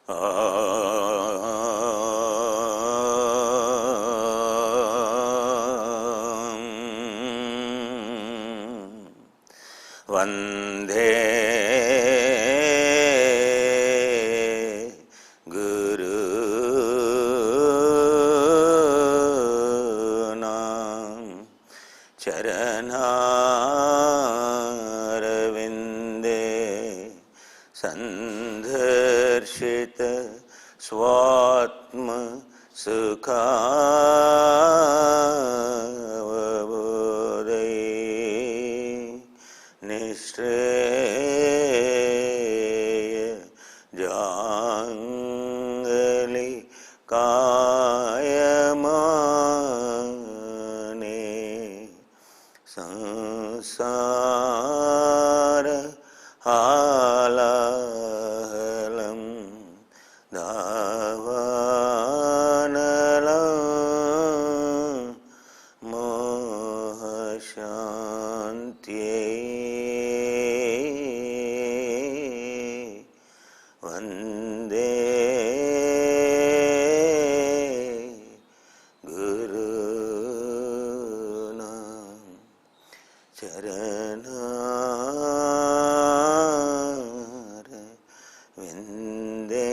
Vande Guru Nam Charanarvinde Sandharshita Swatma Sukha Nishreya Jangali Kayamane Sansara Halahalam Davanalam Mohashanti Vande Guru Nam Charanarvinde.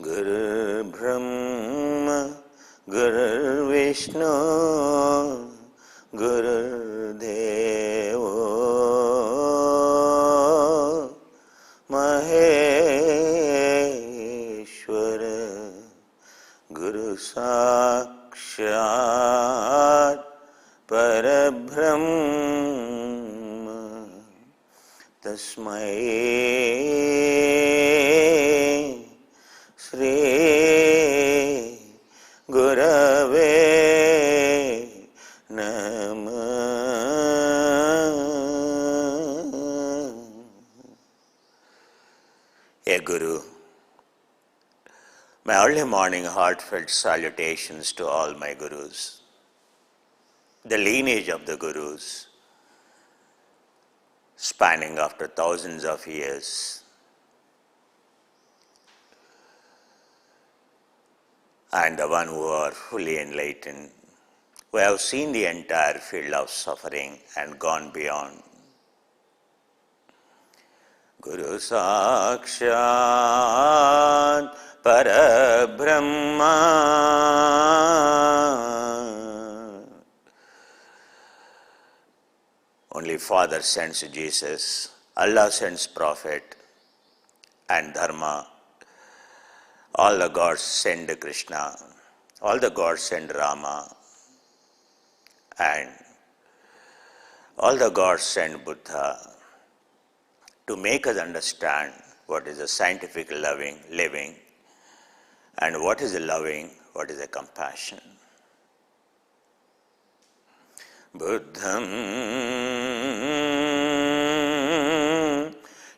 Guru Brahma Guru Vishnu Guru Deva Maheshwara Guru Sakshat Parabrahma Tasmai Shri Gurave Namah. A Guru. My early morning heartfelt salutations to all my Gurus, the lineage of the Gurus, spanning after thousands of years, and the one who are fully enlightened, who have seen the entire field of suffering and gone beyond. Guru Sakshat Parabrahma. Only Father sends Jesus, Allah sends Prophet and Dharma. All the gods send Krishna, all the gods send Rama, and all the gods send Buddha to make us understand what is the scientific living, and what is the loving, what is the compassion. Buddham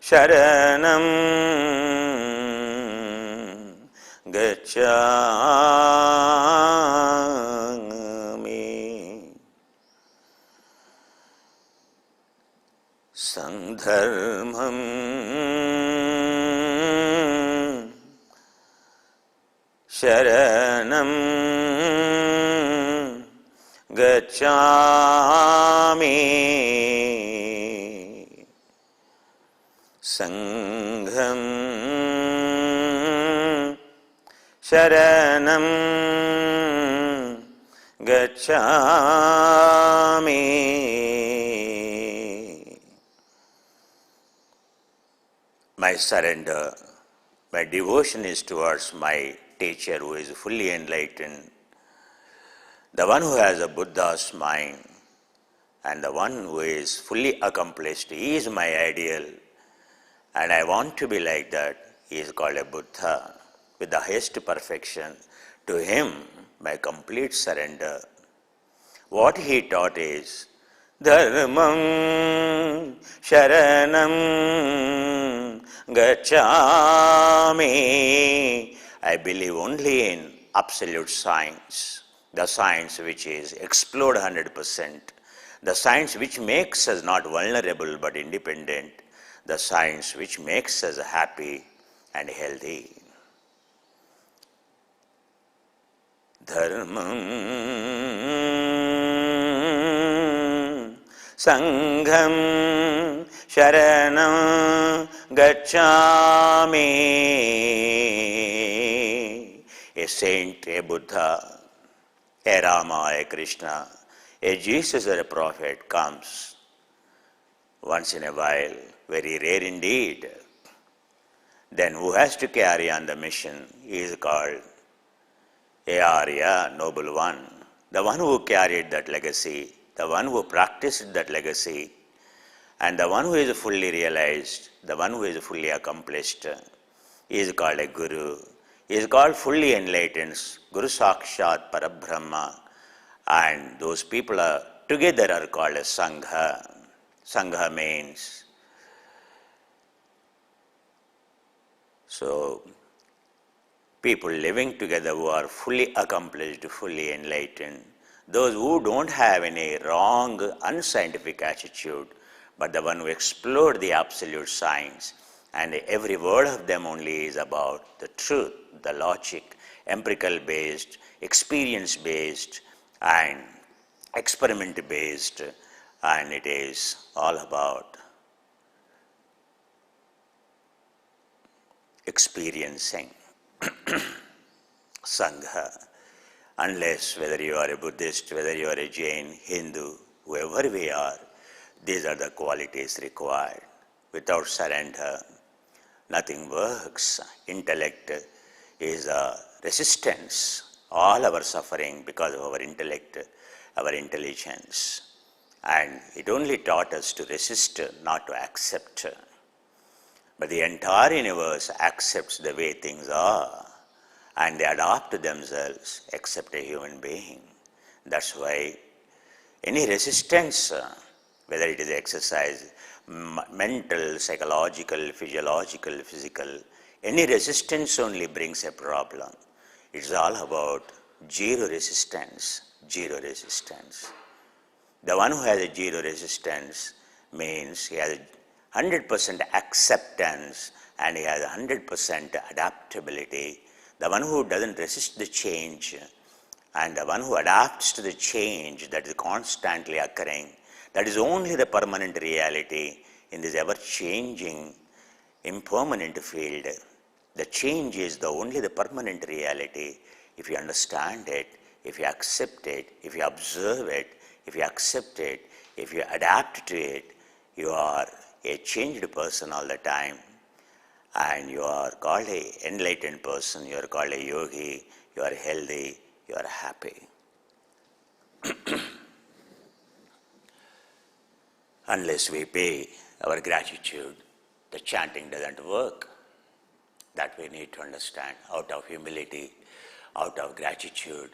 Sharanam Gacchami Sangdharmam Sharanam Gacchami Sangham Sharanam Gacchami. My surrender, my devotion is towards my teacher who is fully enlightened, the one who has a Buddha's mind, and the one who is fully accomplished. He is my ideal, and I want to be like that. He is called a Buddha with the highest perfection. To him, my complete surrender. What he taught is Dharmam Sharanam Gacchami. I believe only in absolute science, the science which is explode 100%, the science which makes us not vulnerable but independent, the science which makes us happy and healthy. Dharmam Sangham Sharanam Gacchami. A saint, a Buddha, a Rama, a Krishna, a Jesus or a prophet comes once in a while, very rare indeed. Then who has to carry on the mission is called a Arya, noble one, the one who carried that legacy, the one who practiced that legacy, and the one who is fully realized, the one who is fully accomplished, is called a Guru, is called fully enlightened, Guru Sakshat Parabrahma, and those people are together are called a Sangha. Sangha means, so people living together who are fully accomplished, fully enlightened, those who don't have any wrong, unscientific attitude, but the one who explored the absolute science, and every word of them only is about the truth, the logic, empirical based, experience based, and experiment based, and it is all about experiencing. Sangha, unless whether you are a Buddhist, whether you are a Jain, Hindu, whoever we are, these are the qualities required. Without surrender, nothing works. Intellect is a resistance. All our suffering because of our intellect, our intelligence. And it only taught us to resist, not to accept. But the entire universe accepts the way things are, and they adapt to themselves except a human being. That's why any resistance, whether it is exercise, mental, psychological, physiological, physical, any resistance only brings a problem. It's all about zero resistance, zero resistance. The one who has a zero resistance means he has 100% acceptance and he has 100% adaptability. The one who doesn't resist the change and the one who adapts to the change that is constantly occurring, that is only the permanent reality in this ever-changing, impermanent field. The change is only the permanent reality. If you understand it, if you accept it, if you observe it, if you accept it, if you adapt to it, you are a changed person all the time. And you are called an enlightened person, you are called a yogi, you are healthy, you are happy. Unless we pay our gratitude, the chanting doesn't work. That we need to understand, out of humility, out of gratitude.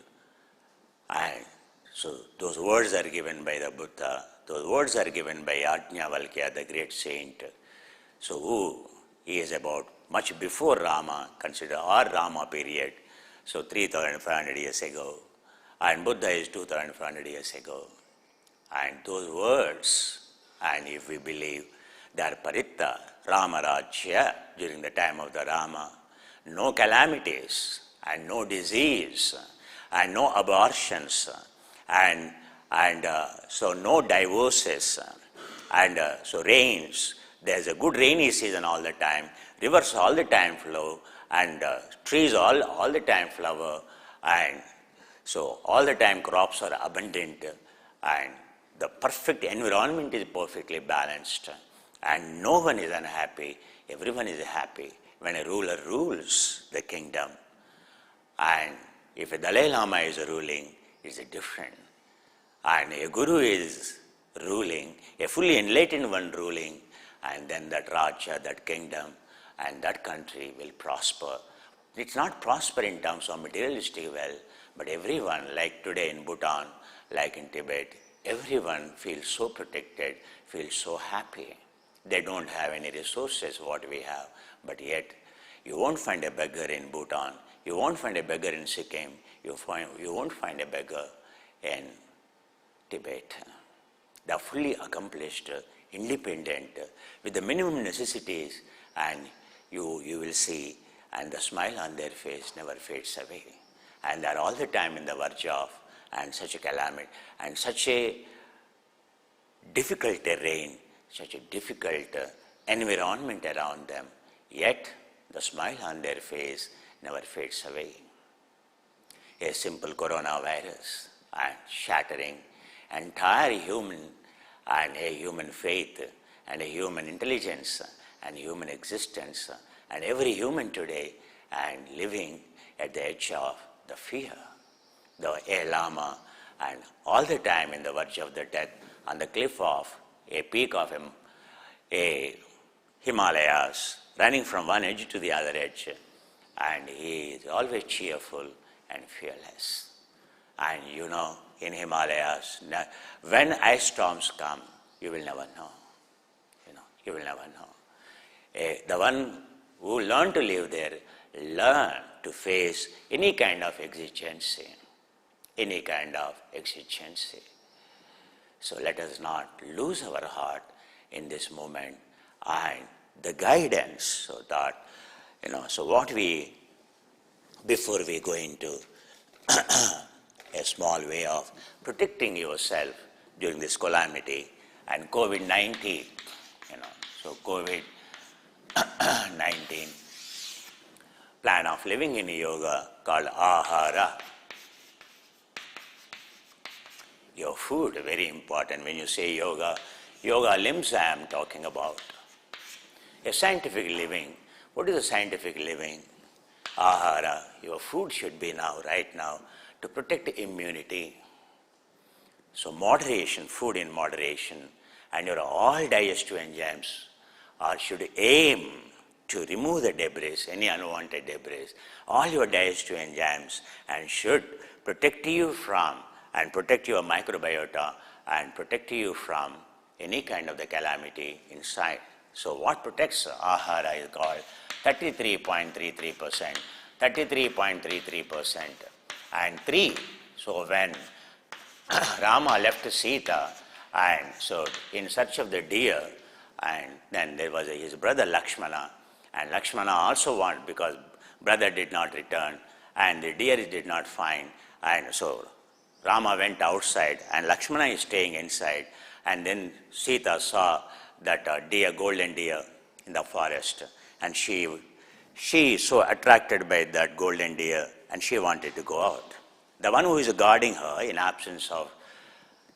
And so those words are given by the Buddha, those words are given by Yajnavalkya, the great saint. So who he is about much before Rama, consider our Rama period, so 3,500 years ago, and Buddha is 2,500 years ago. And those words, and if we believe, they are Paritta, Rama Rajya, during the time of the Rama, no calamities, and no disease, and no abortions, and so no divorces, and so rains. There's a good rainy season all the time, rivers all the time flow, and trees all the time flower, and so all the time crops are abundant, and the perfect environment is perfectly balanced, and no one is unhappy, everyone is happy when a ruler rules the kingdom. And if a Dalai Lama is ruling, it's different. And a Guru is ruling, a fully enlightened one ruling, and then that Raja, that kingdom, and that country will prosper. It's not prosper in terms of materialistic wealth, but everyone, like today in Bhutan, like in Tibet, everyone feels so protected, feels so happy. They don't have any resources what we have, but yet you won't find a beggar in Bhutan, You won't find a beggar in Sikkim. You won't find a beggar in Tibet. They are fully accomplished, independent, with the minimum necessities, and you will see, and the smile on their face never fades away. And they are all the time in the verge of, and such a calamity, and such a difficult terrain, such a difficult environment around them, yet the smile on their face never fades away. A simple coronavirus and shattering entire human and a human faith and a human intelligence and human existence and every human today and living at the edge of the fear, a lama, and all the time in the verge of the death on the cliff of a peak of a Himalayas, running from one edge to the other edge, and he is always cheerful and fearless. And you know, in Himalayas, when ice storms come, you will never know. You will never know. The one who learn to live there, learn to face any kind of exigency, any kind of exigency. So let us not lose our heart in this moment and the guidance, so that, so what before we go into a small way of protecting yourself during this calamity and COVID-19, so COVID-19 plan of living in yoga called ahara. Your food, very important. When you say yoga limbs I am talking about. A scientific living. What is a scientific living? Ahara. Your food should be right now, to protect immunity. So moderation, food in moderation, and your all digestive enzymes should aim to remove the debris, any unwanted debris, all your digestive enzymes, and should protect you from, and protect your microbiota, and protect you from any kind of the calamity inside. So what protects ahara is called 33.33%, 33.33%, and 3. So when Rama left Sita, and so in search of the deer, and then there was his brother Lakshmana, and Lakshmana also wanted, because brother did not return, and the deer did not find, and so Rama went outside, and Lakshmana is staying inside, and then Sita saw that golden deer in the forest, and she is so attracted by that golden deer, and she wanted to go out. The one who is guarding her in absence of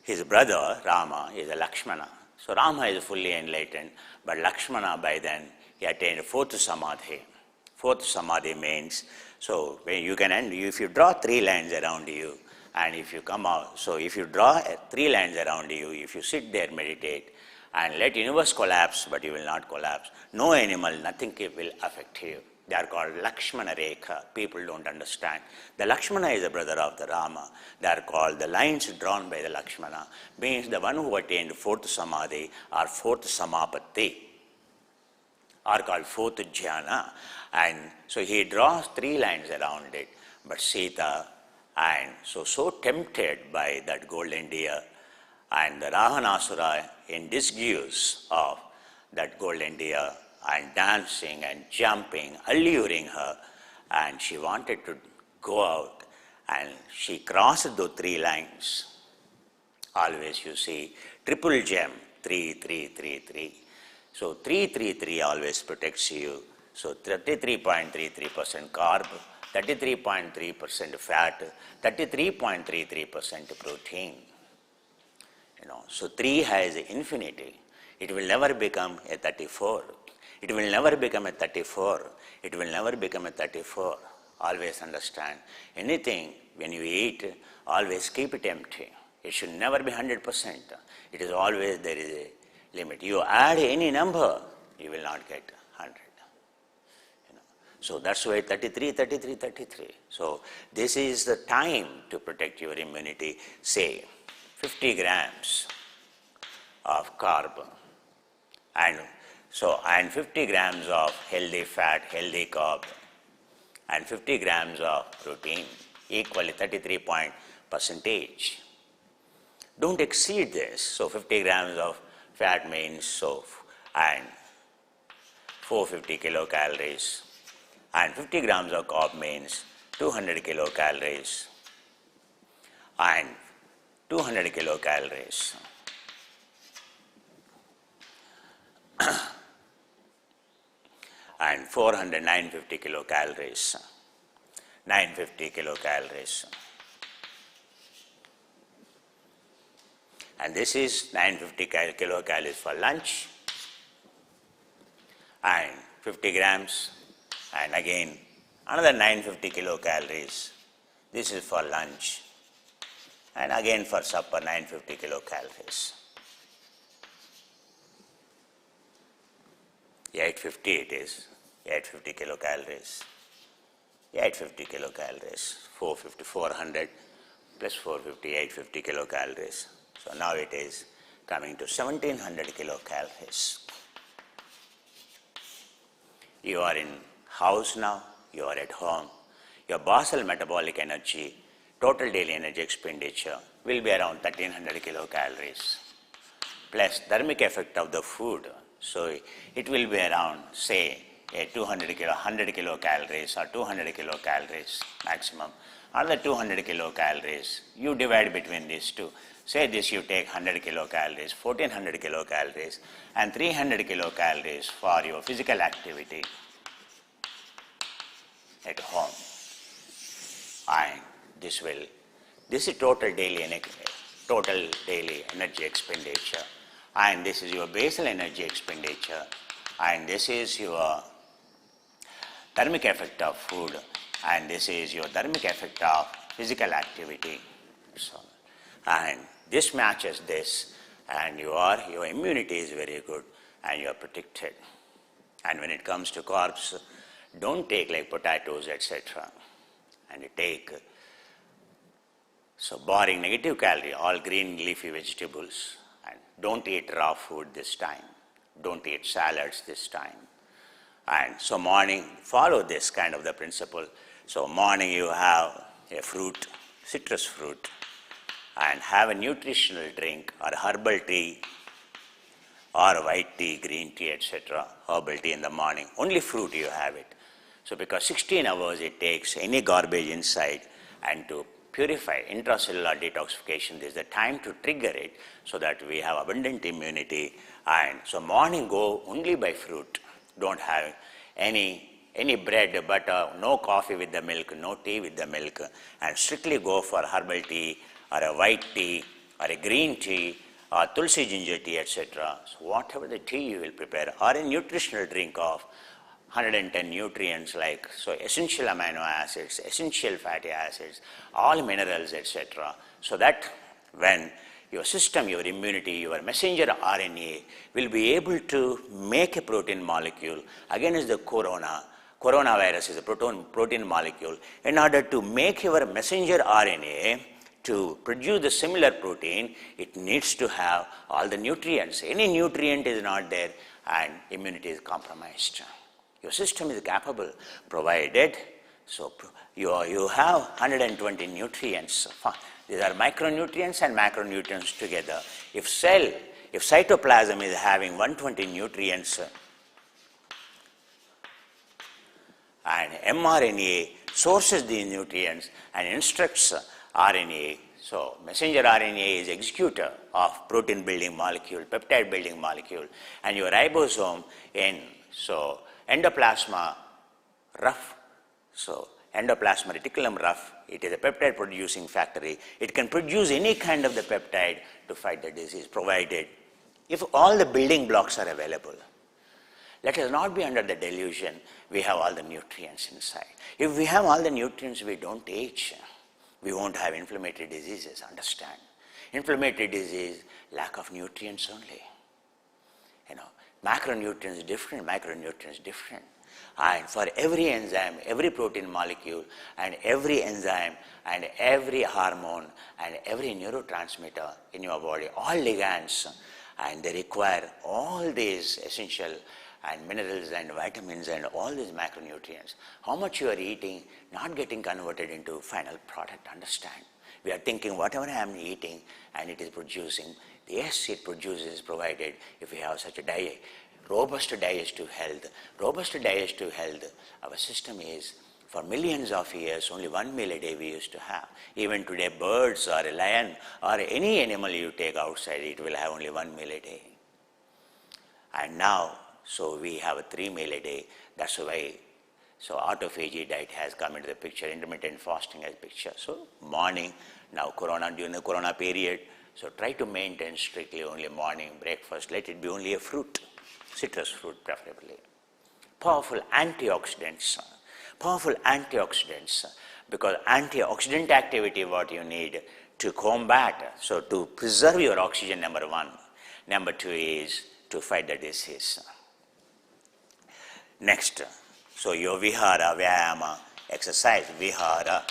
his brother Rama is a Lakshmana. So Rama is fully enlightened, but Lakshmana by then he attained fourth samadhi. Fourth samadhi means, so when you can end, if you draw 3 lines around you, and if you come out, so if you draw 3 lines around you, if you sit there, meditate, and let universe collapse, but you will not collapse. No animal, nothing will affect you. They are called Lakshmana Rekha. People don't understand. The Lakshmana is the brother of the Rama. They are called the lines drawn by the Lakshmana. Means the one who attained fourth samadhi or fourth samapatti are called fourth jhana. And so he draws 3 lines around it. But Sita, and so tempted by that golden deer, and the Ravanasura in disguise of that golden deer, and dancing and jumping, alluring her, and she wanted to go out, and she crossed those 3 lines. Always you see, triple gem, 3, 3, 3, 3. So 3, 3, 3 always protects you. So 33.33% carb, 33.3% fat, 33.33% protein. So 3 has infinity. It will never become a 34. It will never become a 34. It will never become a 34. Always understand. Anything, when you eat, always keep it empty. It should never be 100%. It is always, there is a limit. You add any number, you will not get 100. So that's why 33, 33, 33. So this is the time to protect your immunity. Say 50 grams of carb, and 50 grams of healthy fat, healthy carb, and 50 grams of protein, equally 33%. Don't exceed this. So 50 grams of fat means and 450 kilocalories, and 50 grams of carb means 200 kilocalories, and 200 kilocalories. And 950 kilocalories, 950 kilocalories. And this is 950 kilocalories for lunch, and 50 grams, and again another 950 kilocalories. This is for lunch, and again for supper 950 kilocalories. 850 it is, 850 kilocalories, 850 kilocalories, 400 plus 450, 850 kilocalories. So now it is coming to 1700 kilocalories. You are in house now, you are at home. Your basal metabolic energy, total daily energy expenditure will be around 1300 kilocalories, plus thermic effect of the food. So it will be around, say, 100 kilocalories or 200 kilocalories maximum. Another 200 kilocalories, you divide between these two. Say this, you take 100 kilocalories, 1400 kilocalories, and 300 kilocalories for your physical activity at home. And this is total daily energy expenditure. And this is your basal energy expenditure, and this is your thermic effect of food, and this is your thermic effect of physical activity. So, and this matches this, and your immunity is very good, and you are protected. And when it comes to carbs, don't take like potatoes, etc. And you take, so barring negative calorie, all green leafy vegetables. And don't eat raw food this time. Don't eat salads this time. And so morning, follow this kind of the principle. So morning you have a fruit, citrus fruit, and have a nutritional drink or herbal tea or white tea, green tea, etc. Herbal tea in the morning. Only fruit you have it. So because 16 hours it takes any garbage inside, and to purify, intracellular detoxification, this is the time to trigger it so that we have abundant immunity. And so morning go only by fruit. Don't have any bread, butter, no coffee with the milk, no tea with the milk, and strictly go for herbal tea or a white tea or a green tea or tulsi ginger tea, etc. So whatever the tea you will prepare, or a nutritional drink of 110 nutrients like essential amino acids, essential fatty acids, all minerals, etc. So that when your system, your immunity, your messenger RNA will be able to make a protein molecule against the coronavirus is a protein molecule. In order to make your messenger RNA to produce the similar protein, it needs to have all the nutrients. Any nutrient is not there and immunity is compromised. Your system is capable, provided, so you have 120 nutrients. These are micronutrients and macronutrients together. If cytoplasm is having 120 nutrients, and mRNA sources these nutrients and instructs RNA, so messenger RNA is executor of protein building molecule, peptide building molecule, and your ribosome in endoplasma rough, endoplasma reticulum rough, it is a peptide producing factory. It can produce any kind of the peptide to fight the disease, provided if all the building blocks are available. Let us not be under the delusion we have all the nutrients inside. If we have all the nutrients, we don't age. We won't have inflammatory diseases, understand. Inflammatory disease, lack of nutrients only. Macronutrients different, micronutrients different. And for every enzyme, every protein molecule, and every enzyme, and every hormone, and every neurotransmitter in your body, all ligands, and they require all these essential and minerals and vitamins and all these macronutrients. How much you are eating, not getting converted into final product, understand. We are thinking whatever I am eating and it is producing, yes, it produces provided if we have such a diet. Robust digestive health. Robust digestive health, our system is, for millions of years, only 1 meal a day we used to have. Even today, birds or a lion or any animal you take outside, it will have only 1 meal a day. And now, so we have a 3 meal a day. That's why, so autophagy diet has come into the picture, intermittent fasting as picture. So morning, now during the corona period, so try to maintain strictly only morning breakfast. Let it be only a fruit. Citrus fruit preferably. Powerful antioxidants, because antioxidant activity what you need to combat, so to preserve your oxygen, number one. Number two is to fight the disease. Next, so your vihara, vyayama, exercise, vihara.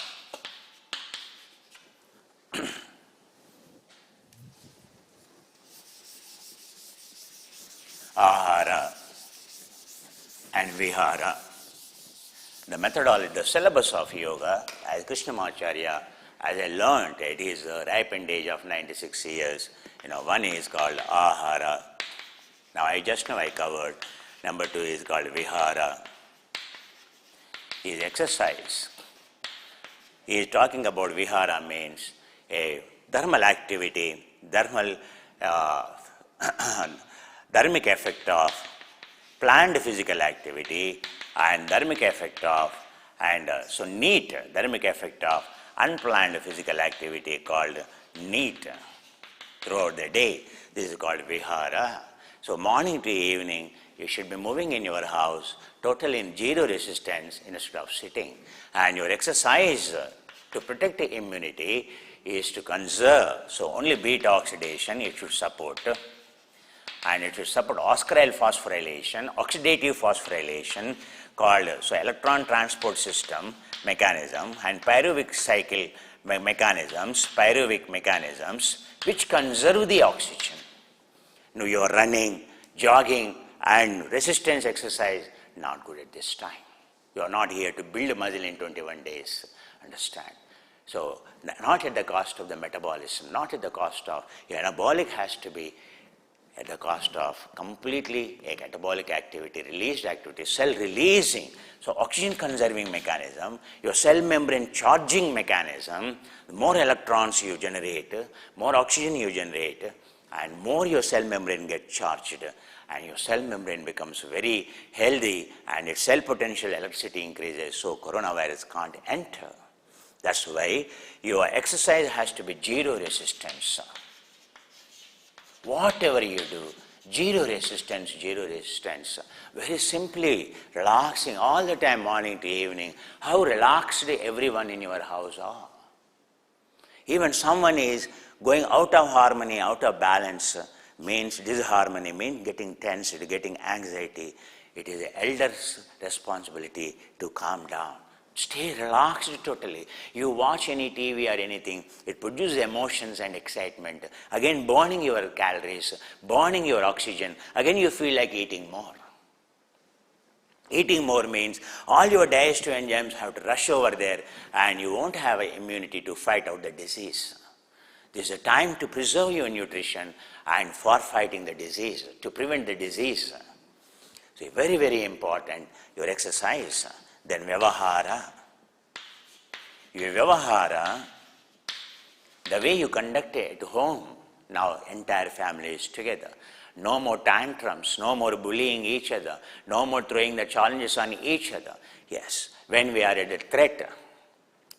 Ahara and vihara. The methodology, the syllabus of yoga, as Krishnamacharya, as I learned, it is a ripened age of 96 years. One is called ahara. Now I covered. Number two is called vihara. Is exercise. He is talking about vihara means a thermal activity, dharmic effect of planned physical activity and dharmic effect of, so neat dharmic effect of unplanned physical activity called neat throughout the day. This is called vihara. So morning to evening, you should be moving in your house totally in zero resistance instead of sitting. And your exercise to protect the immunity is to conserve. So only beta oxidation it should support. And it should support oscaryl phosphorylation, oxidative phosphorylation called electron transport system mechanism and pyruvic cycle mechanisms, pyruvic mechanisms which conserve the oxygen. Now you are running, jogging and resistance exercise, not good at this time. You are not here to build muscle in 21 days, understand. So not at the cost of the metabolism, not at the cost of, your anabolic has to be at the cost of completely a catabolic activity, released activity, cell releasing. So oxygen conserving mechanism, your cell membrane charging mechanism, the more electrons you generate, more oxygen you generate, and more your cell membrane gets charged, and your cell membrane becomes very healthy, and its cell potential electricity increases, so coronavirus can't enter. That's why your exercise has to be zero resistance. Whatever you do, zero resistance, zero resistance. Very simply, relaxing all the time, morning to evening. How relaxed everyone in your house are. Even someone is going out of harmony, out of balance, means disharmony, means getting tense, getting anxiety. It is the elder's responsibility to calm down. Stay relaxed totally. You watch any TV or anything, it produces emotions and excitement. Again, burning your calories, burning your oxygen. Again, you feel like eating more. Eating more means all your digestive enzymes have to rush over there and you won't have an immunity to fight out the disease. This is a time to preserve your nutrition and for fighting the disease, to prevent the disease. So very, very important, your exercise. Then vyavahara. Your vyavahara, the way you conduct it at home, now entire family is together. No more tantrums, no more bullying each other, no more throwing the challenges on each other. Yes, when we are at a threat,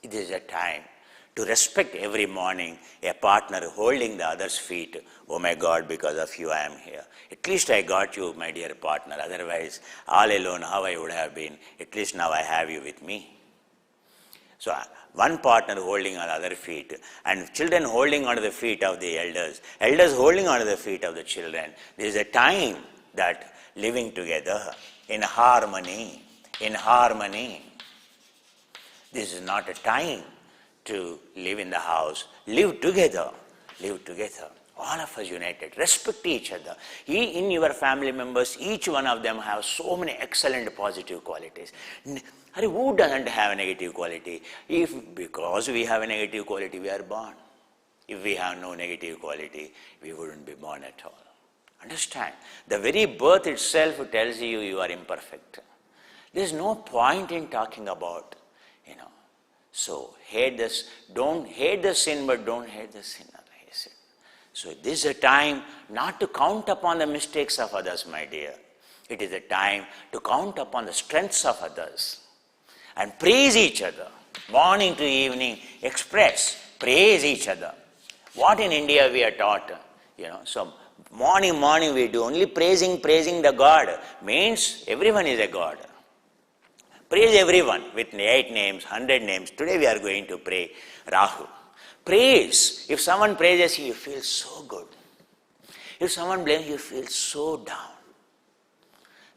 it is a time to respect every morning a partner holding the other's feet. Oh my God, because of you I am here. At least I got you, my dear partner. Otherwise, all alone, how I would have been. At least now I have you with me. So one partner holding on the other feet, and children holding onto the feet of the elders, elders holding onto the feet of the children. This is a time that living together in harmony, in harmony. This is not a time to live in the house. Live together, live together. All of us united. Respect each other. In your family members, each one of them have so many excellent positive qualities. Who doesn't have a negative quality? Because we have a negative quality, we are born. If we have no negative quality, we wouldn't be born at all. Understand? The very birth itself tells you you are imperfect. There's no point in talking about, So hate this. Don't hate the sin, but don't hate the sinner. So this is a time not to count upon the mistakes of others, my dear. It is a time to count upon the strengths of others and praise each other. Morning to evening, express, praise each other. What in India we are taught, so morning we do only praising the God. Means everyone is a God. Praise everyone with 8 names, 100 names. Today we are going to pray Rahu. Praise. If someone praises you, you feel so good. If someone blames you, you feel so down.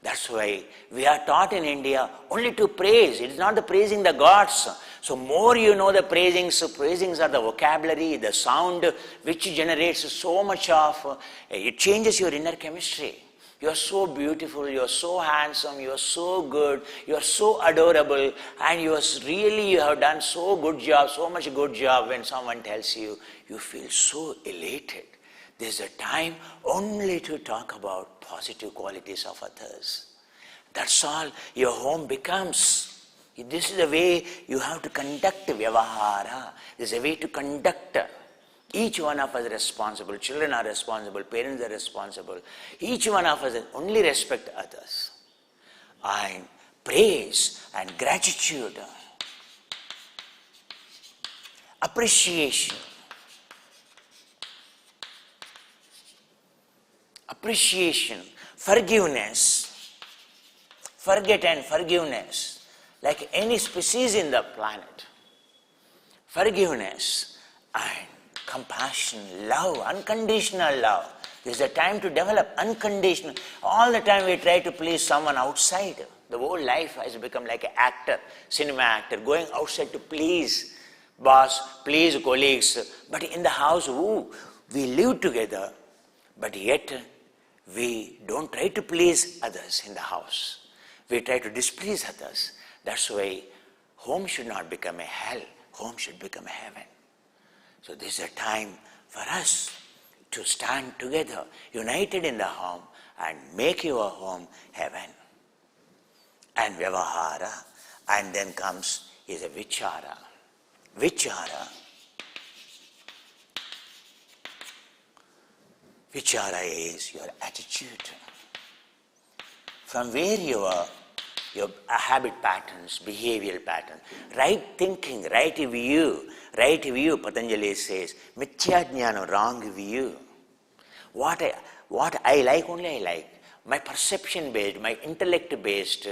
That's why we are taught in India only to praise. It is not the praising the gods. So more you know the praisings are the vocabulary, the sound which generates so much of, it changes your inner chemistry. You are so beautiful, you are so handsome, you are so good, you are so adorable, and you have done so much good job. When someone tells you, you feel so elated. There's a time only to talk about positive qualities of others. That's all your home becomes. This is the way you have to conduct vihara. This is a way to conduct. Each one of us is responsible. Children are responsible. Parents are responsible. Each one of us only respect others. And praise and gratitude. Appreciation. Forgiveness. Forget and forgiveness. Like any species in the planet. Forgiveness and compassion, love, unconditional love. This is the time to develop unconditional. All the time we try to please someone outside. The whole life has become like an actor, cinema actor, going outside to please boss, please colleagues. But in the house, we live together, but yet we don't try to please others in the house. We try to displease others. That's why home should not become a hell. Home should become a heaven. So this is a time for us to stand together, united in the home, and make your home heaven. And vihara, and then comes is a vichara. Vichara is your attitude. From where your habit patterns, behavioral patterns, right thinking, right view, Patanjali says, mithya jnana, wrong view. What I like, only I like. My perception based, my intellect based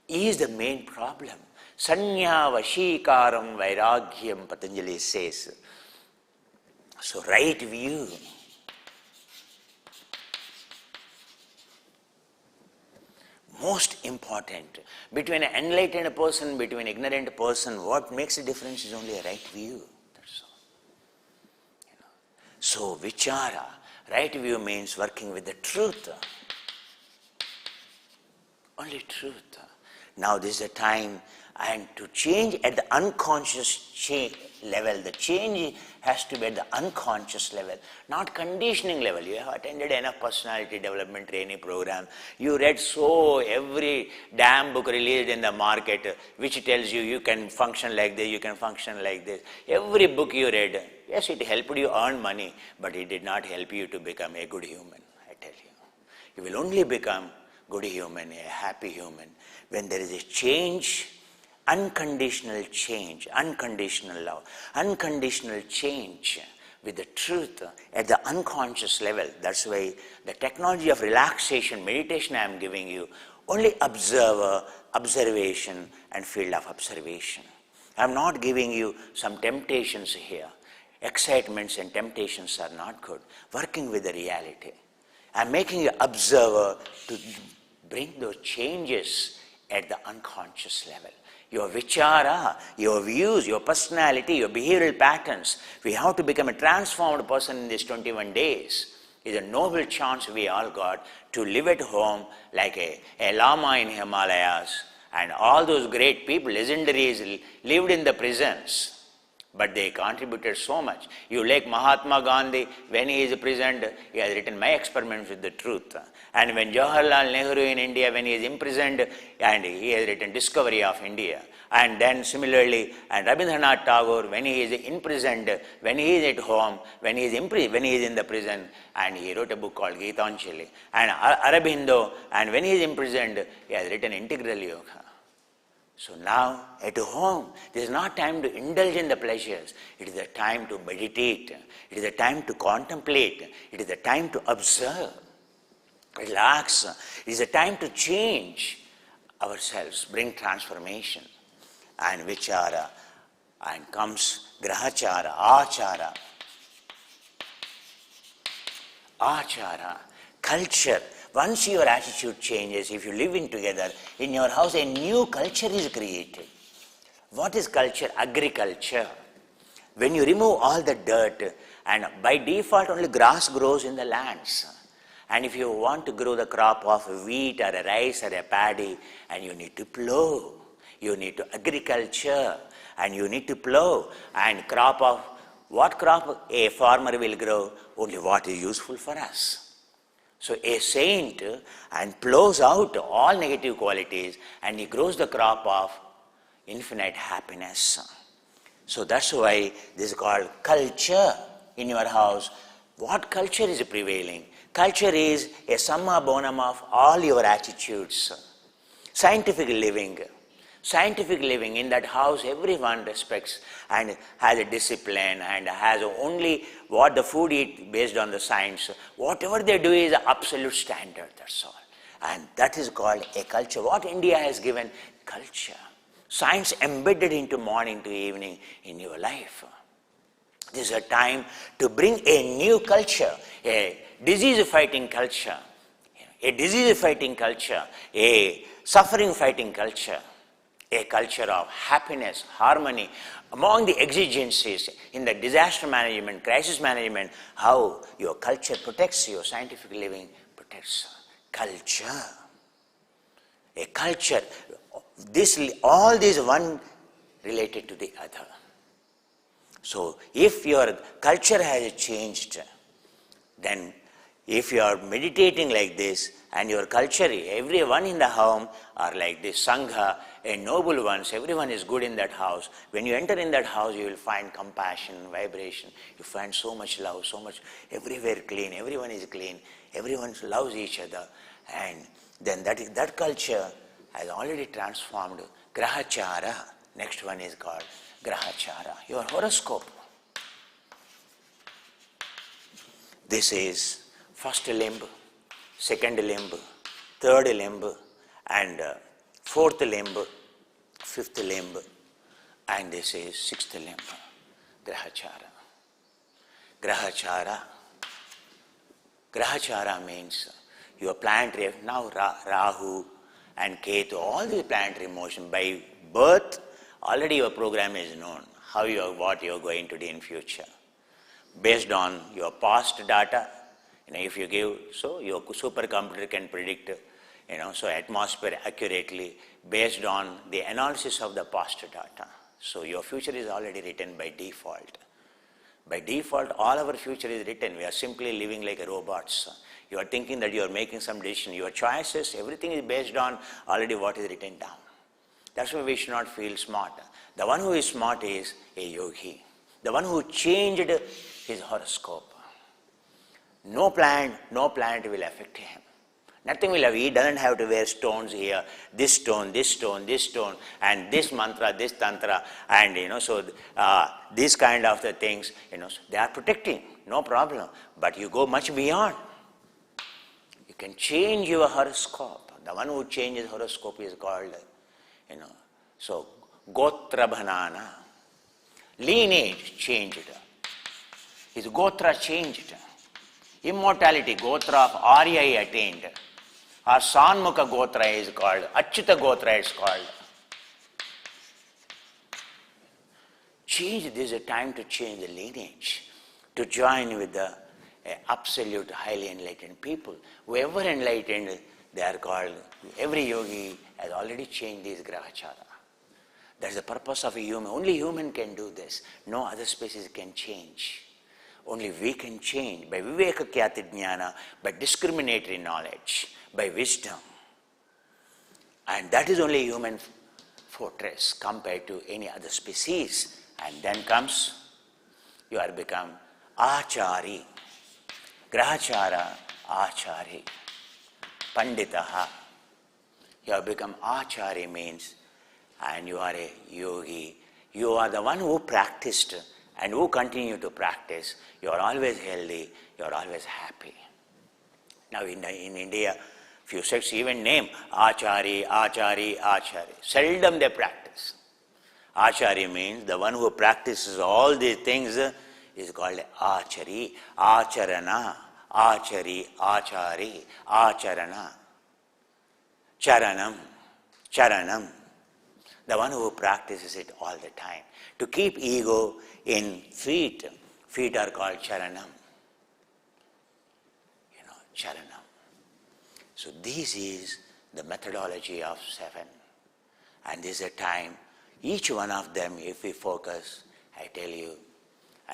is the main problem. Sanya vashikaram vairagyam, Patanjali says. So right view. Most important. Between an enlightened person, between an ignorant person, what makes a difference is only a right view. That's all. So vichara, right view means working with the truth. Only truth. Now this is a time and to change at the unconscious level. The change has to be at the unconscious level, not conditioning level. You have attended enough personality development training program. You read every damn book released in the market which tells you can function like this, you can function like this. Every book you read, yes, it helped you earn money, but it did not help you to become a good human, I tell you. You will only become good human, a happy human, when there is a change. Unconditional change, unconditional love, unconditional change with the truth at the unconscious level. That's why the technology of relaxation, meditation I am giving you, only observation and field of observation. I am not giving you some temptations here. Excitements and temptations are not good. Working with the reality. I am making you observer to bring those changes at the unconscious level. your vichara, your views, your personality, your behavioral patterns. We have to become a transformed person in these 21 days. It's a noble chance we all got to live at home like a lama in Himalayas, and all those great people, legendaries, lived in the prisons. But they contributed so much. You like Mahatma Gandhi, when he is imprisoned, he has written My Experiments with the Truth. And when Jawaharlal Nehru in India, when he is imprisoned, and he has written Discovery of India. And then similarly, and Rabindranath Tagore, when he is imprisoned, when he is at home, when he is in the prison, and he wrote a book called Gitanjali. And Aurobindo, and when he is imprisoned, he has written Integral Yoga. So now, at home, this is not time to indulge in the pleasures. It is a time to meditate. It is a time to contemplate. It is a time to observe, relax. It is a time to change ourselves, bring transformation. And vichara, and comes grahachara, achara. Achara, culture. Once your attitude changes, if you live in together, in your house a new culture is created. What is culture? Agriculture. When you remove all the dirt, and by default only grass grows in the lands. And if you want to grow the crop of wheat or a rice or a paddy, and you need to plow, you need to agriculture, and you need to plow, and crop of, what crop a farmer will grow? Only what is useful for us. So a saint and plows out all negative qualities, and he grows the crop of infinite happiness. So that's why this is called culture in your house. What culture is prevailing? Culture is a summa bonum of all your attitudes. Scientific living. Scientific living, in that house everyone respects and has a discipline and has only what the food eat based on the science. Whatever they do is an absolute standard, that's all. And that is called a culture. What India has given? Culture. Science embedded into morning to evening in your life. This is a time to bring a new culture, a disease-fighting culture, a suffering-fighting culture. A culture of happiness, harmony, among the exigencies in the disaster management, crisis management, how your culture protects your scientific living, protects culture. A culture, all these one related to the other. So if your culture has changed, then if you are meditating like this, and your culture, everyone in the home are like this, Sangha, a noble ones, everyone is good in that house. When you enter in that house, you will find compassion, vibration. You find so much love, so much, everywhere clean, everyone is clean, everyone loves each other. And then that culture has already transformed grahachara. Next one is called grahachara, your horoscope. This is first limb, second limb, third limb, and fourth limb, fifth limb, and this is sixth limb, grahachara. Grahachara means your planetary, now Rahu and Ketu, all these planetary motion, by birth, already your program is known, what you are going to do in future. Based on your past data, if you give, so your supercomputer can predict, so atmosphere accurately based on the analysis of the past data. So your future is already written by default. By default, all our future is written. We are simply living like robots. You are thinking that you are making some decision. Your choices, everything is based on already what is written down. That's why we should not feel smart. The one who is smart is a yogi. The one who changed his horoscope. No planet will affect him. Nothing will have. He doesn't have to wear stones here, this stone, this stone, this stone, and this mantra, this tantra, and these kind of the things, so they are protecting, no problem. But you go much beyond. You can change your horoscope. The one who changes horoscope is called, so Gotra Bhanana. Lineage changed. His Gotra changed. Immortality, Gotra of Arya attained. Our Sanmukha Gotra is called, Achyuta Gotra is called. Change, this is a time to change the lineage, to join with the absolute highly enlightened people. Whoever enlightened, they are called, every yogi has already changed his grahachara. That's the purpose of a human. Only human can do this. No other species can change. Only we can change by viveka kyati jnana, by discriminatory knowledge, by wisdom. And that is only human fortress compared to any other species. And then comes, you are become achari. Grahachara, achari. Panditaha. You have become achari means, and you are a yogi. You are the one who practiced and who continue to practice. You are always healthy, you are always happy. Now in India, few sects even name achari, achari, achari. Seldom they practice. Achari means the one who practices all these things is called achari, acharana, achari, achari, acharana, charanam, charanam. The one who practices it all the time. To keep ego in feet, feet are called charanam. Charanam. So this is the methodology of 7. And this is a time, each one of them, if we focus, I tell you,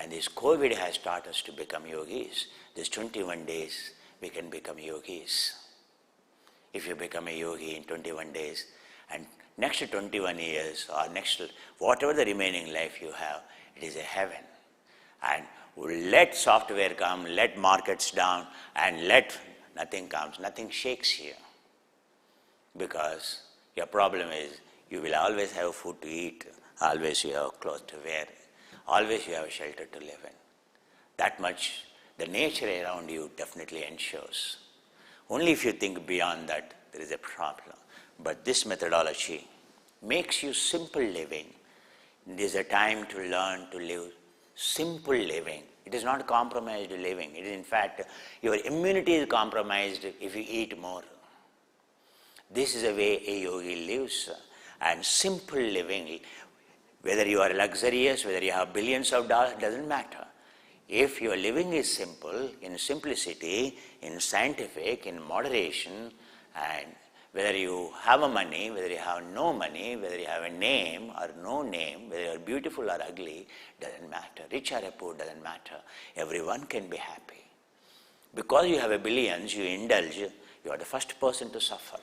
and this COVID has taught us to become yogis. This 21 days, we can become yogis. If you become a yogi in 21 days, and next 21 years, or next, whatever the remaining life you have, it is a heaven. And let software come, let markets down, and let nothing comes, nothing shakes you. Because your problem is, you will always have food to eat, always you have clothes to wear, always you have a shelter to live in. That much, the nature around you definitely ensures. Only if you think beyond that, there is a problem. But this methodology makes you simple living. It is a time to learn to live simple living. It is not compromised living. It is in fact, your immunity is compromised if you eat more. This is the way a yogi lives. And simple living, whether you are luxurious, whether you have billions of dollars, doesn't matter. If your living is simple, in simplicity, in scientific, in moderation, and whether you have a money, whether you have no money, whether you have a name or no name, whether you are beautiful or ugly, doesn't matter. Rich or poor, doesn't matter. Everyone can be happy. Because you have a billions, you indulge, you are the first person to suffer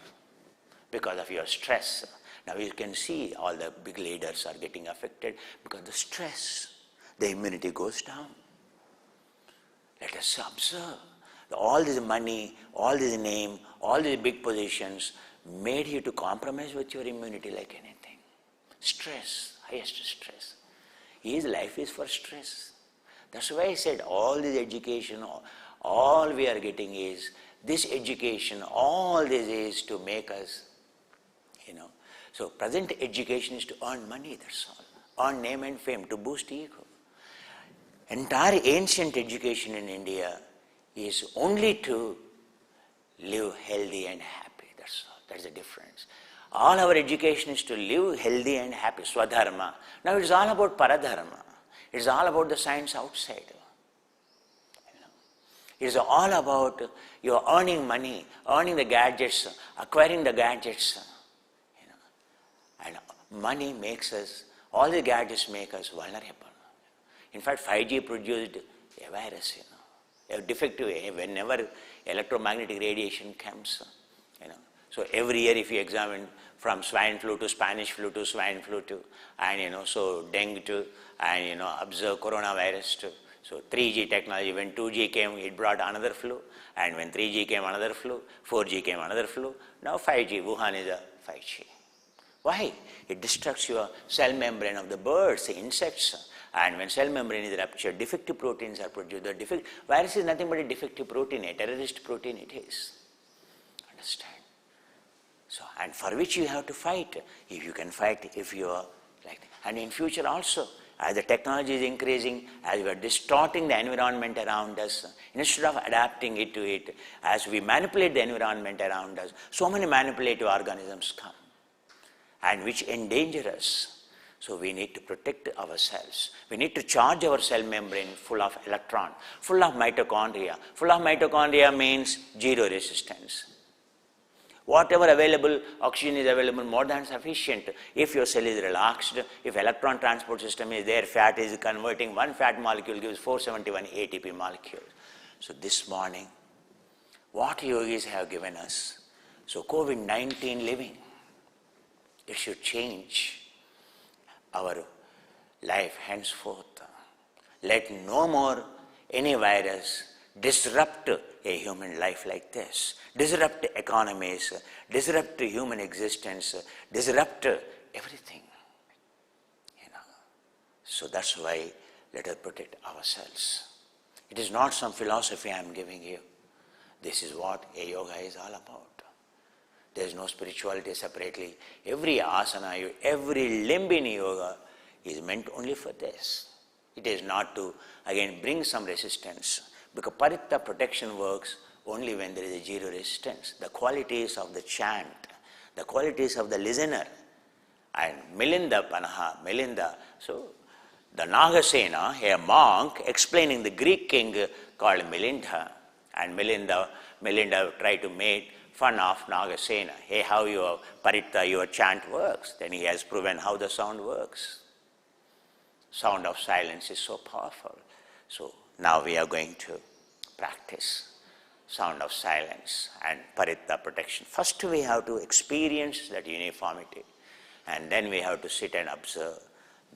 because of your stress. Now you can see all the big leaders are getting affected because the stress, the immunity goes down. Let us observe. All this money, all this name, all these big positions made you to compromise with your immunity like anything. Stress, highest stress. His life is for stress. That's why I said all this education, all we are getting is this education, all this is to make us, So present education is to earn money, that's all. Earn name and fame, to boost ego. Entire ancient education in India is only to live healthy and happy, that's all. That's the difference. All our education is to live healthy and happy, swadharma. Now it's all about paradharma. It's all about the science outside. It's all about you're earning money, earning the gadgets, acquiring the gadgets. And money makes us, all the gadgets make us vulnerable. In fact, 5G produced a virus, a defective, whenever electromagnetic radiation comes, So every year if you examine from swine flu to Spanish flu to swine flu to, and so dengue to, and observe coronavirus to. So 3G technology, when 2G came, it brought another flu, and when 3G came, another flu, 4G came, another flu. Now 5G, Wuhan is a 5G. Why? It destructs your cell membrane of the birds, the insects. And when cell membrane is ruptured, defective proteins are produced. The virus is nothing but a defective protein, a terrorist protein it is. Understand? So, and for which you have to fight. If you can fight, if you are like that. And in future also, as the technology is increasing, as we are distorting the environment around us, instead of adapting it to it, as we manipulate the environment around us, so many manipulative organisms come, and which endanger us. So we need to protect ourselves. We need to charge our cell membrane full of electron, full of mitochondria. Full of mitochondria means zero resistance. Whatever available, oxygen is available, more than sufficient. If your cell is relaxed, if electron transport system is there, fat is converting, one fat molecule gives 471 ATP molecules. So this morning, what yogis have given us, so COVID-19 living, it should change our life henceforth. Let no more any virus disrupt a human life like this, disrupt economies, disrupt human existence, disrupt everything. So that's why let us protect ourselves. It is not some philosophy I am giving you. This is what a yoga is all about. There is no spirituality separately. Every asana, every limb in yoga is meant only for this. It is not to, again, bring some resistance. Because paritta protection works only when there is a zero resistance. The qualities of the chant, the qualities of the listener, and Milinda Panaha, Milinda. So, the Nagasena, a monk, explaining the Greek king called Milinda, and Milinda tried to make fun of Nagasena. Hey, how your paritta, your chant works. Then he has proven how the sound works. Sound of silence is so powerful. So now we are going to practice sound of silence and paritta protection. First we have to experience that uniformity, and then we have to sit and observe.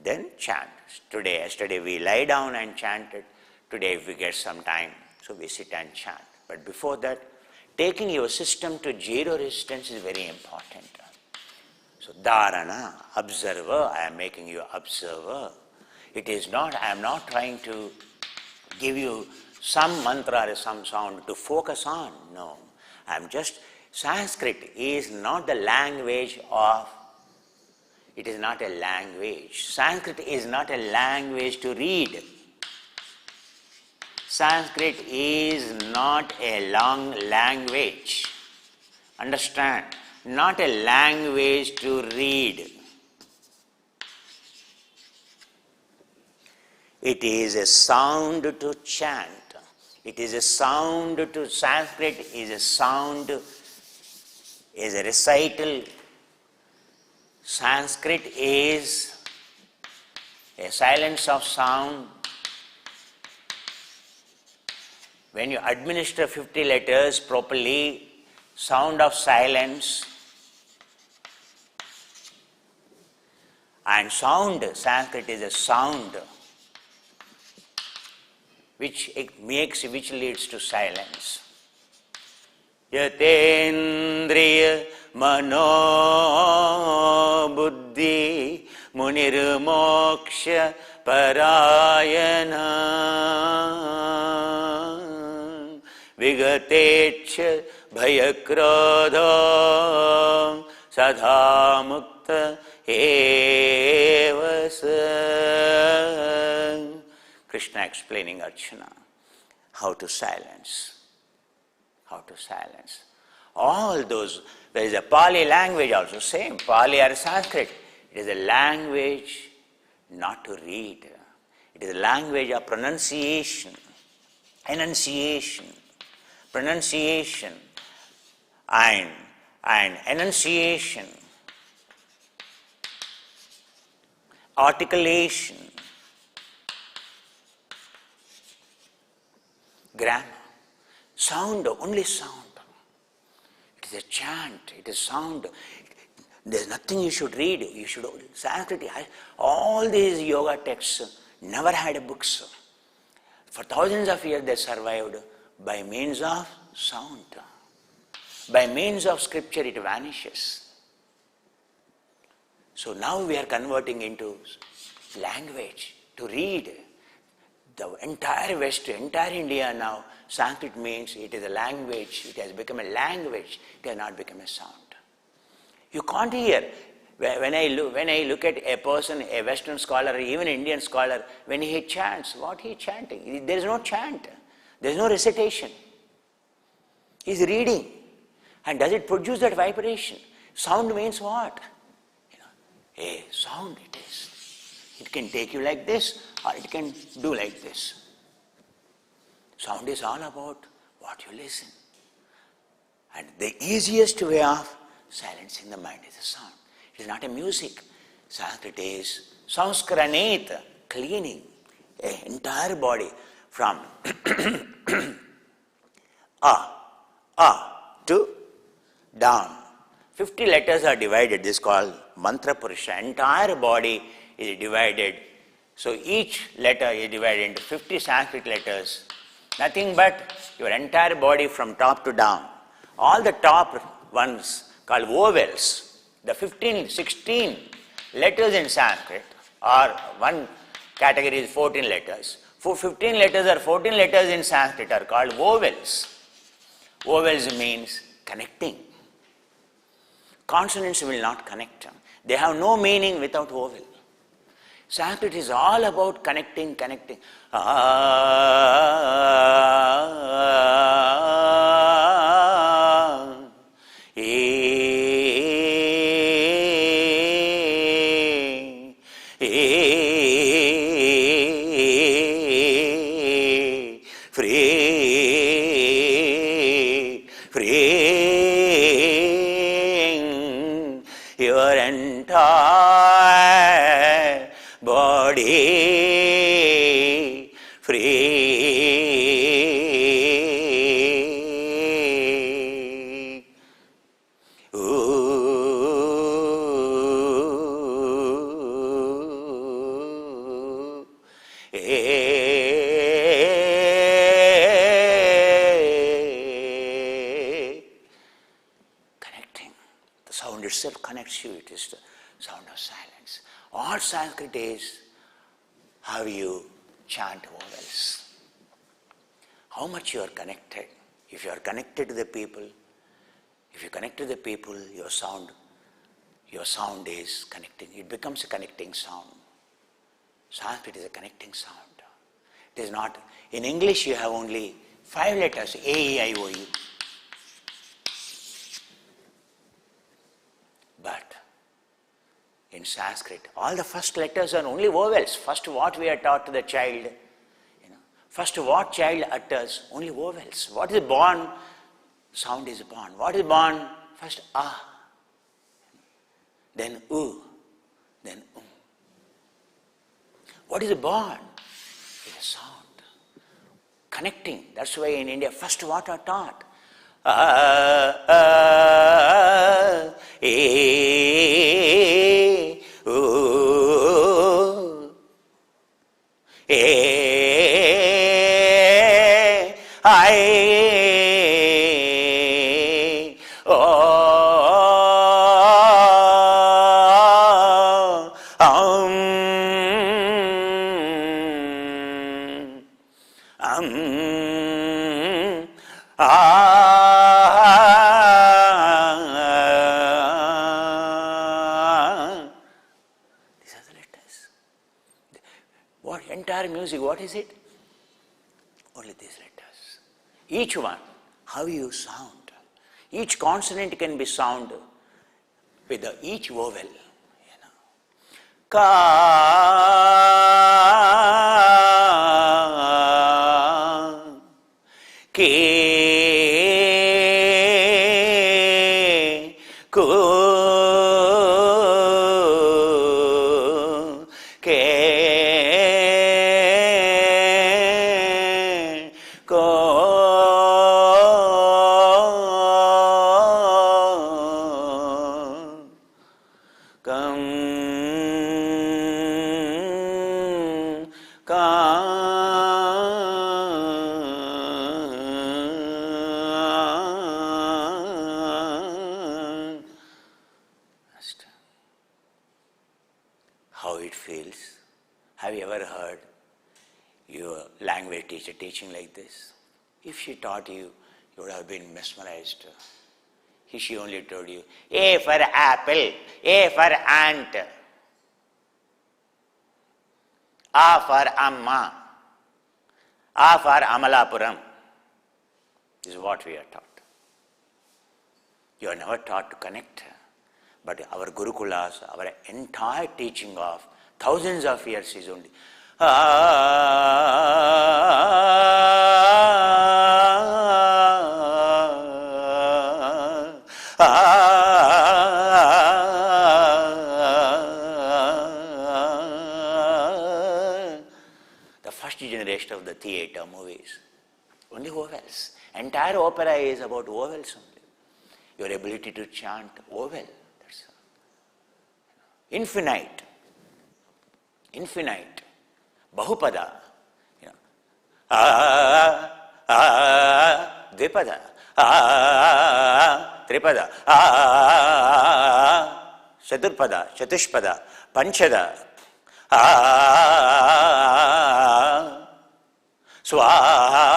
Then chant. Yesterday we lie down and chanted. Today if we get some time, so we sit and chant. But before that, taking your system to zero resistance is very important. So dharana, observer, I am making you observer. It is not, I am not trying to give you some mantra or some sound to focus on. No. I am just, Sanskrit is not the language of, it is not a language. Sanskrit is not a language to read. Sanskrit is not a long language. Understand? Not a language to read. It is a sound to chant. It is a sound to Sanskrit, is a sound, is a recital. Sanskrit is a silence of sound. When you administer 50 letters properly, sound of silence, and sound, Sanskrit is a sound which leads to silence. Yatendriya mano buddhi munir moksha parayana vigatech bhayakrodha sadha mukta evasa. Krishna explaining Arjuna how to silence. How to silence. All those, there is a Pali language also, same, Pali or Sanskrit. It is a language not to read. It is a language of pronunciation, enunciation, pronunciation, and enunciation, articulation, grammar, sound, only sound. It is a chant, it is sound. There is nothing you should read. You should, Sanskrit, all these yoga texts never had books. For thousands of years they survived by means of sound. By means of scripture it vanishes. So now we are converting into language to read. The entire West, entire India now, Sanskrit means it is a language. It has become a language. It has not become a sound. You can't hear. When I look at a person, a Western scholar, even an Indian scholar, when he chants, what he is chanting? There is no chant. There is no recitation. He is reading. And does it produce that vibration? Sound means what? a sound it is. It can take you like this or it can do like this. Sound is all about what you listen. And the easiest way of silencing the mind is the sound. It is not a music. Sanskrit is sanskaranit, cleaning an entire body from to down. 50 letters are divided. This is called mantra purusha. Entire body is divided. So each letter is divided into 50 Sanskrit letters. Nothing but your entire body from top to down. All the top ones called vowels. The 16 letters in Sanskrit, or one category is 14 letters. 15 letters or 14 letters in Sanskrit are called vowels. Vowels means connecting. Consonants will not connect. They have no meaning without vowel. Sanskrit is all about connecting. Your entire body free. Ooh. Connecting. The sound itself connects you. It is the sound of silence. All Sanskrit is how you chant vowels. How much you are connected. If you are connected to the people, your sound is connecting. It becomes a connecting sound. Sanskrit is a connecting sound. It is not, in English you have only 5 letters, A, E, I, O, U. But in Sanskrit, all the first letters are only vowels. First what we are taught to the child, first what child utters, only vowels. What is born? Sound is born. What is born? First ah, then oo, then um. What is born? It is sound. Connecting. That's why in India, first what are taught? These are the letters. What entire music, what is it? Only these letters. Each one, how you sound. Each consonant can be sound with each vowel. Ka, ke, ku, ke, ko, kam, how it feels. Have you ever heard your language teacher teaching like this? If she taught you, you would have been mesmerized. She only told you, A for apple, A for ant, A for Amma, A for Amalapuram. This is what we are taught. You are never taught to connect. But our Gurukulas, our entire teaching of thousands of years is only the first generation of the theatre movies. Only vowels. Entire opera is about vowels only. Your ability to chant vowel. That's all. Infinite. Infinite. Bahupada. Dvipada. Tripada. Chaturpada. Chatushpada. Panchada. Swaha.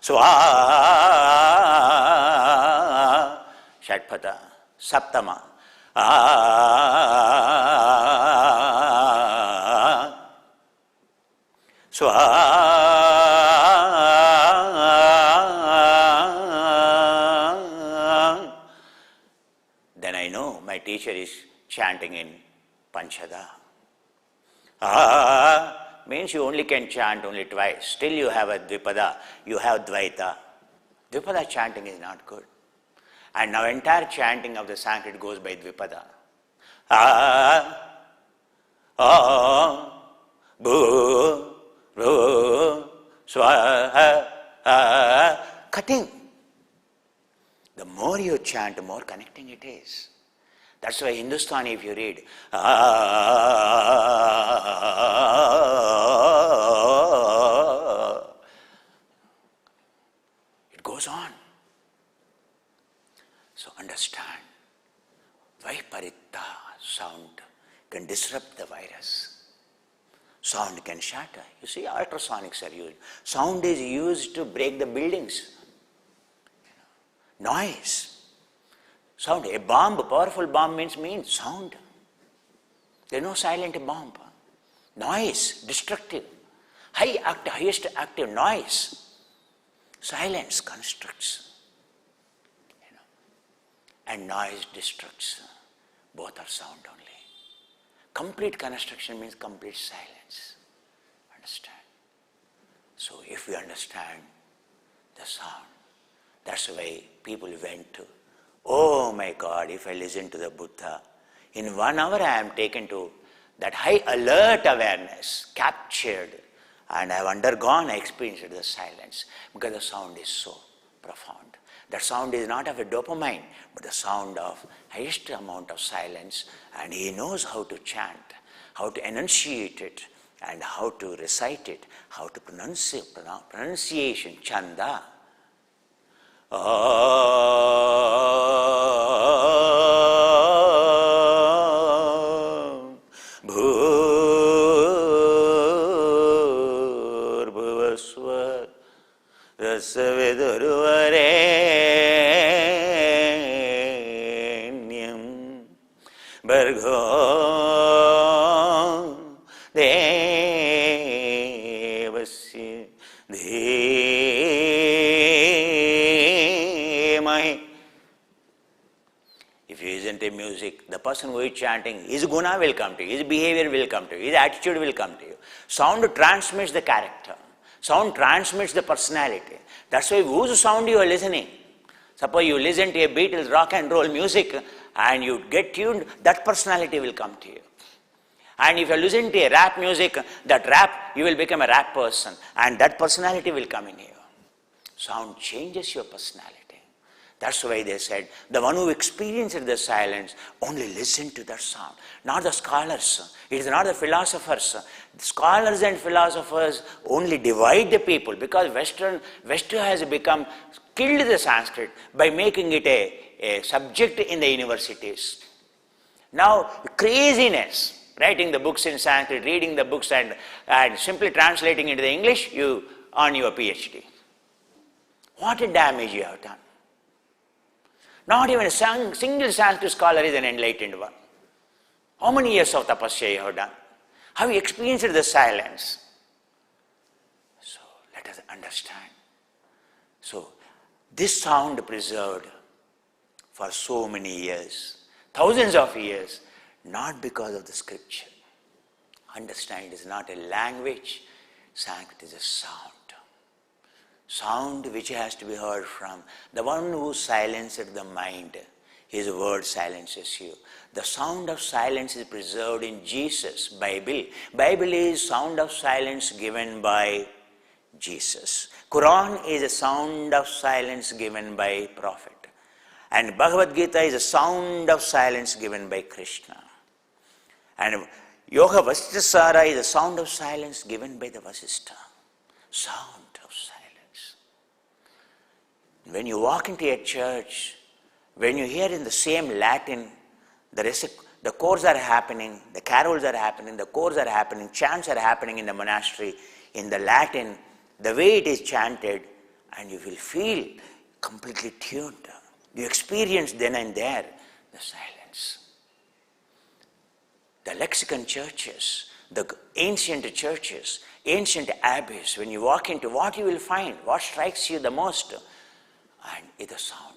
Swaha. Shatpada. Saptama. Then I know my teacher is chanting in Panchada. Means you only can chant only twice. Still you have a Dvipada, you have Dvaita. Dvipada chanting is not good. And now entire chanting of the Sanskrit goes by Dvipada. Bu, Ru, Swa, cutting. The more you chant, the more connecting it is. That's why Hindustani, if you read, it goes on. So understand, Viparitta, sound, can disrupt the virus. Sound can shatter. You see, ultrasonics are used. Sound is used to break the buildings. Noise. Sound. A bomb, a powerful bomb means sound. There is no silent bomb. Noise, destructive. Highest active noise. Silence constructs. And noise destructs. Both are sound only. Complete construction means complete silence. Understand? So if we understand the sound, that's why people went to, oh my God, if I listen to the Buddha, in 1 hour I am taken to that high alert awareness, captured, and I have undergone, I experienced the silence, because the sound is so profound. That sound is not of a dopamine, but the sound of highest amount of silence, and he knows how to chant, how to enunciate it, and how to recite it, how to pronunciation, chanda. Bhurvasva Rasaviduruvarenyam Bhargo Devasya Dhimai. If you listen to music, the person who is chanting, his guna will come to you, his behavior will come to you, his attitude will come to you. Sound transmits the character. Sound transmits the personality. That's why whose sound you are listening. Suppose you listen to a Beatles rock and roll music and you get tuned, that personality will come to you. And if you listen to a rap music, that rap, you will become a rap person and that personality will come in you. Sound changes your personality. That's why they said, the one who experiences the silence only listen to that sound. Not the scholars. It is not the philosophers. The scholars and philosophers only divide the people, because West has become, killed the Sanskrit by making it a subject in the universities. Now, craziness, writing the books in Sanskrit, reading the books and simply translating into the English, you earn your PhD. What a damage you have done. Not even a single Sanskrit scholar is an enlightened one. How many years of tapasya you have done? Have you experienced the silence? So let us understand. So this sound preserved for so many years, thousands of years, not because of the scripture. Understand, it is not a language, Sanskrit is a sound. Sound which has to be heard from the one who silenced the mind. His word silences you. The sound of silence is preserved in Jesus, Bible. Bible is sound of silence given by Jesus. Quran is a sound of silence given by Prophet. And Bhagavad Gita is a sound of silence given by Krishna. And Yoga Vasisthasara is a sound of silence given by the Vasishtha. Sound of silence. When you walk into a church, when you hear in the same Latin, the chords are happening, the carols are happening, the chords are happening, chants are happening in the monastery, in the Latin, the way it is chanted, and you will feel completely tuned. You experience then and there the silence. The lexicon churches, the ancient churches, ancient abbeys, when you walk into, what you will find, what strikes you the most, and it's a sound.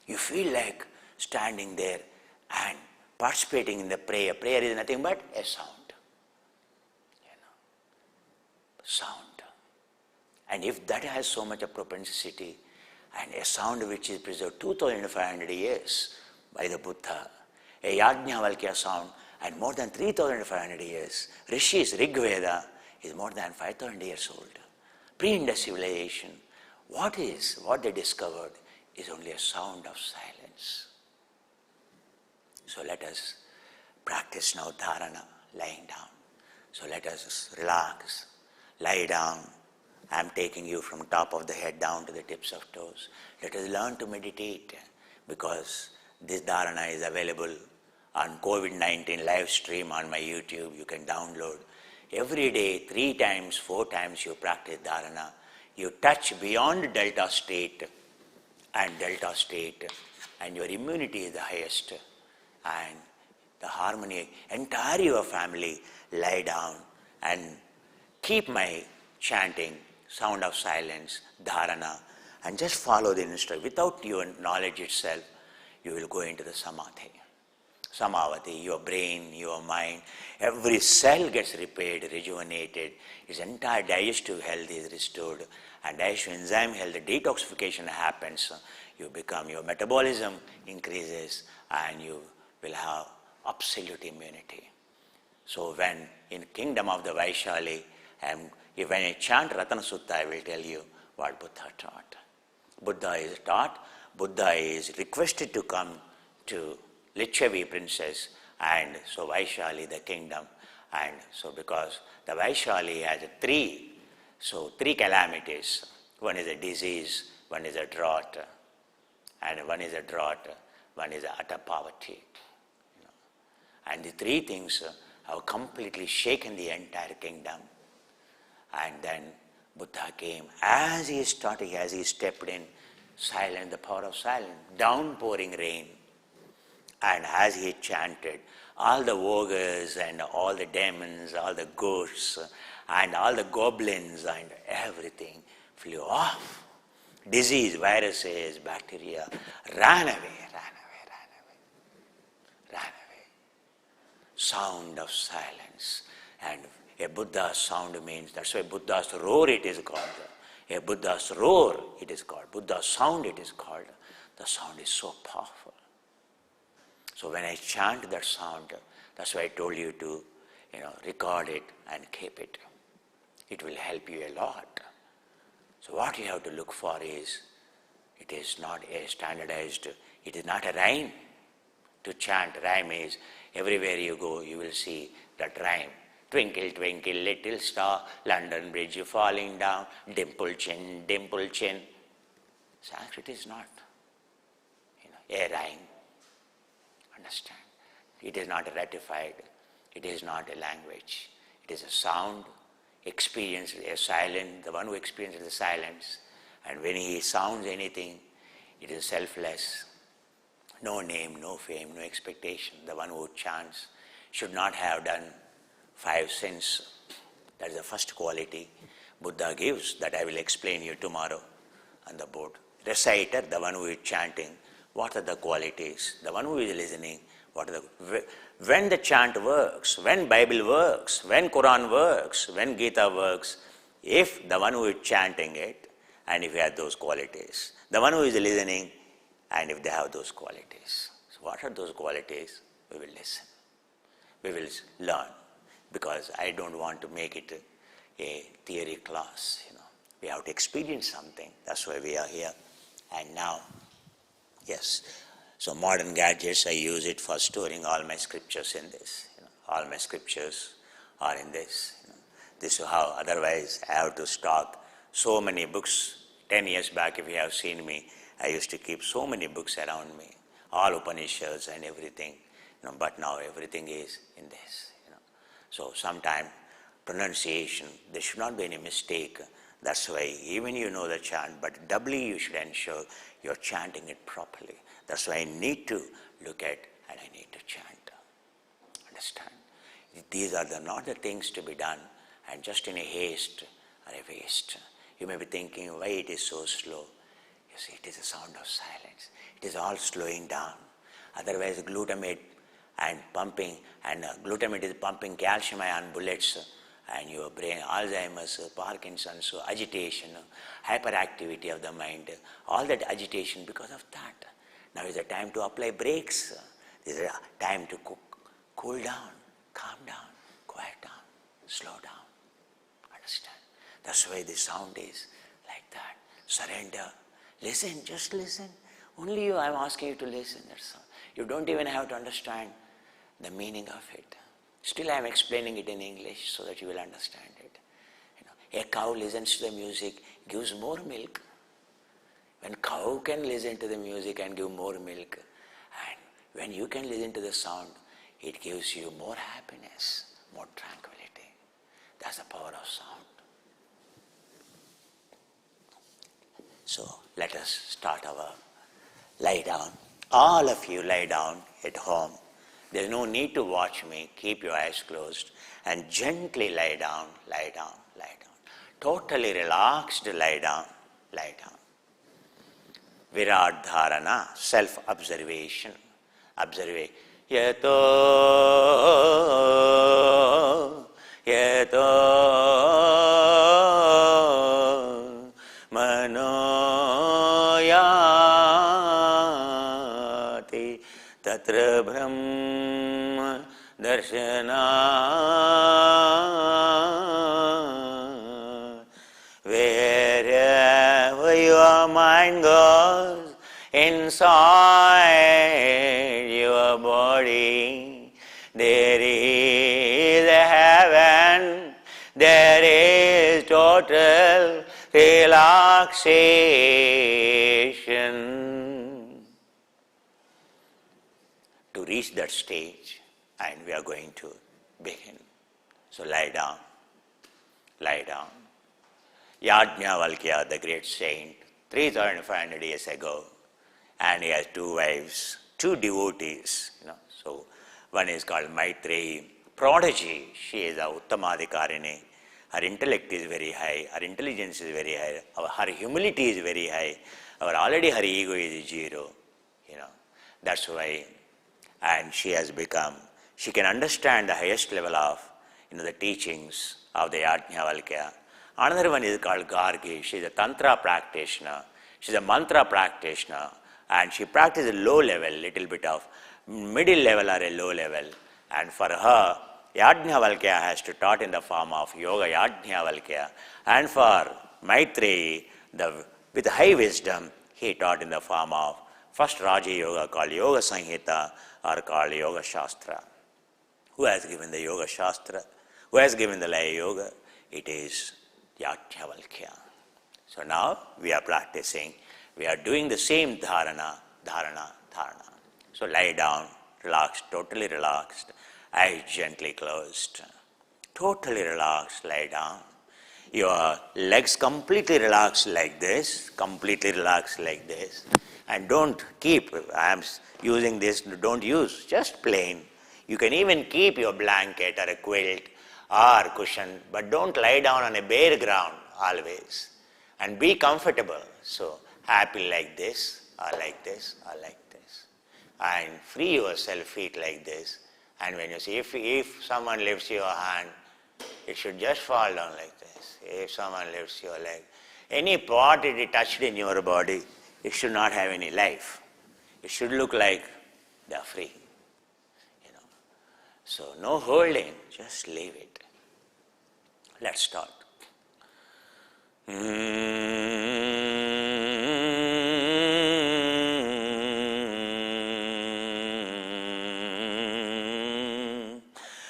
You feel like standing there and participating in the prayer. Prayer is nothing but a sound. Sound. And if that has so much of propensity, and a sound which is preserved 2500 years by the Buddha, a Yajnavalkya sound, and more than 3500 years, Rishis, Rig Veda is more than 5000 years old. Pre-Indus civilization, what they discovered is only a sound of silence. So let us practice now dharana, lying down. So let us relax, lie down. I am taking you from top of the head down to the tips of toes. Let us learn to meditate, because this dharana is available on COVID-19 live stream on my YouTube. You can download. Every day, 3 times, 4 times you practice dharana. You touch beyond delta state, and your immunity is the highest. And the harmony, entire your family lie down and keep my chanting, sound of silence, dharana, and just follow the instruction. Without your knowledge itself, you will go into the samadhi. Samavati, your brain, your mind, every cell gets repaired, rejuvenated, its entire digestive health is restored, and digestive enzyme health, the detoxification happens, your metabolism increases, and you will have absolute immunity. So when in kingdom of the Vaishali, when I chant Ratana Sutta, I will tell you what Buddha taught. Buddha is requested to come to Lichavi princess, and so Vaishali the kingdom, and so because the Vaishali has 3 calamities. One is a disease, one is a drought, and one is utter poverty. And the 3 things have completely shaken the entire kingdom. And then Buddha came, as he stepped in, silent, the power of silence, downpouring rain. And as he chanted, all the ogres and all the demons, all the ghosts, and all the goblins and everything flew off. Disease, viruses, bacteria ran away. Sound of silence. And a Buddha's sound means, that's why Buddha's roar it is called. A Buddha's roar it is called. Buddha's sound it is called. The sound is so powerful. So when I chant that sound, that's why I told you to, record it and keep it. It will help you a lot. So what you have to look for is, it is not a standardized, it is not a rhyme. To chant, rhyme is, everywhere you go, you will see that rhyme. Twinkle, twinkle, little star, London Bridge falling down, dimple chin, dimple chin. Sanskrit is not, a rhyme. Understand? It is not ratified. It is not a language. It is a sound, experienced, a silent, the one who experiences the silence. And when he sounds anything, it is selfless. No name, no fame, no expectation. The one who chants should not have done 5 sins. That is the first quality Buddha gives, that I will explain you tomorrow on the board. Reciter, the one who is chanting, what are the qualities? The one who is listening, what are the... When the chant works, when Bible works, when Quran works, when Gita works, if the one who is chanting it, and if he has those qualities, the one who is listening, and if they have those qualities. So what are those qualities? We will listen. We will learn. Because I don't want to make it a theory class, We have to experience something. That's why we are here. And now, yes. So modern gadgets, I use it for storing all my scriptures in this. All my scriptures are in this. This is how, otherwise I have to stock so many books. 10 years back, if you have seen me, I used to keep so many books around me, all Upanishads and everything. But now everything is in this. So sometime pronunciation, there should not be any mistake. That's why even you know the chant, but doubly you should ensure you're chanting it properly. That's why I need to look at and I need to chant. Understand? These are not the things to be done and just in a haste or a waste. You may be thinking why it is so slow. You see, it is a sound of silence. It is all slowing down. Otherwise glutamate and pumping, and glutamate is pumping calcium ion bullets and your brain, Alzheimer's, Parkinson's, agitation, hyperactivity of the mind, all that agitation because of that. Now is the time to apply brakes. This is the time to cool down, calm down, quiet down, slow down. Understand? That's why the sound is like that. Surrender. Listen, just listen. Only you, I'm asking you to listen. That's all. You don't even have to understand the meaning of it. Still I am explaining it in English so that you will understand it. A cow listens to the music, gives more milk. When cow can listen to the music and give more milk, and when you can listen to the sound, it gives you more happiness, more tranquility. That's the power of sound. So let us start our lie down. All of you lie down at home. There's no need to watch me. Keep your eyes closed and gently lie down, lie down, lie down. Totally relaxed, lie down, lie down. Virat dharana, self-observation. Observe. Yato, yato, manoyati, tatra brahma darshana. Wherever your mind goes, inside your body, there is a heaven, there is total relaxation. To reach that stage, and we are going to begin. So lie down, lie down. Yajnavalkya, the great saint, 3,500 years ago, and he has two wives, two devotees. So one is called Maitreyi, prodigy. She is a Uttamadhikarini. Her intellect is very high, her intelligence is very high, her humility is very high, already her ego is zero. That's why, and she has become, she can understand the highest level of the teachings of the Yajnavalkya. Another one is called Gargi. She is a Tantra practitioner. She is a mantra practitioner. And she practices a low level, little bit of middle level or a low level. And for her, Yajnavalkya has to taught in the form of Yoga Yajnavalkya. And for Maitreyi, with high wisdom, he taught in the form of first Raja Yoga called Yoga Sanhita or called Yoga Shastra. Who has given the Yoga Shastra? Who has given the Laya Yoga? It is Yajnavalkya. So now we are practicing, we are doing the same dharana. So lie down, relaxed, totally relaxed, eyes gently closed. Totally relaxed, lie down. Your legs completely relaxed like this, completely relaxed like this. And don't keep, I am using this, don't use, just plain. You can even keep your blanket or a quilt or cushion, but don't lie down on a bare ground always. And be comfortable. So happy like this, or like this, or like this. and free yourself, feet like this. And when you see, if someone lifts your hand, it should just fall down like this. If someone lifts your leg, any part it is touched in your body, it should not have any life. It should look like they are free. So no holding, just leave it. Let's start.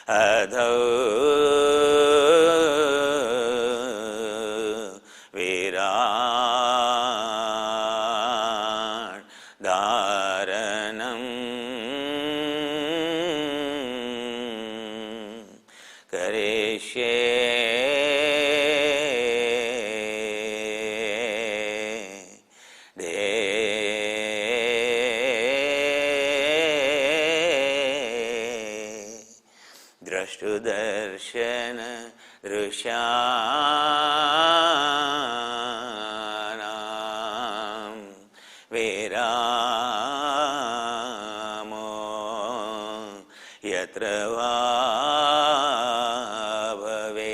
Adho viran dharanam kareshe drashtudarshana drushanam viramo yatra va bhave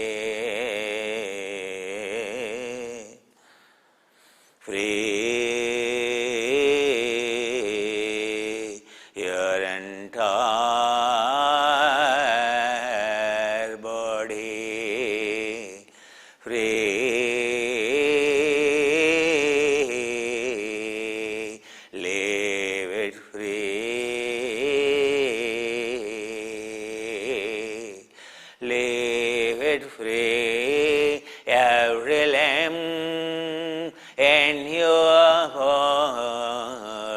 free your entire body, free, leave it free, leave it free, every limb in your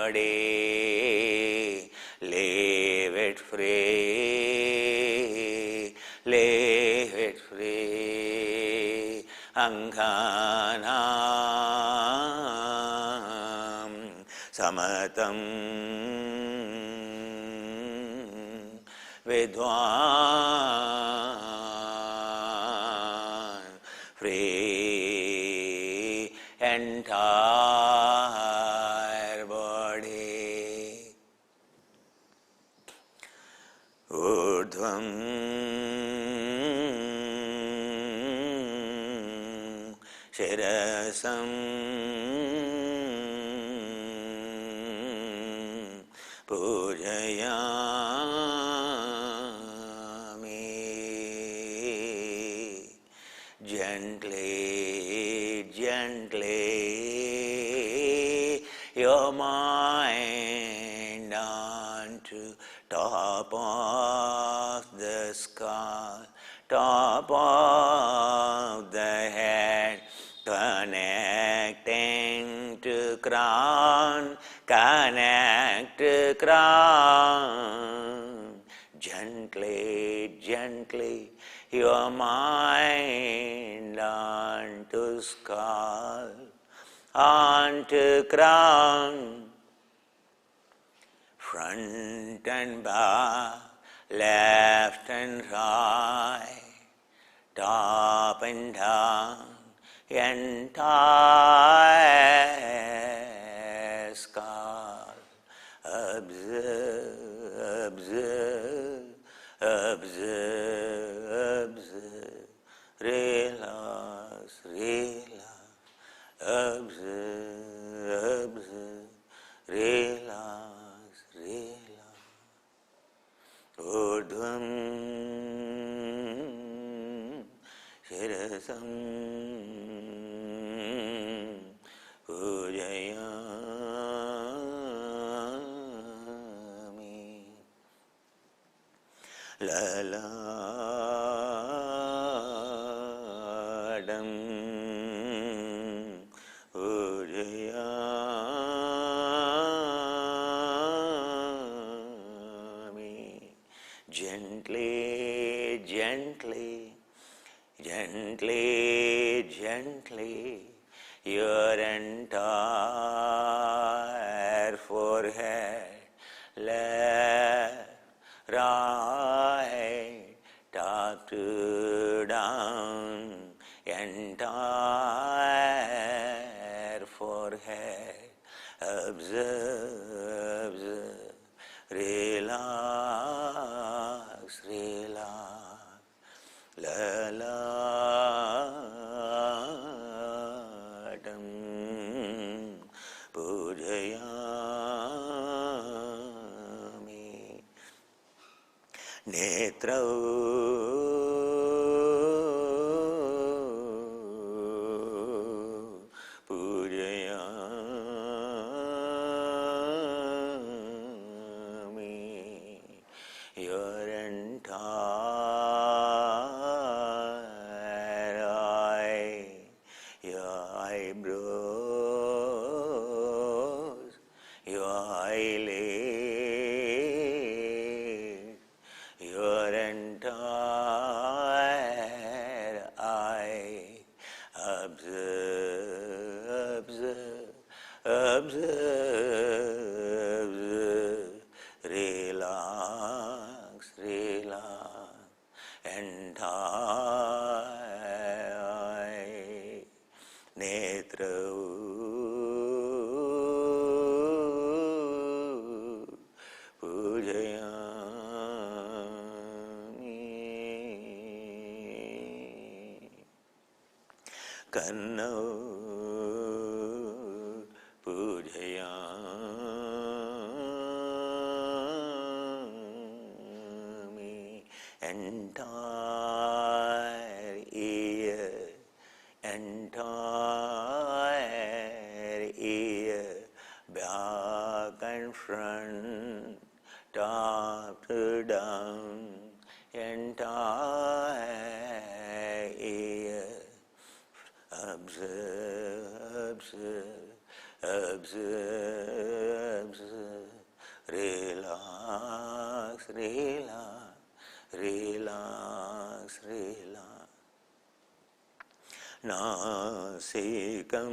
body, leave it free, leave it free. Anghanam samatam vidwan, free entire body. Urdhvam shirasam pujayami. Gently, gently, your mind onto top of the skull, top of the head, connecting to crown, connect to crown. Gently, gently, your mind onto skull, onto crown, front and back, left and right, top and down, entire skull. Observe, observe, observe, observe, relax, relax, observe, observe, relax, relax. Urdhvam shirasam pujayami. Laladam pujayami. Gently, gently, gently, gently, your entire forehead, left, right, top to down, entire forehead. Observe, observe, ललाटं पूजयामि नेत्रौ पूजयामि your entire eye, your eyebrows, your eyelids, your entire eye. Observe, observe, observe, relax, relax, entire eye, netra, pujayami, karnau, pujayami, entire ear, entire ear, back and front, top to down, entire ear. Observe, observe, observe, observe, relax, relax, relax, relax. Nasikam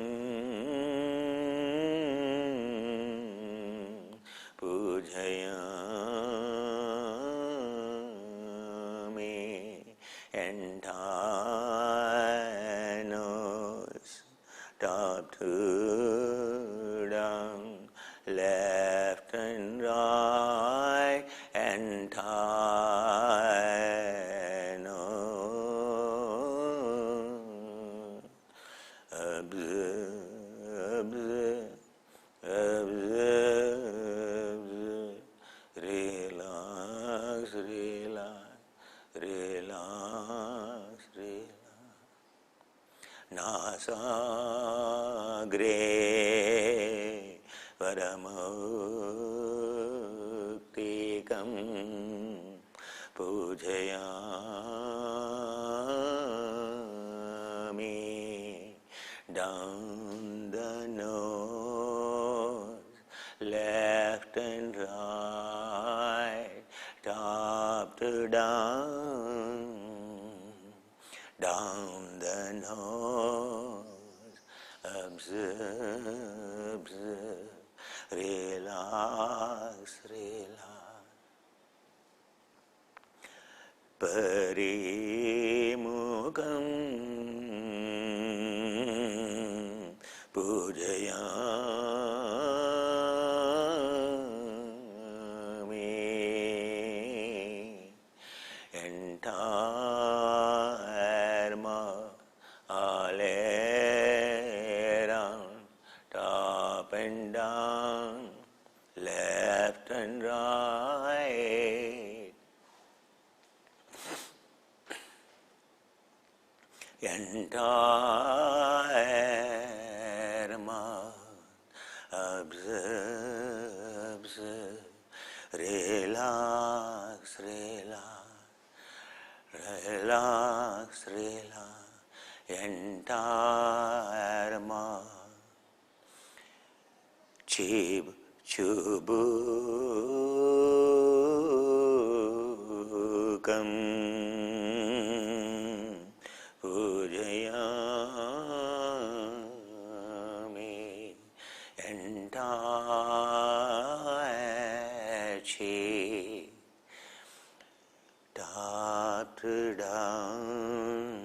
pujayami, entire nose, top to down, left and right, entire nose. Observe, observe, observe, observe, relax, relax, relax, relax. Nasagre paramuktikam pujayami, down the nose, left and right, top to down, down the nose, observe, observe, relax, relax. Parimukam pujayami, entire mouth, all around, top and down, left and right, entire mouth. Observe, observe, relax, relax, relax, relax, entire mouth. Chubukam pujayami, entire cheek, top to down,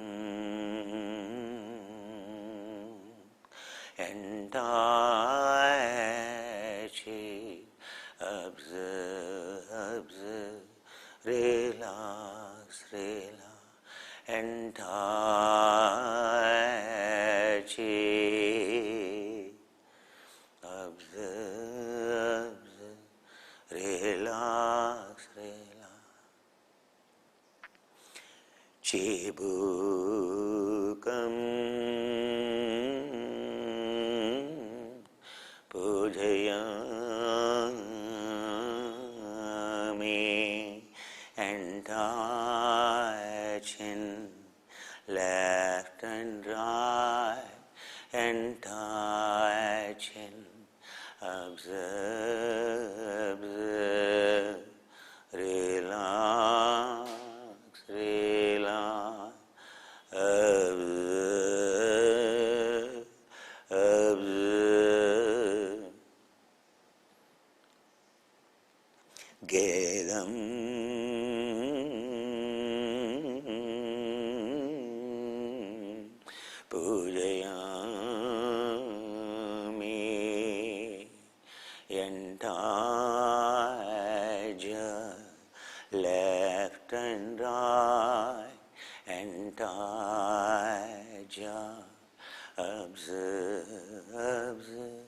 entire cheek. Observe, observe, relax, relax, and entire chi. Observe, relax, relax. Chibukam pujayami, entire chin, left and right, entire chin. Observe, observe, relax, relax. Observe, observe. Gedam pujayami, entire left and right, entire observe, observe,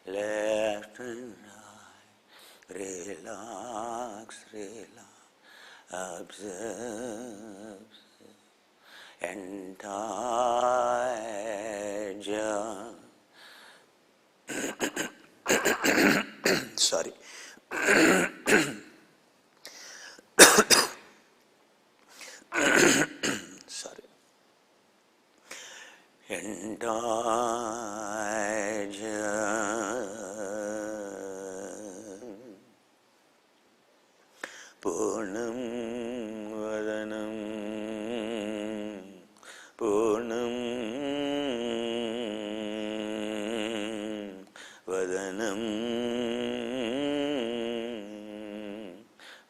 left and right, relax, relax, observe, entire sorry. Sorry. Entire Purnam Vadanam Purnam Vadanam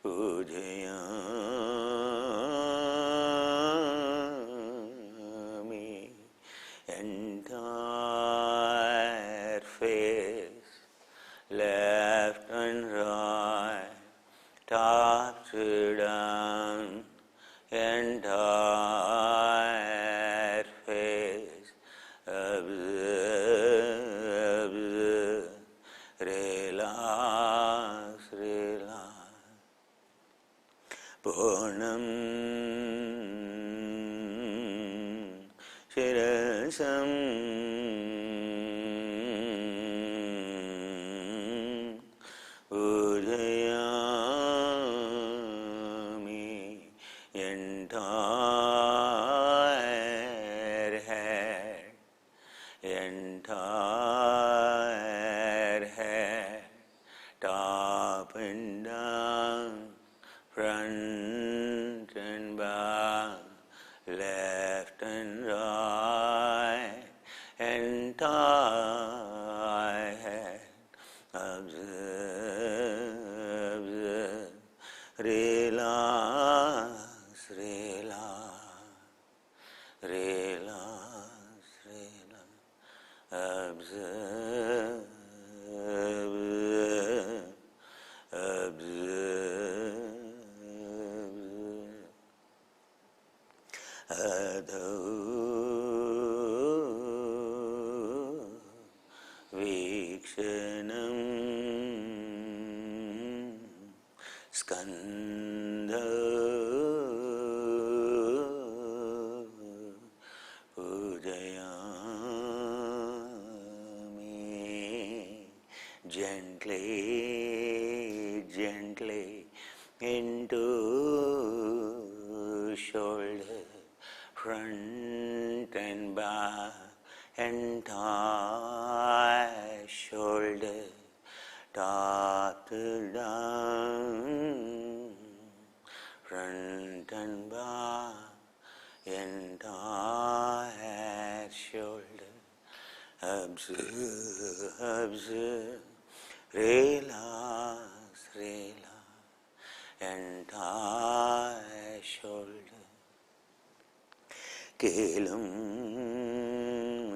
Pujayami, entire face, left and right, top to down, entire face, observe, observe, relax, relax. Purnam Shirasam Udayami, entire head, entire head, top and down, front and back, left and right, entire head. Observe, observe, relax, relax, relax, relax. Observe, observe, observe. Adho Vikshanam Skandha Pujayami, gently, gently into shoulder, front and back, entire shoulder, top to down, front and back, entire shoulder. Observe, observe, relax, relax, entire shoulder. Kelam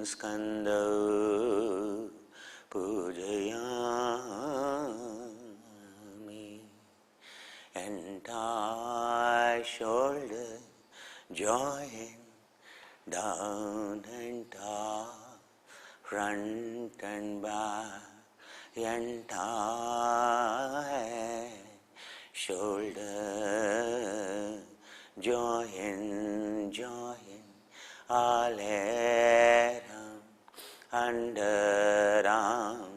skanda pujayami, entire shoulder join down and top, front and back, entire shoulder, join, all around, underarm,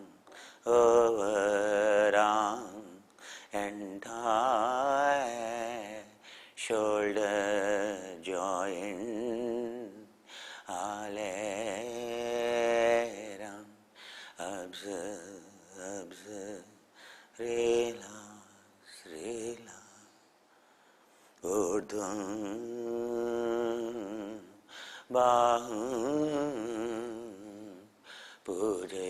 overarm, entire shoulder joint, all around. Observe, observe, relax, relax. Urdhvam baham pujayami,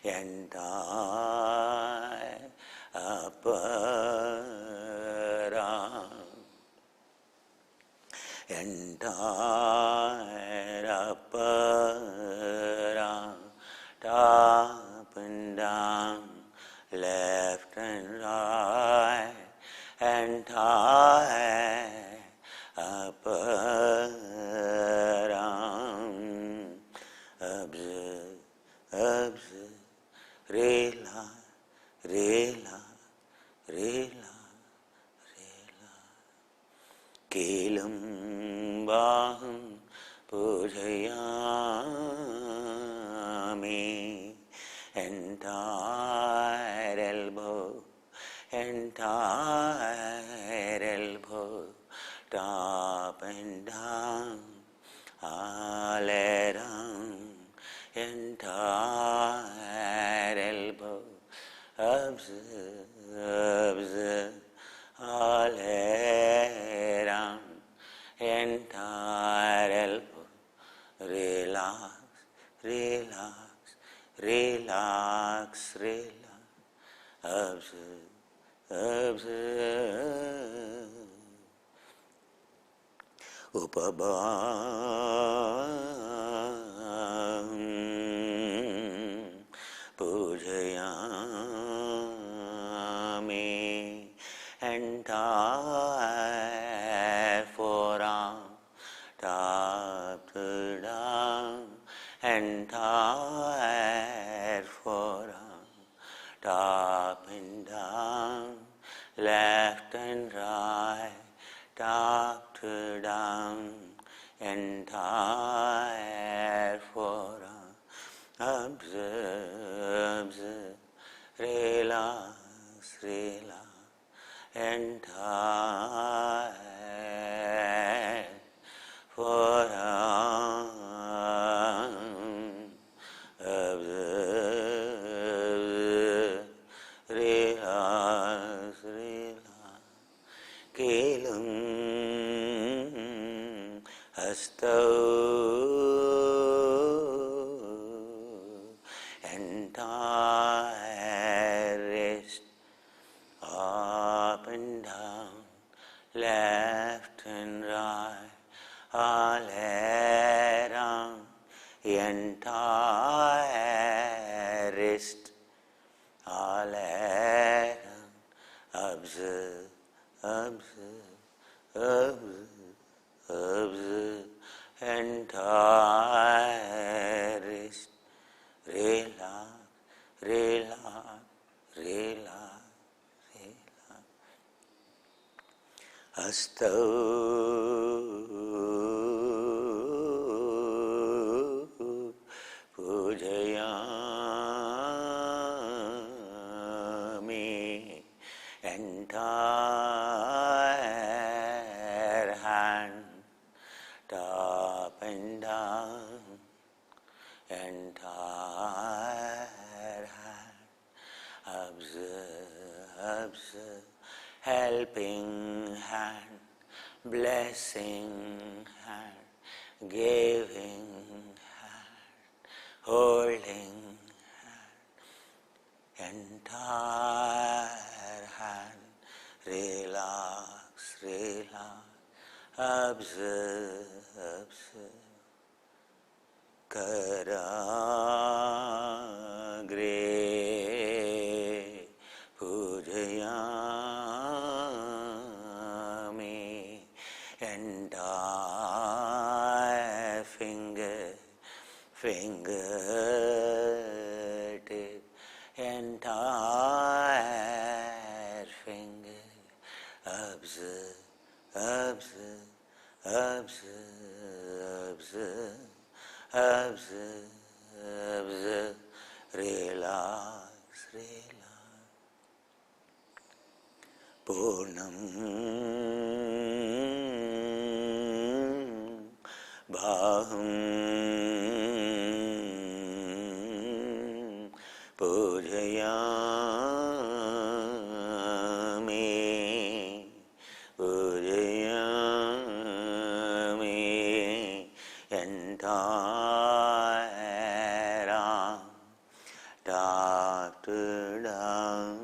entire upper, entire upper, top and down, left and right, entire upper arm. Observe, observe, relax, relax, relax, relax. Kelam baham pujayami, entire elbow, entire elbow, top and down, all around, entire elbow. Observe, observe, all around, entire elbow. Relax, relax, relax, relax. Observe, observe. Upabam pujayami, entire forearm, top to down, entire forearm, top and down, left and right, top to down, entire forearm. Observe, observe, relax, relax, entire forearm. Observe, relax, relax. Kelam hastau, entire wrist, up and down, left and right, all around, entire wrist, all around. Observe, observe, observe, observe, entire wrist. Relax, relax, relax, relax. Hastau pujayami, entire hand, top and down, entire hand. Observe, observe, helping hand, blessing hand, giving hand, holding hand, entire hand. Relax, relax, observe, observe. Karagre pujayami, fingertip, entire finger. Observe, observe, observe, observe, observe, observe, relax, relax. Purnam Bahum Pujayami, Pujayami, entire arm, top to down,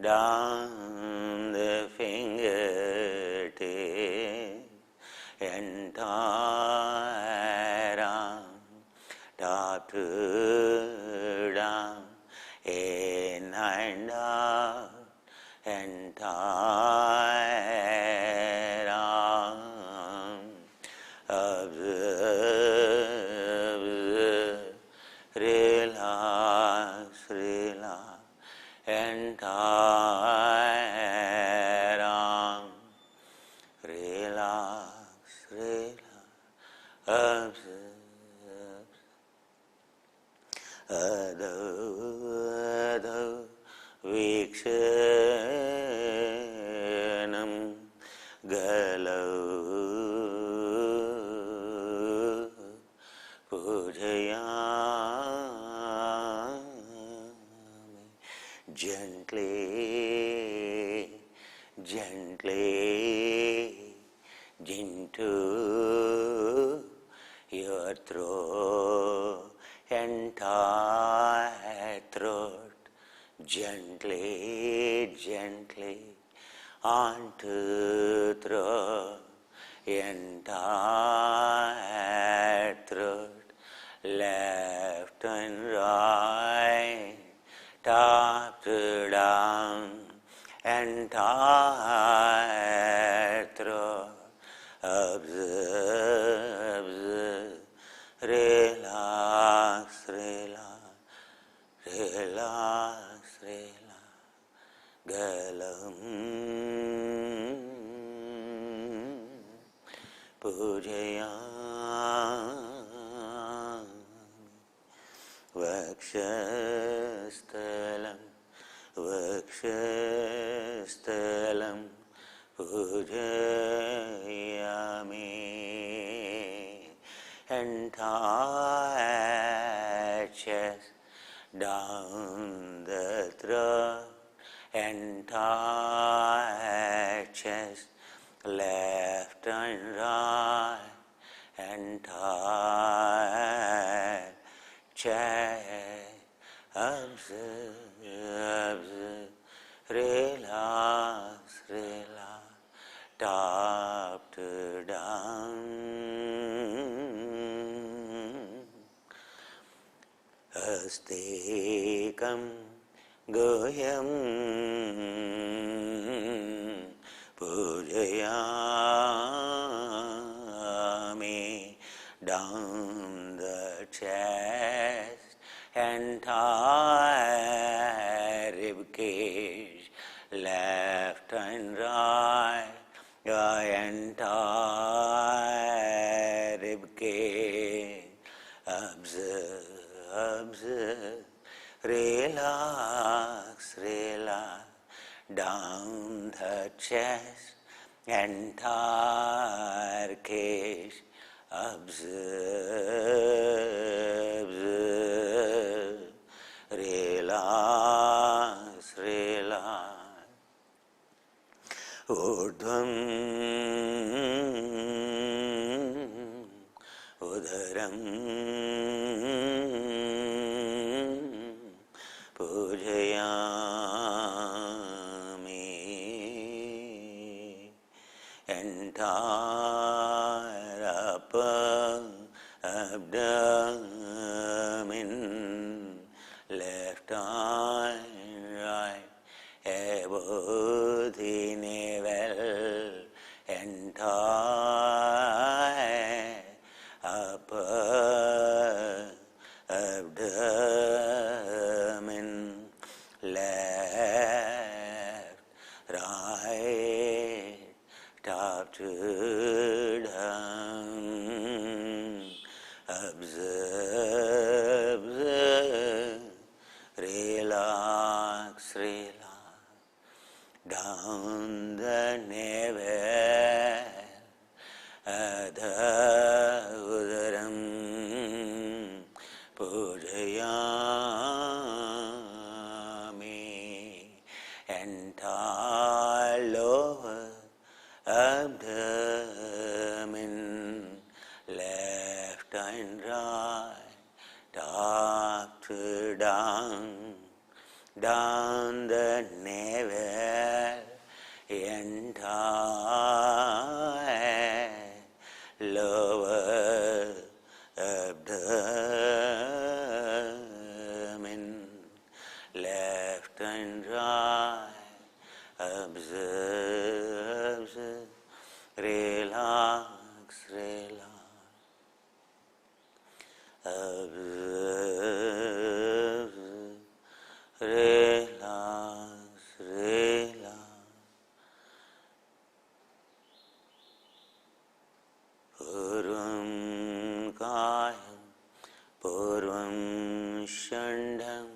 down the fingertip, entire arm, top to down, in and out, entire arm. Observe, relax, relax, entire arm. Relax, relax, observe. Adho, adho, vikshanam, galau, pujayami, gently, gently, into your throat, entire throat, gently, gently, onto throat, entire throat, left and right, top to down, entire throat. Observe, observe, relax, relax, relax, relax, galam, pujayami, vakshastalam, vakshastalam, pujayami, entire chest, down the throat, entire chest, left and right, entire chest, observe, observe, relax, relax, top to down. Astekam goyam pujayami, down the chest, entire ribcage, left and right, entire ribcage. Observe, observe, relax, relax, down the chest, entire cage. Observe, observe, relax, relax. Urdhvam udaram pujayami, entire upper abdomen, left and right, above the navel, entire upper top to down. Observe, relax, relax, down the navel, adha udaram, pujayami, entire lower abdomen, left and right, top to down, down the navel, entire lower abdomen, left and right, observe, relax, relax. Observe, relax, relax. Purvam kayam, purvam shandham,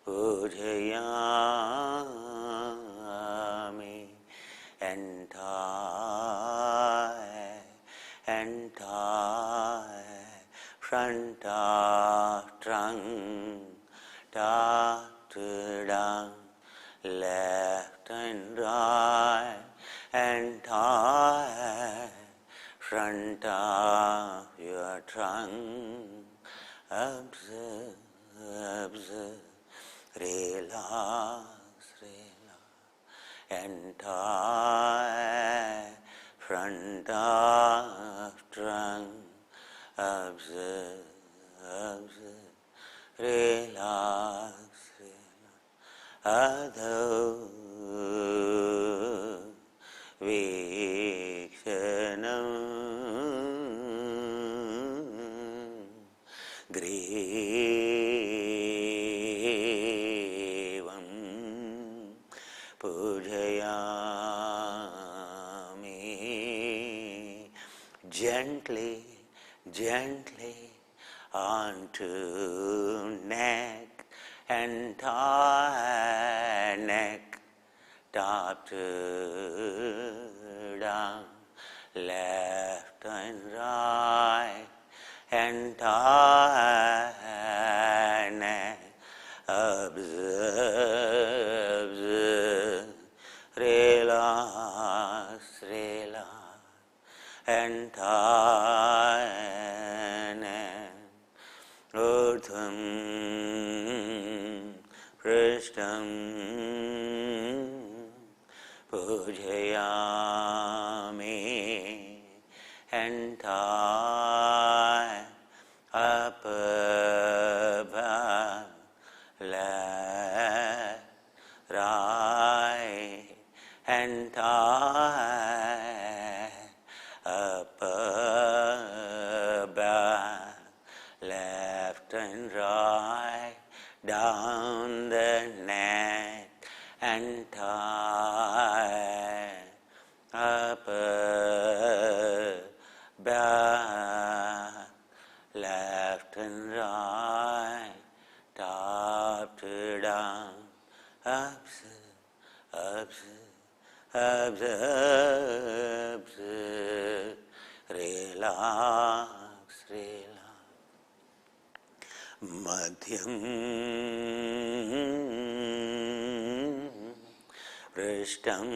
pujayami, entire front of trunk, top to down, left and right, entire front of your trunk. Observe, observe, relax, relax, entire front of trunk. Observe, observe, relax, relax, adho vikshanam, grivam pujayami, gently, gently onto neck, entire neck, top to down, left and right, entire neck. Observe, relax, relax, entire neck. Urdhvam prishtam pujayami, entire upper back, left, right, entire upper back, left and right, down the neck, entire upper back, left and right, top to down. Observe, observe, observe, observe, relax, relax. Madhyam prishtam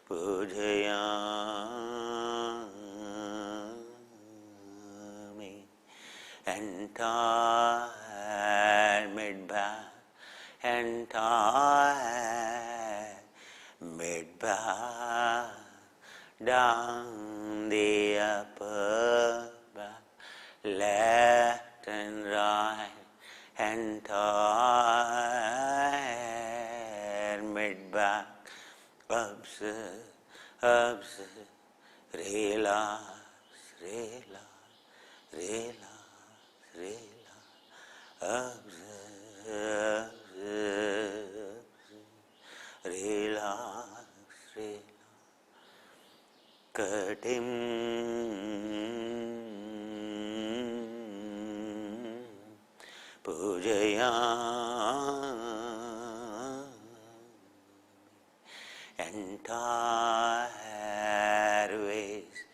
pujayami, entire mid-back, entire mid-back, down the upper back, left and right, entire mid-back. Observe, observe, relax, relax, relax, relax. Observe, observe, relax. Katim Pujayami, entire waist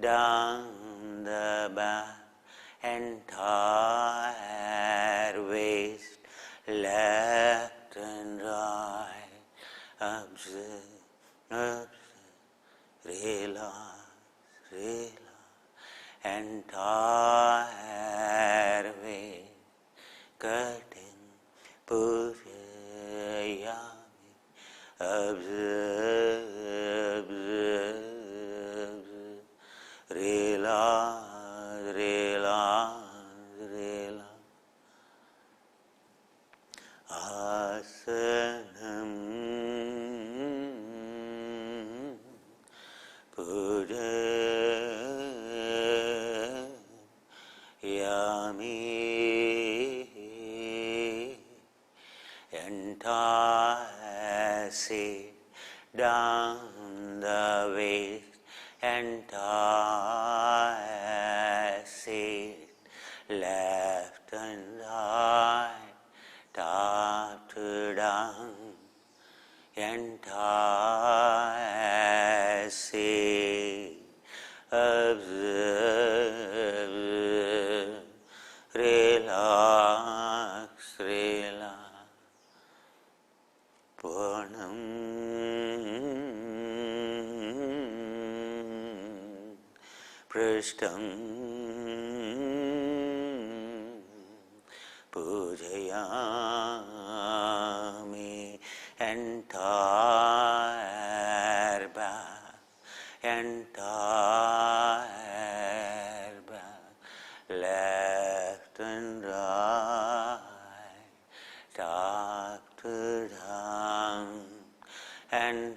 down the back, entire waist, left and right, observe, observe, relax, relax, entire waist, cutting, pujayami, observe, observe, relax, relax, relax. Asanam pujayami, entire sit down the waist, entire sit left and right, top to down, entire sit, observe, relax, relax. Purnam Prishtam Pujayami, entire back, entire back, left and right, top to down, entire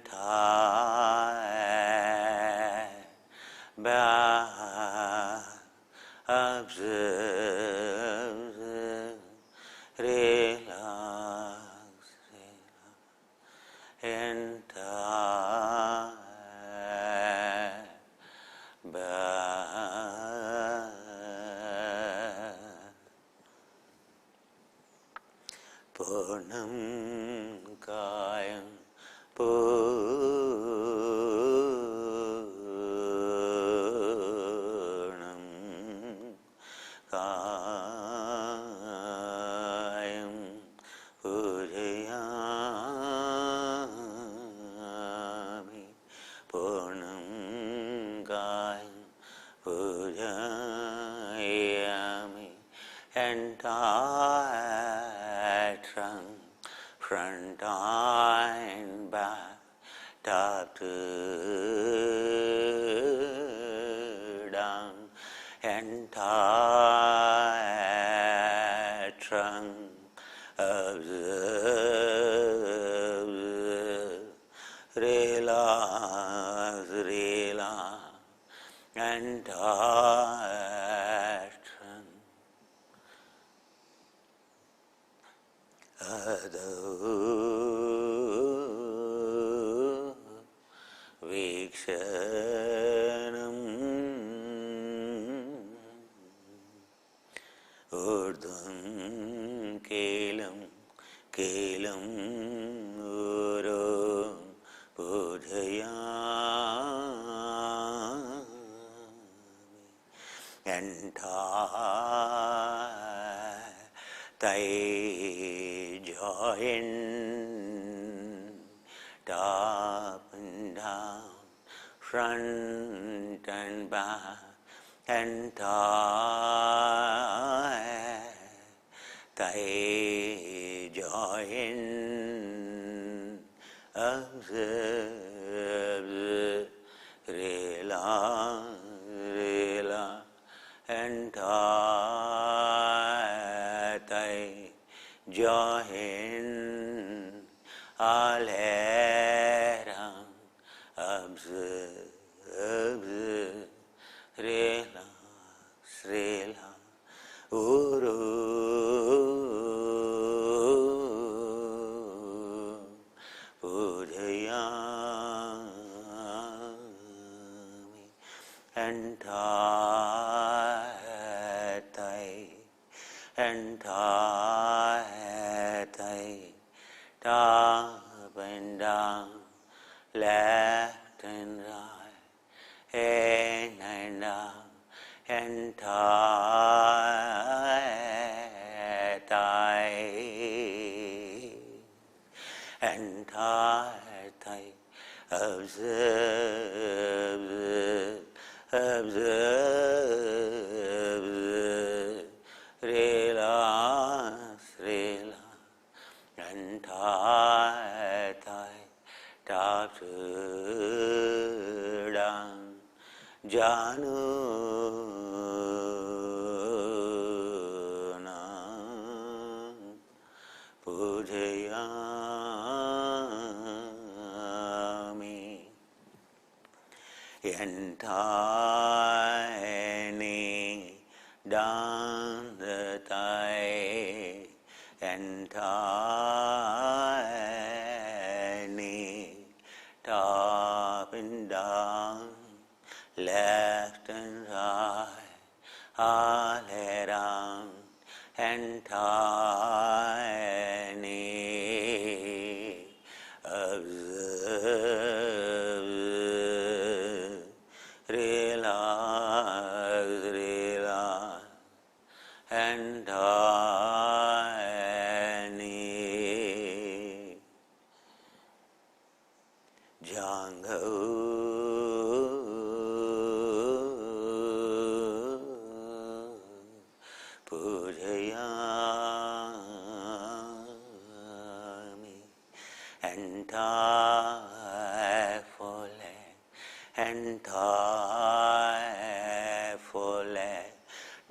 back, observe, relax, relax, entire back. Purnam kayam purnam kayam pujayami, purnam kayam pujayami, entire trunk, front and back, top to down, entire trunk, observe, relax, relax, entire trunk. Adho Vikshanam Urdhvam Kelam Kelam Urum Pujayami, entire thigh joint, top and down, front and back, entire thigh joint, observe, relax, relax, entire thigh joint, all around, observe, observe, relax, relax, uru, pujayami, up and down, left and right, in and out, entire thigh, entire thigh. Observe, observe, relax, relax, entire thigh, top to down, Januna, Pujayami, entire knee, down the thigh, entire knee, top and down, left and right, all around, entire knee. Observe, relax, relax, entire knee. Jangho, Pujayami, entire foreleg, entire foreleg,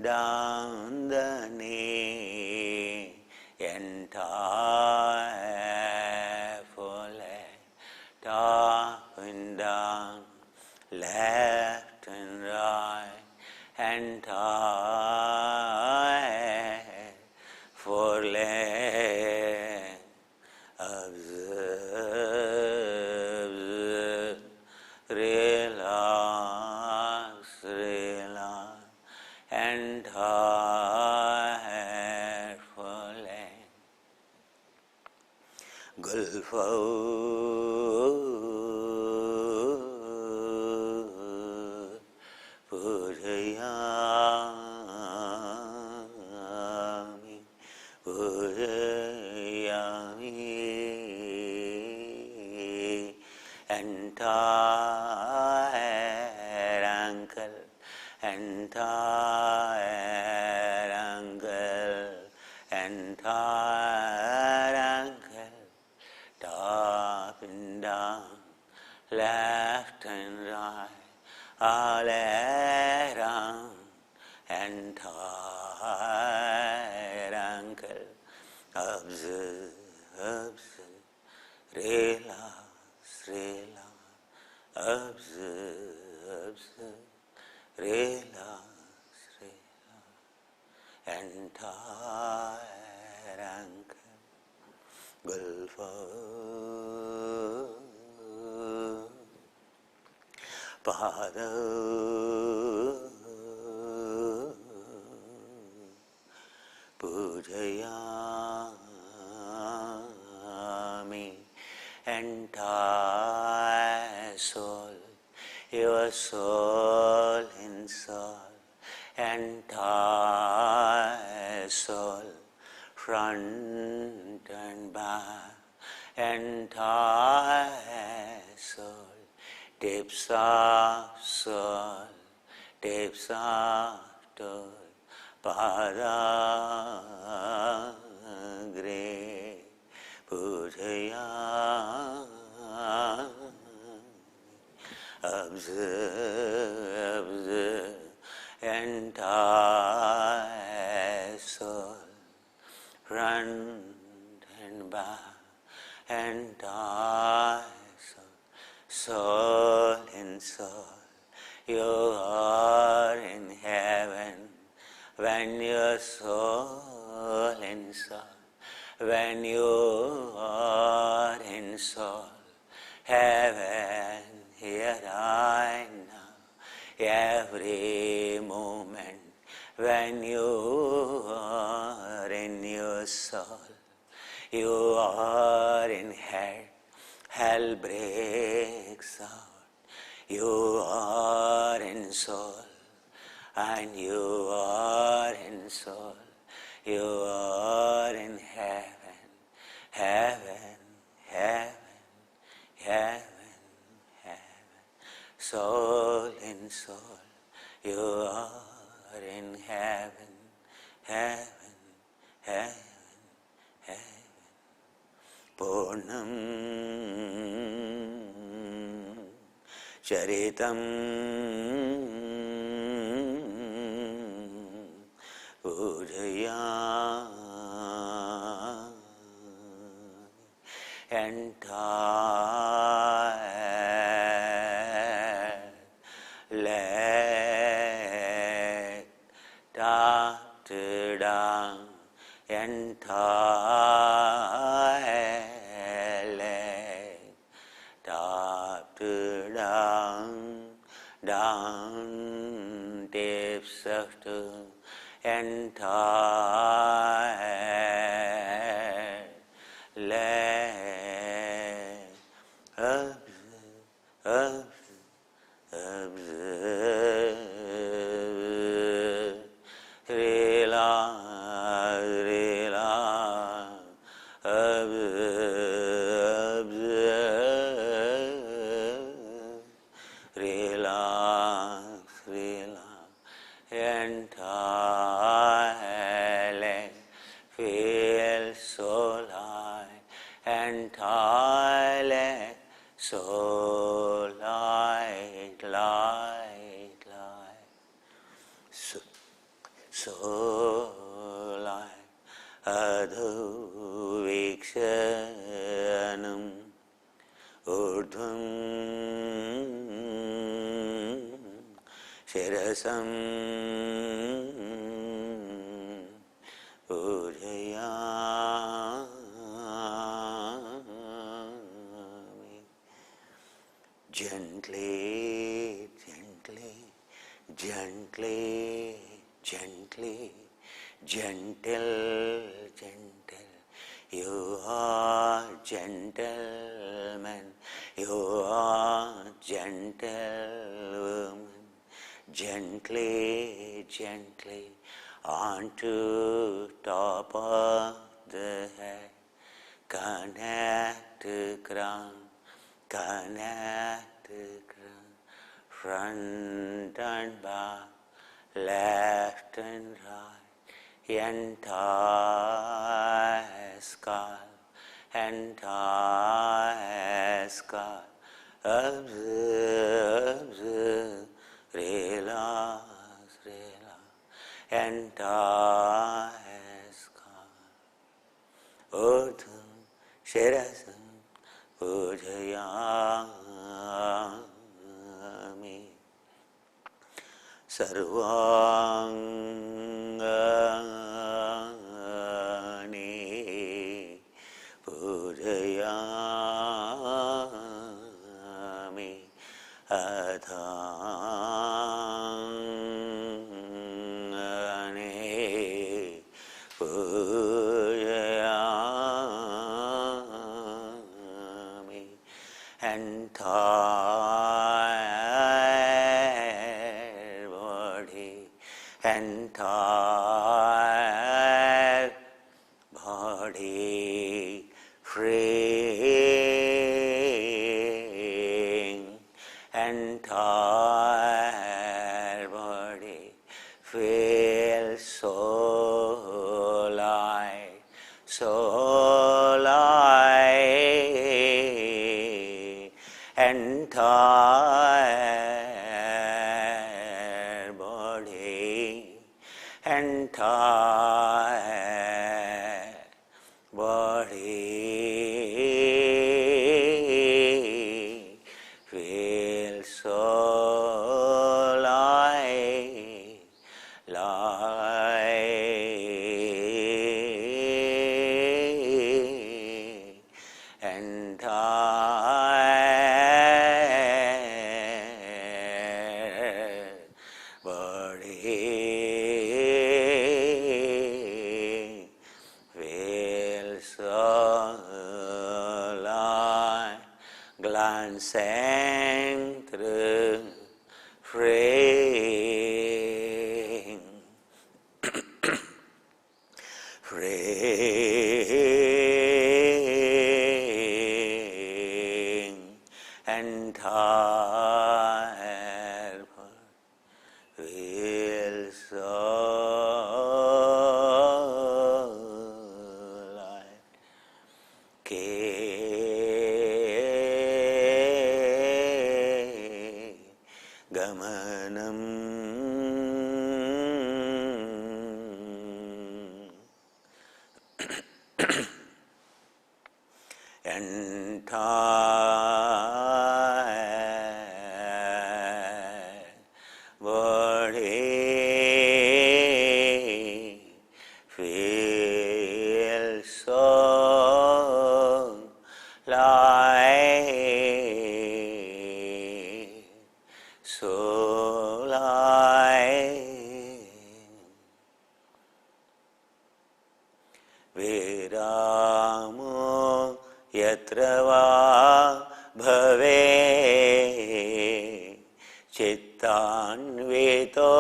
down the knee, entire foreleg, top and down, left and right, entire foreleg. Observe, relax, relax, entire foreleg. Gulfo, Pujayami, Pujayami, entire ankle, entire ankle, entire ankle, top and down, left and right, all around, entire ankle. Observe, observe, relax, relax, observe, observe, relax, relax, entire ankle. Gulfo, Pada, Pujayami, entire soul, your soul and soul, entire soul, front and back, entire soul, tips of soul, tips of toe, Paragre, Pujayami. Observe, observe, entire soul, front and back, entire soul, soul and soul. You are in heaven when your soul and soul, when you are in soul, heaven, here I now, every moment when you are in your soul, You are in hell, hell breaks out. You are in soul, and you are in soul. You are in heaven, heaven, heaven, heaven, heaven. Soul in soul, you are in heaven, heaven, heaven, heaven. Purnam Charitam Pujaya entire let doctor down entire leg top to down tips of to entire leg observe, observe, relax, relax, observe, observe, relax, relax, entirely feel so light, entirely so light, light, light, so light, adhu vikshanam urdhvam shirasam pujayami. Gently, gently, gently, gently, gentle, gentle. You are gentleman, you are gentlewoman. Gently, gently, onto top of the head. Connect to ground, connect to ground. Front and back, left and right, entire skull, entire skull. Observe, observe, relax, relax, entire skull. Urdhvam shirasam pujayami. Sarvangani pujayami. Adhangani pujayami. Entire body, entire body freeing, entire body feels so light, so light, entire body, entire body feels so light, light, entire body feels so transcend through freeing, freeing entire will soul light, gamanam entire body feel so light, so light. Viramo yatra va bhave chittanveto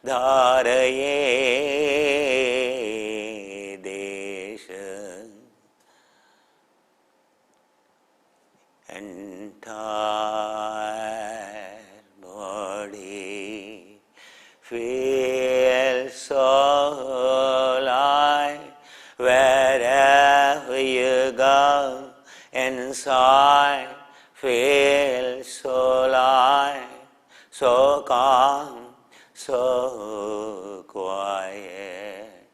dharaye desha, entire body feels so light. Wherever you go inside, feel so light, so calm, so quiet.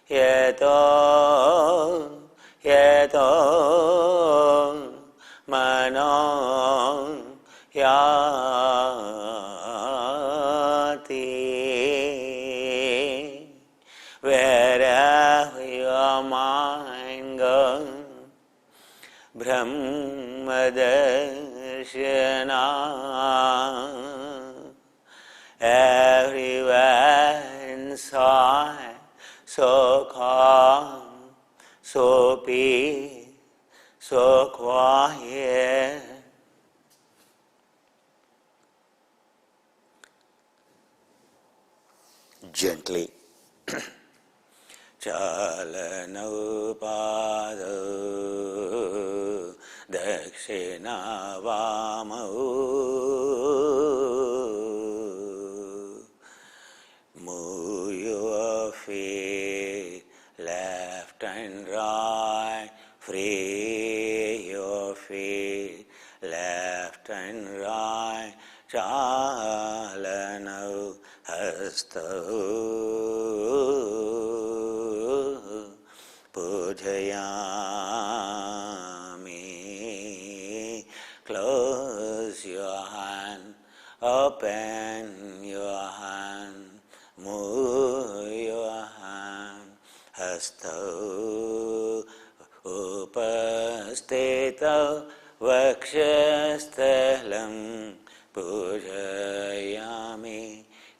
Yeto, yeto, mano, yati. Wherever your mind goes, Brahmadarshana. Everywhere inside, so calm, so peace, so quiet. Gently Chalanaupada Dakshina Vamau. Move your feet left and right, free your feet left and right. Chalanau Hastau Pujayami. Close your hand, open your hand, move your hand. Hastau upastitau vakshasthalam pujayami.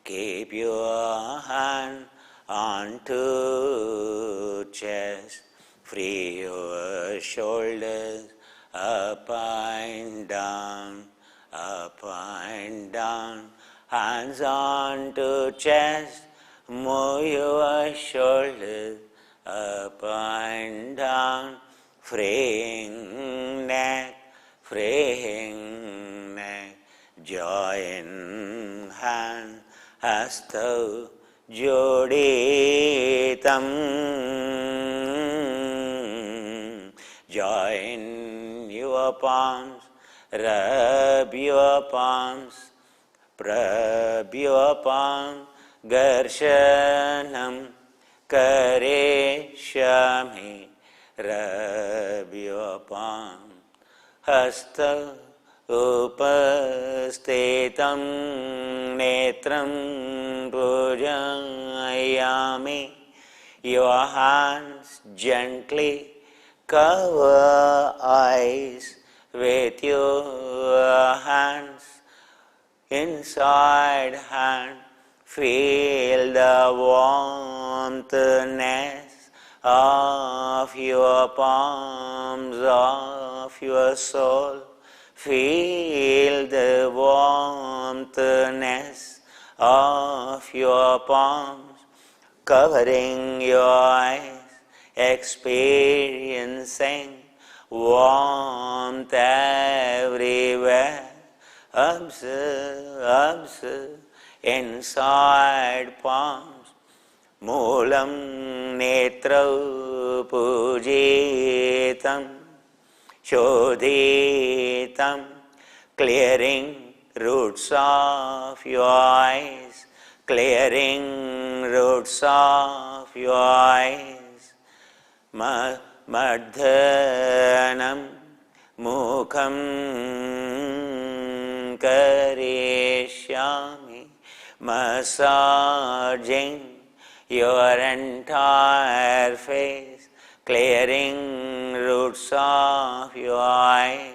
Keep your hand onto chest, free your shoulders, up and down, up and down. Hands onto chest, move your shoulders, up and down. Freeing neck, freeing neck. Join hand, hastau joditam. Join your palms, rub your palms, prab your palm. Garshanam kareshami, rub your palm. Hasta upastitam netram pujayami. Your hands gently cover eyes with your hands. Inside hand, feel the warmthness of your palms of your soul. Feel the warmthness of your palms covering your eyes, experiencing warmth everywhere. Observe, observe inside palms. Moolam netrau pujitam shodhitam, clearing roots of your eyes, clearing roots of your eyes. Mardhanam mukham karishyami, massaging your entire face, clearing roots of your eyes,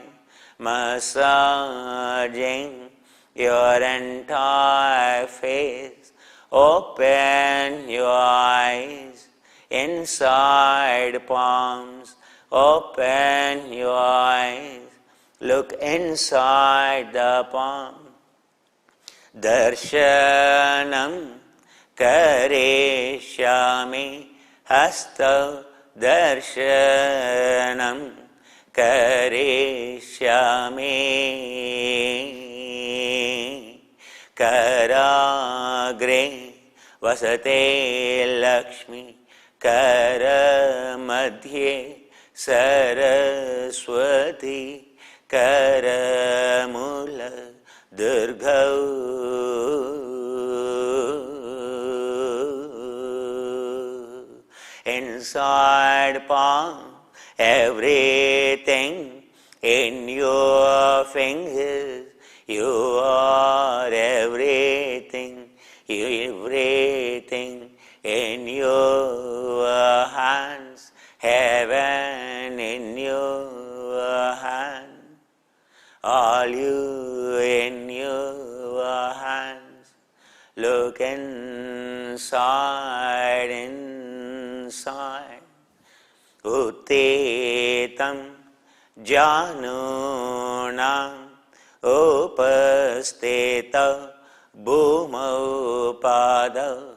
massaging your entire face. Open your eyes inside palms, open your eyes, look inside the palm. Darshanam karishyami, hasta darshanam karishyami, karagre vasate lakshmi, karamadhye saraswati, karamula durgau. Inside palm, everything in your fingers, you are everything, everything in your hands, heaven in your hand, all you in your hands. Look inside, inside. Uttetam janunam upasteta bhumau pada,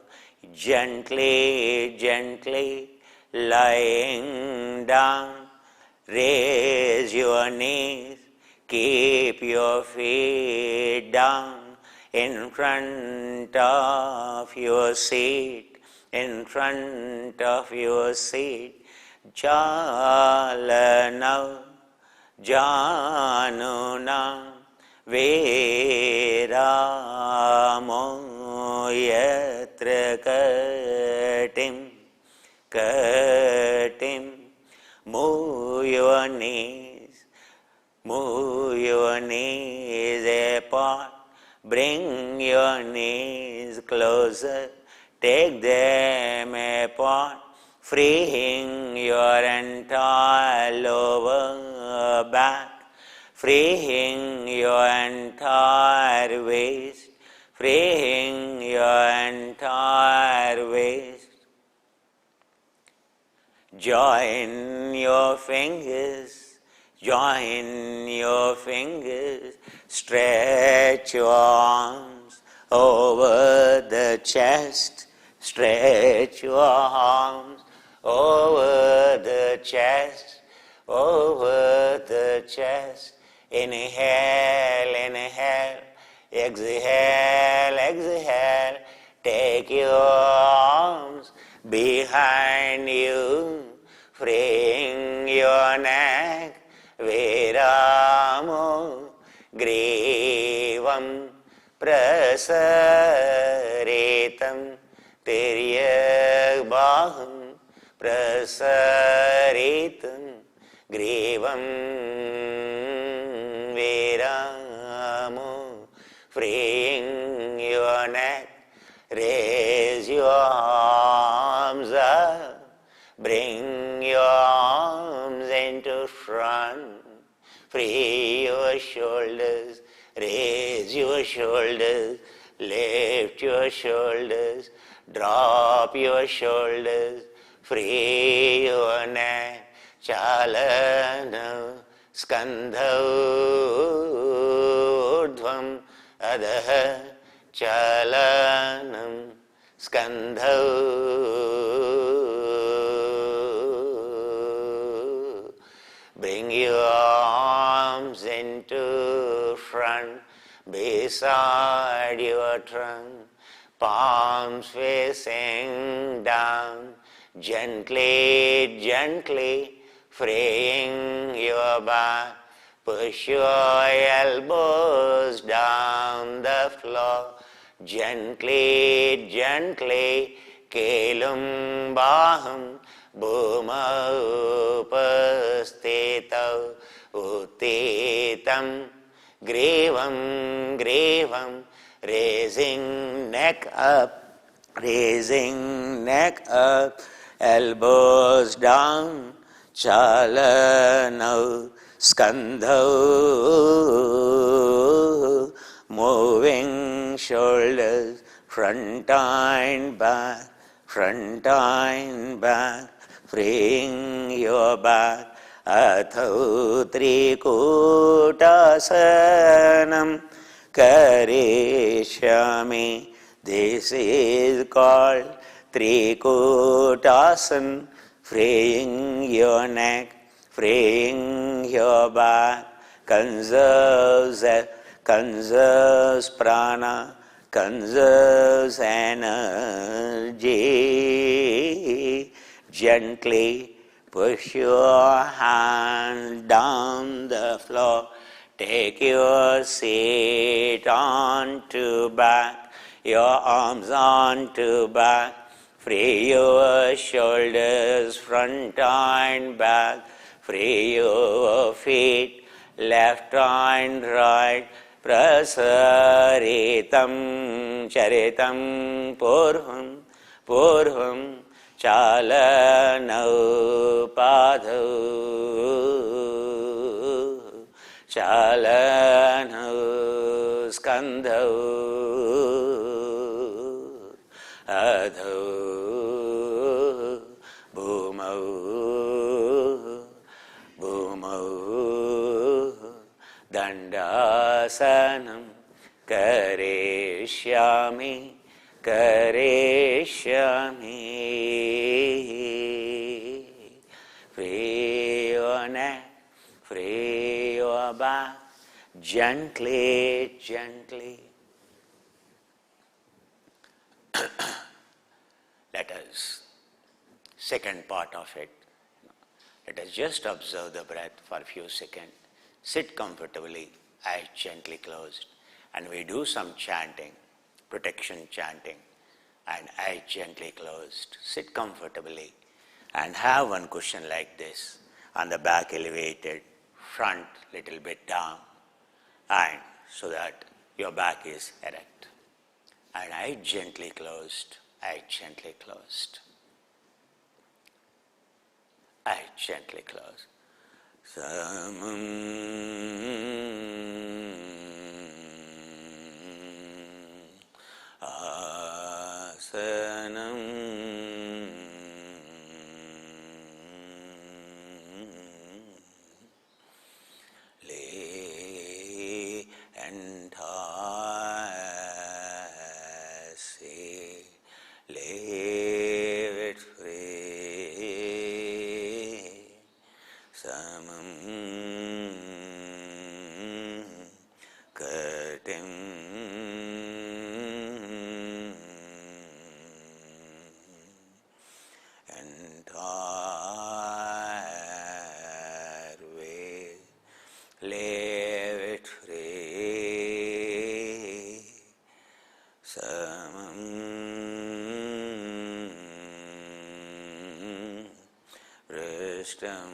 gently, gently lying down. Raise your knees, keep your feet down in front of your seat, in front of your seat. Jalana januna viramo yatra katim, katim. Move your knees, move your knees apart, bring your knees closer, take them apart, freeing your entire lower back, freeing your entire waist, freeing your entire waist. Join your fingers, join your fingers, stretch your arms over the chest, stretch your arms over the chest, over the chest. Inhale, inhale, exhale, exhale. Take your arms behind you, freeing your neck. Viramo grivam prasaritam, tiryabham prasaritam, grivam viramo, freeing your neck. Raise your arms up, bring your arms into front, free your shoulders, raise your shoulders, lift your shoulders, drop your shoulders, free your neck. Chalana skandhaurdhvam adaha chalanam skandhaur. Bring your arms into front beside your trunk, palms facing down, gently, gently fraying your back. Push your elbows down the floor, gently, gently, kelum baham bhuma upasthetau uttitam grivam grivam, raising neck up, elbows down, chalanau skandhau, moving shoulders front and back, freeing your back. Athau trikutasanam karishyami. This is called trikutasan, freeing your neck, freeing your back, conserves prana, conserves energy. Gently push your hand down the floor, take your seat onto back, your arms onto back, free your shoulders front and back, free your feet left and right. Prasaritam charitam purvam chalanau padhau, chalanau skandhau adhau bhumau dandasanam karishyami. Free your neck, free your back, gently, gently. Let us, second part of it, let us just observe the breath for a few seconds. Sit comfortably, eyes gently closed, and we do some chanting, protection chanting, and eyes gently closed. Sit comfortably and have one cushion like this, on the back elevated, front little bit down, and so that your back is erect. And eyes gently closed, eyes gently closed. Eyes gently closed. Samam asanam lay entire leave it free. Samam katim entire way, leave it free. Samam Pristam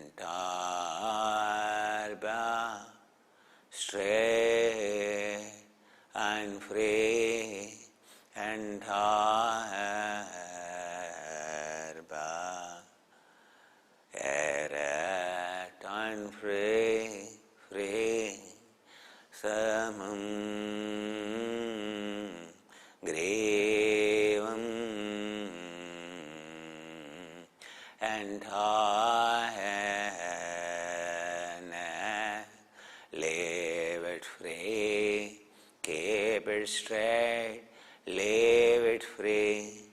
entire back, straight and free, entire back, erect and free, free. Samam, Grivam, and leave it free, keep it straight, leave it free,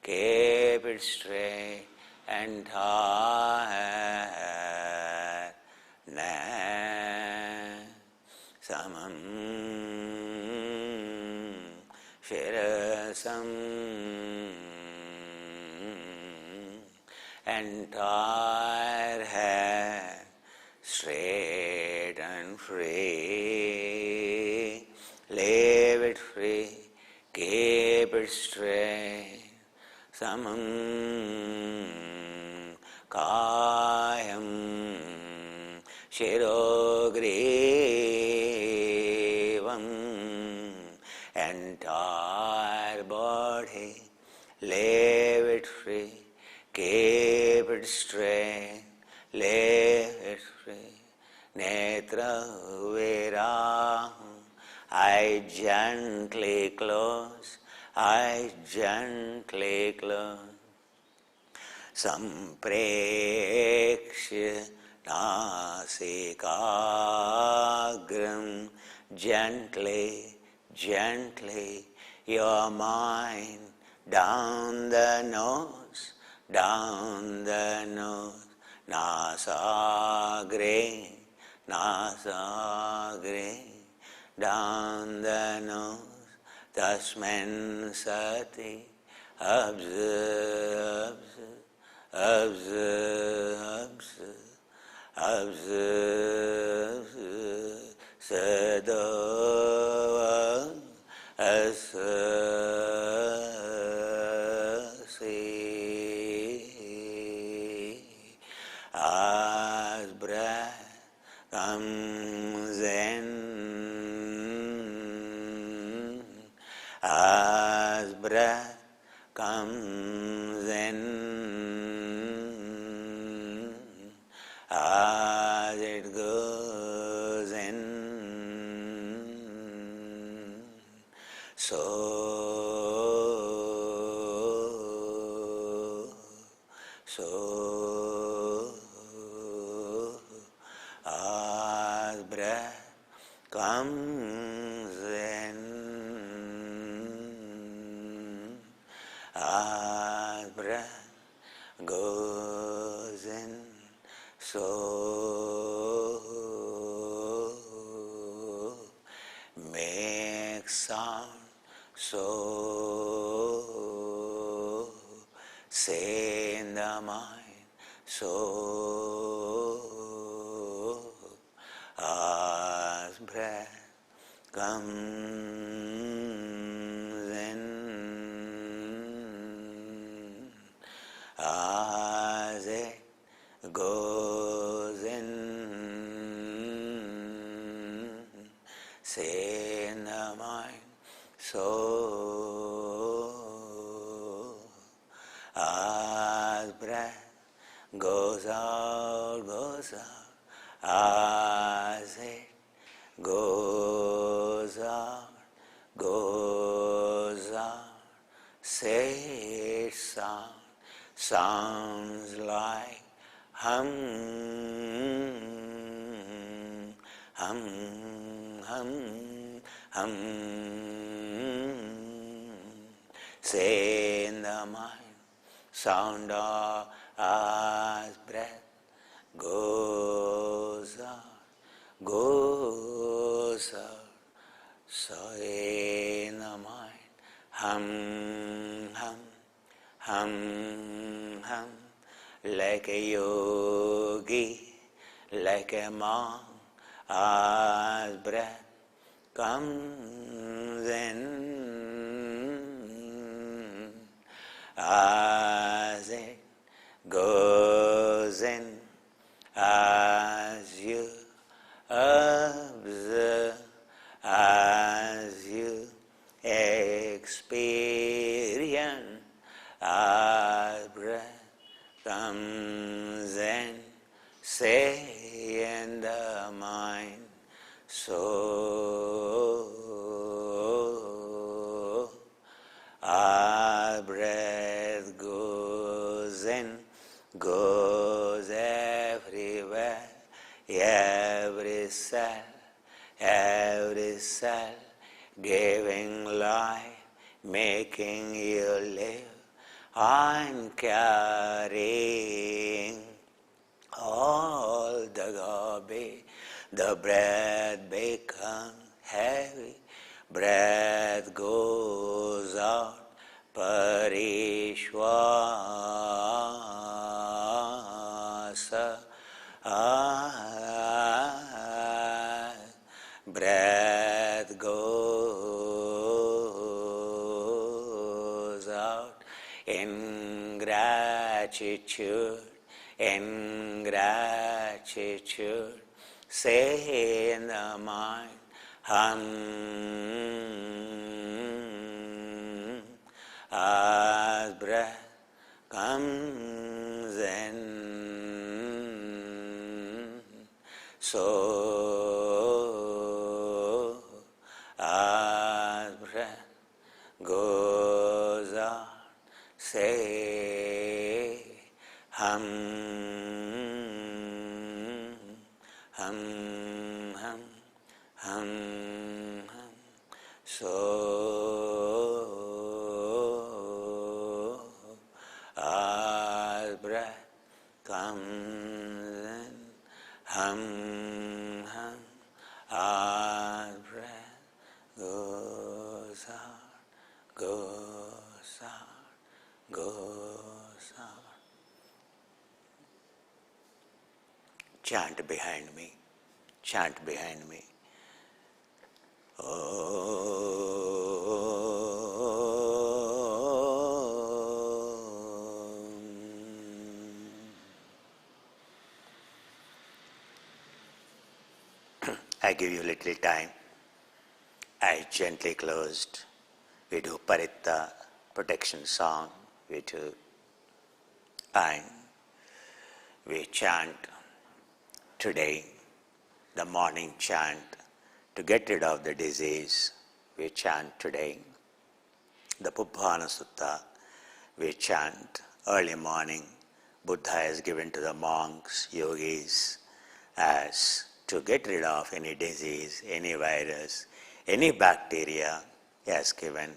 keep it straight, and samam shirasam, entire head straight and free, leave it free, keep it straight, samam kayam shirogrivam, entire body, leave it free, keep it straight, leave it free. Netra vihara, I gently close, I gently close. Samprekshya nasikagram, gently, gently, your mind down the nose, down the nose, nasagre, nasagre, down the nose, tasmin sati, observe, observe, observe, observe, sadova, as breath comes in, as breath comes in, as it goes in, so as breath comes in, as breath goes in, so make sound, so say in the mind, so as breath comes in, as it goes in, say in the mind, so as breath goes out, as it goes out, say it sounds like hum, hum, hum, hum. Say in the mind, sound of as breath goes out, so in the mind, hum, hum, hum, hum, like a yogi, like a monk, as breath comes in, as it goes in, as you observe, as you experience, as breath comes in, say in the mind, so as breath goes in, goes everywhere, every cell, giving life, making you live, and carrying all the garbage. The breath becomes heavy, breath goes out, parishwasa, breath goes out in gratitude, say in the mind, as breath comes in, so as breath goes out, say hum, hum, hum, hum, hum. So as breath comes in, hum, hum, as breath goes out, goes out, goes out. Chant behind me, chant behind me. I give you a little time. Eyes gently closed. We do Paritta, protection song. We do, and we chant today, the morning chant, to get rid of the disease. We chant today the Pubbhana Sutta. We chant early morning. Buddha has given to the monks, yogis, as to get rid of any disease, any virus, any bacteria. He has given.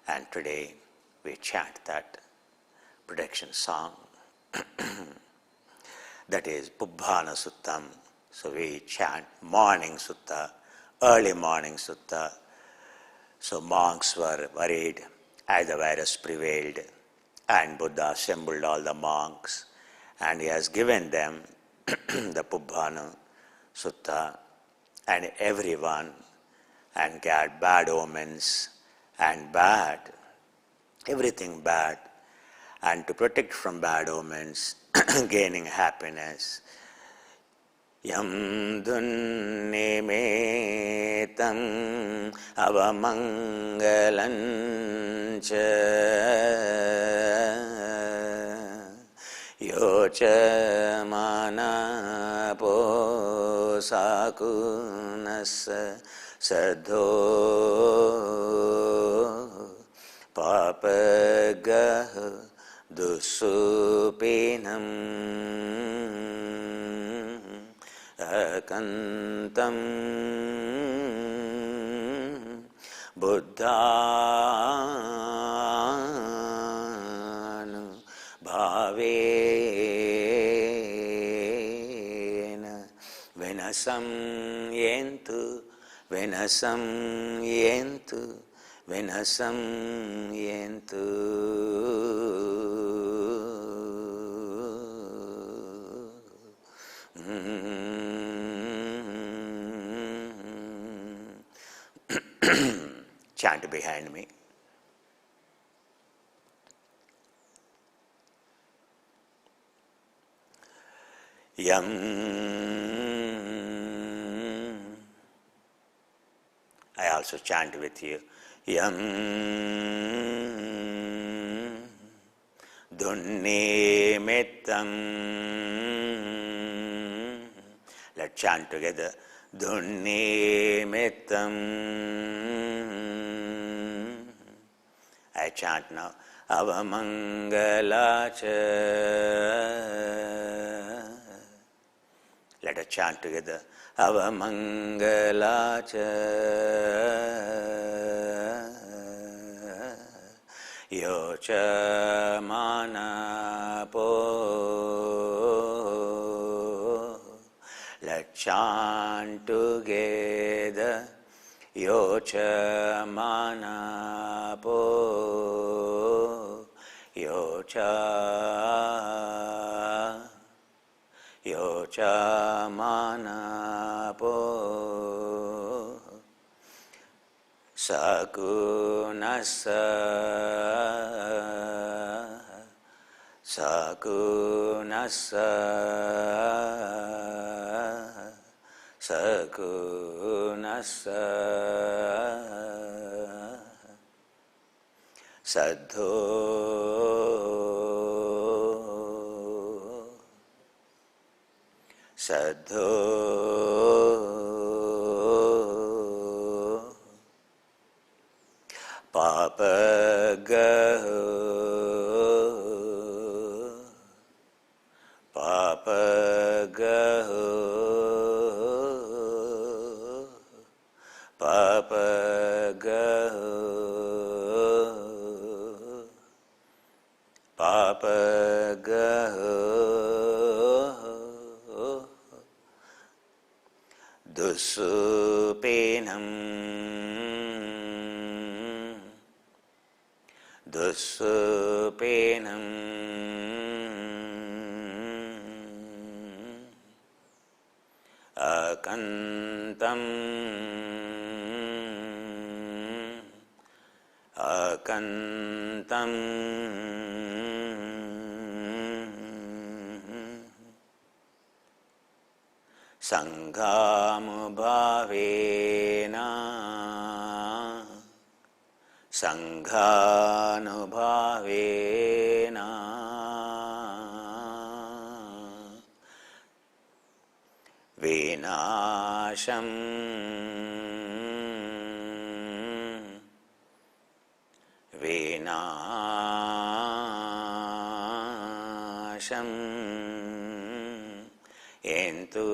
And today we chant that protection song. That is Pubbhana Suttam. So we chant morning sutta, early morning sutta. So monks were worried as the virus prevailed, and Buddha assembled all the monks, and he has given them the Pubbhana Sutta, and everyone, and got bad omens and bad, everything bad, and to protect from bad omens, gaining happiness. Yam dunnimetam avamangalancha yocha mana posakunas sadho papagah dusupinam akantam buddhanu bhavena venasam yentu venasam yentu venasam yentu. Chant behind me. Yam. I also chant with you. Yam dunnimittam. Let's chant together. Dunnimittam. I chant now. Avamangalacha Let's chant together. Avamangalacha yocha manapo. Let's chant together. Yocha manapo. Yocha manapo sakunasa sakunasa sakunasa sadho sadho papagaho papagaho papagaho papagaho Dusupenam Dusupenam Akantam Akantam Sanghamubhavena Sanghanubhavena Vinasham Vinasham Entu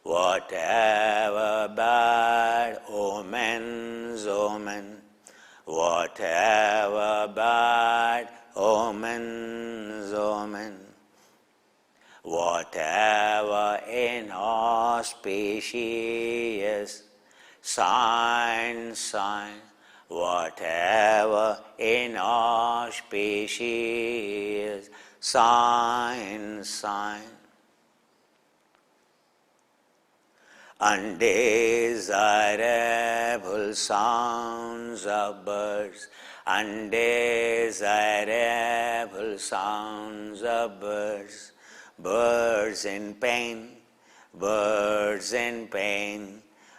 whatever bad omens, whatever bad omens, whatever inauspicious signs, whatever inauspicious signs, undesirable sounds of birds, undesirable sounds of birds, birds in pain,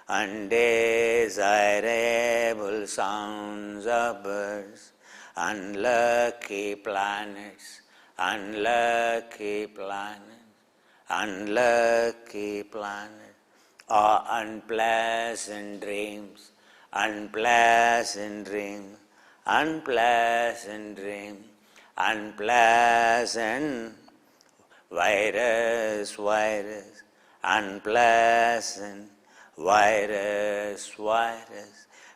undesirable sounds of birds, unlucky planets, or unpleasant dreams, unpleasant virus, unpleasant virus,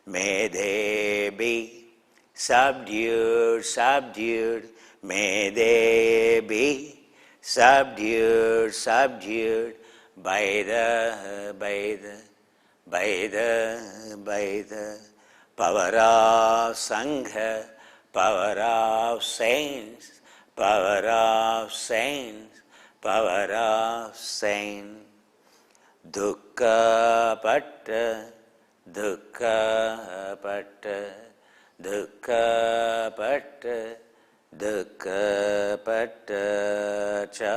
may they be subdued, may they be subdued by the power of Sangha, power of saints, dukkha patta cha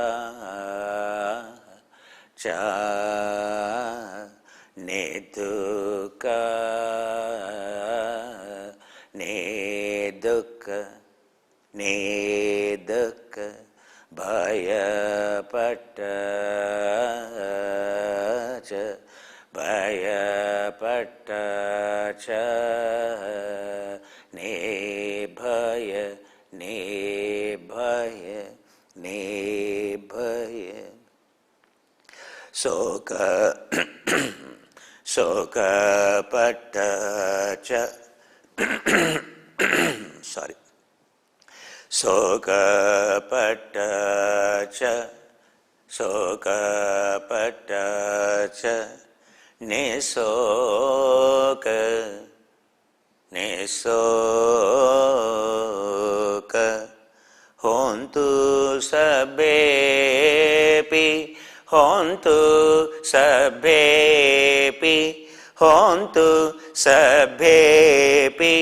dukkha bhaya patta bhaya pattacha nebhaya nebhaya nebhaya soka soka pattacha sorry soka pattacha soka pattacha nisoka nisoka hontu sabbepi hontu sabbepi hontu sabbepi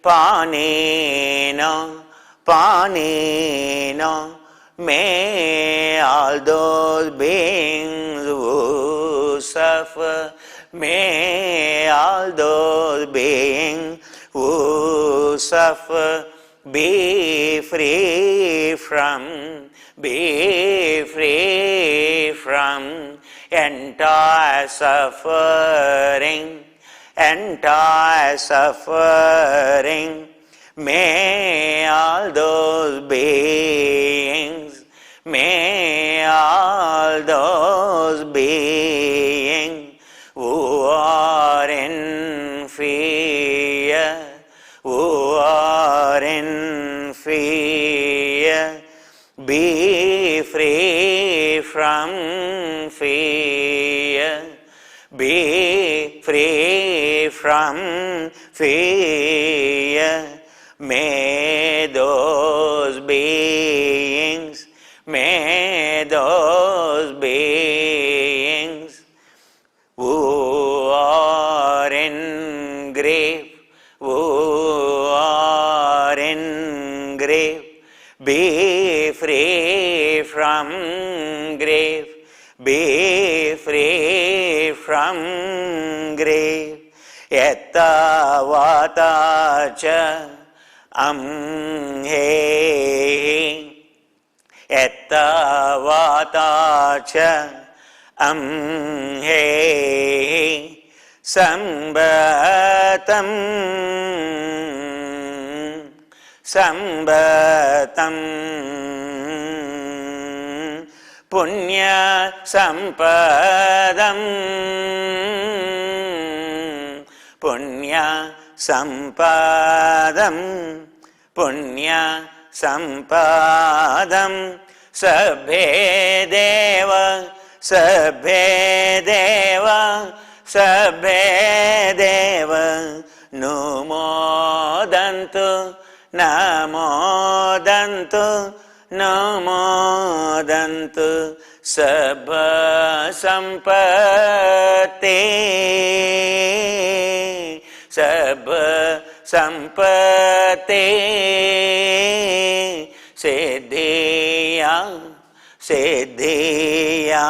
panena panena may all those beings who suffer, may all those beings who suffer be free from entire suffering, entire suffering. May all those beings, may all those beings who are in fear, who are in fear, be free from fear, be free from fear. May those beings, may those beings who are in grief, who are in grief, be free from grief, be free from grief. Yatta vata amhe yatta vata amhe sambatam sambatam punya sampadam punya sampadam punya sampadam sabbe deva sabbe deva sabbe deva numodantu namodantu namodantu sabba sampatti sabba sampatti siddhiya siddhiya.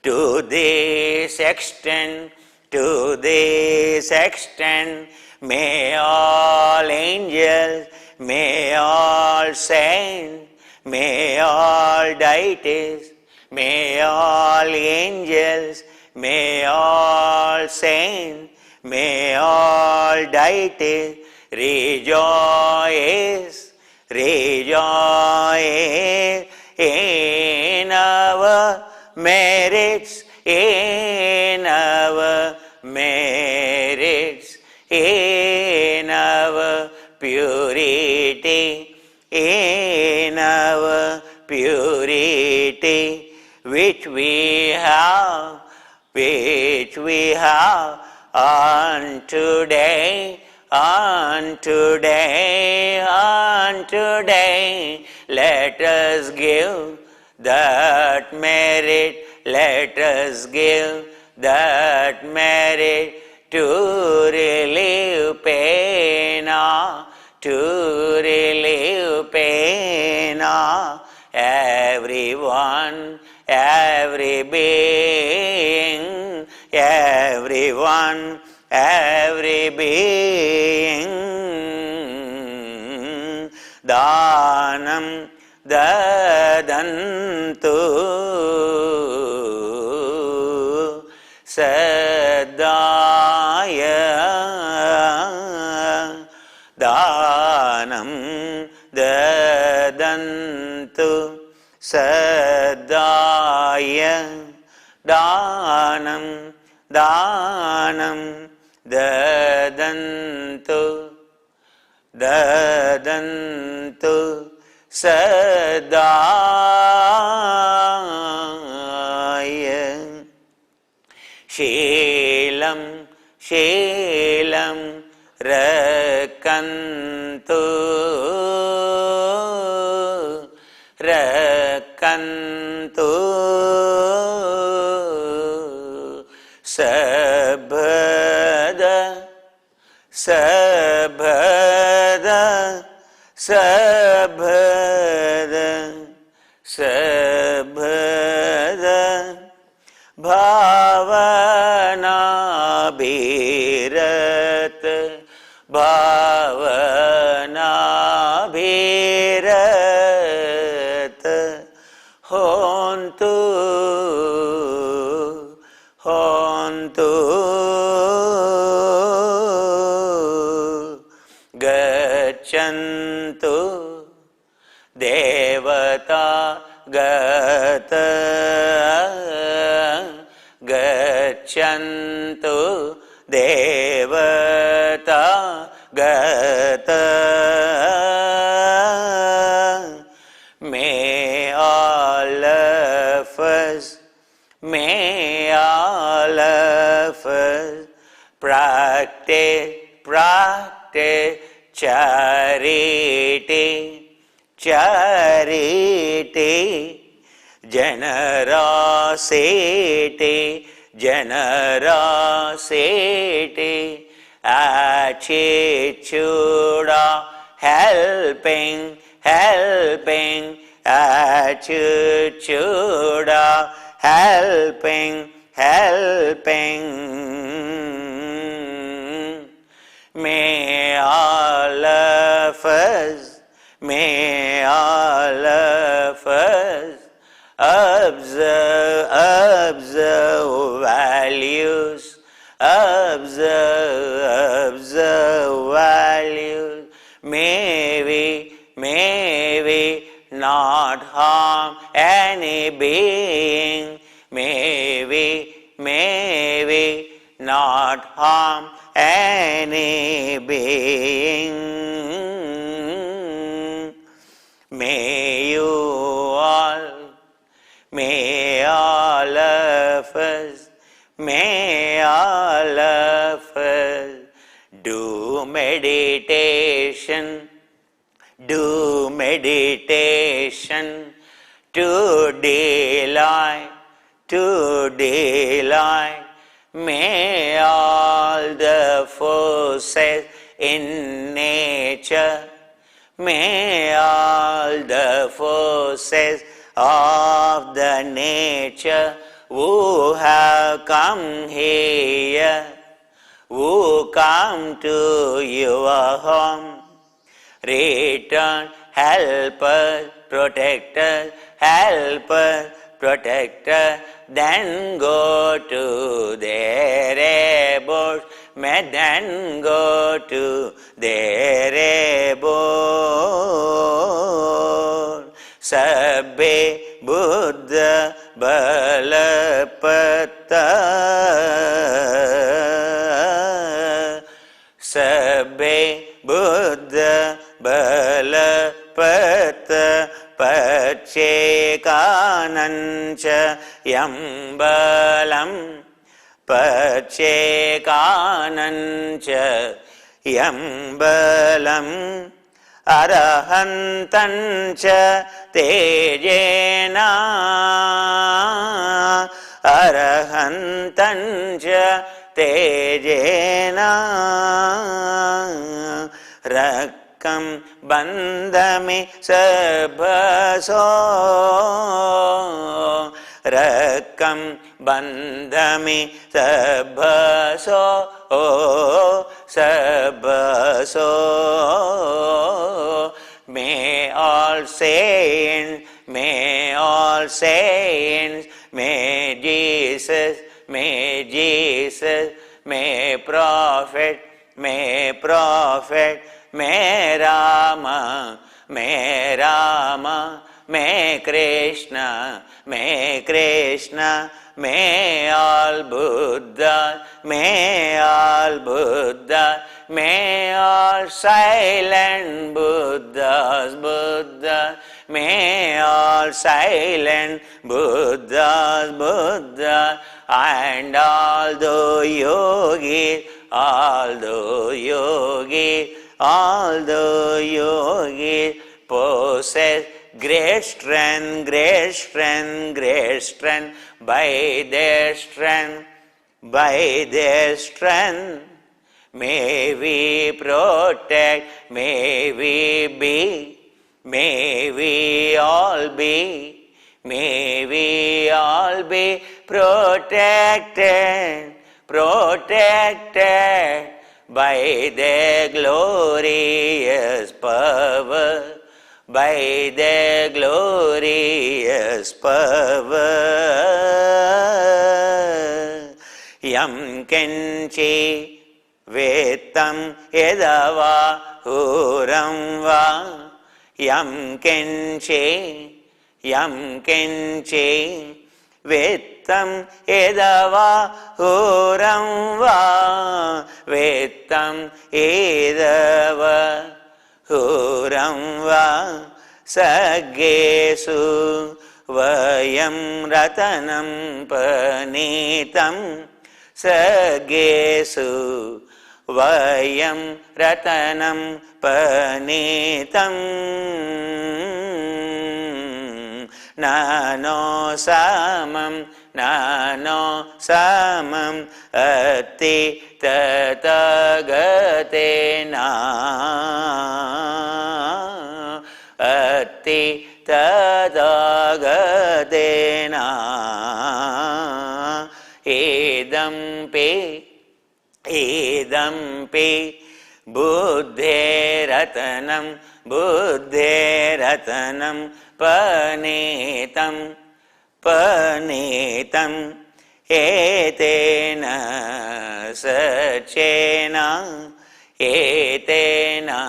To this extent, to this extent, may all angels, may all saints, may all deities, may all angels, may all saints, may all deities rejoice, rejoice in our merits, in our merits, in our purity, in our purity, which we have on today, on today, on today. Let us give that merit, let us give that merit to relieve pain, to relieve pain. Everyone, every being, everyone, every being. Danam dadantu Sadaya Danam Dadantu Sadaya Danam Danam Dadantu Dadantu Sadaya Shelam Shelam Rakantu Rakantu Sabhada Sabhada Sabhada Sabhada Bhavana Bhirat Bhavana Bhirat Hontu Hontu Gachantu Devata Gata Gachantu Devata Gata May all of us, may all of us practice charity, charity, generosity, generosity, attitude of helping, helping, attitude of helping, helping. May all of us, may all of us observe, observe values, observe values. May we not harm any being. May we not harm any being. May all of us, may all of us do meditation, do meditation to delight, to delight. May all the forces in nature, may all the forces of the nature who have come here, who come to your home, return, help us, protect us, help us, protect us, then go to their abodes, may then go to their abode. Sabbe Buddha Balapata, Sabbe Buddha Balapata, Pachekanancha Yambalam, Pachekanancha Yambalam, Arahantancha Tejena, Arahantancha Tejena, Rakam Bandami Sabhaso, Rakam Bandami Sabhaso, Sabhaso. May all saints, may all saints, may Jesus, may Jesus, may Prophet, may Prophet, may Rama, may Rama, may Krishna, may Krishna, may all Buddha, may all Buddha, may all silent Buddhas, Buddha, may all silent Buddhas, Buddha, and all the yogis, all the yogis, all the yogis possess great strength, great strength, great strength. By their strength, by their strength, may we protect, may we be, may we all be, may we all be protected, protected by their glorious power, by their glorious power. Yam kenchi vetam yadava huram va, yam kenchi vettam edava huram va, vettam edava huram va, saggesu vayam ratanam panitam, saggesu vayam ratanam panitam. Nano samam, nano samam, ati tatagate na, ati tatagate na, idampi, idampi, buddhe ratanam, buddhe ratanam, panitam, panitam, etena sachena, etena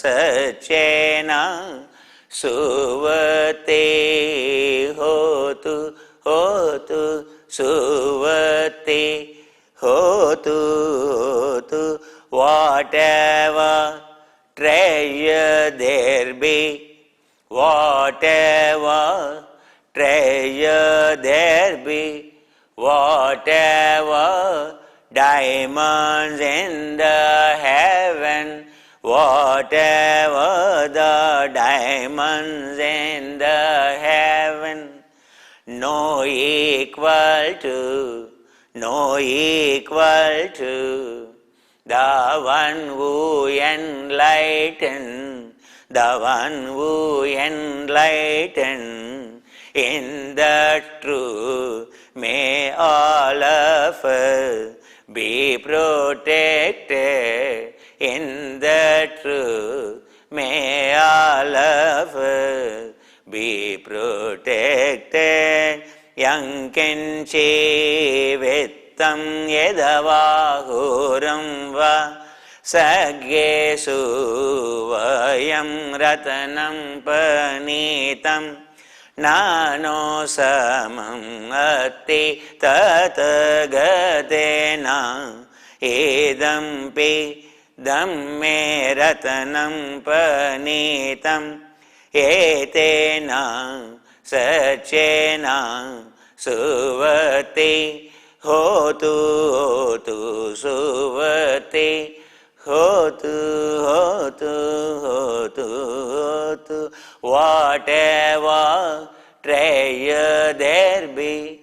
sachena, suvate hotu, hotu, suvate hotu, hotu, whatever treasure there be, whatever treasure there be, whatever diamonds in the heaven, whatever the diamonds in the heaven, no equal to, no equal to the one who enlightened, the one who enlightened in the truth. May all of us be protected in the truth. May all of us be protected. Yang kenchi vettam yedavahuram va, saggesu vayam ratanam panitam, nano samam ati tatagatina, idampi dhamme ratanam panitam, etena sachena suvati hotu, hotu suvati hotu, hotu, hotu, hotu, whatever treasure there be,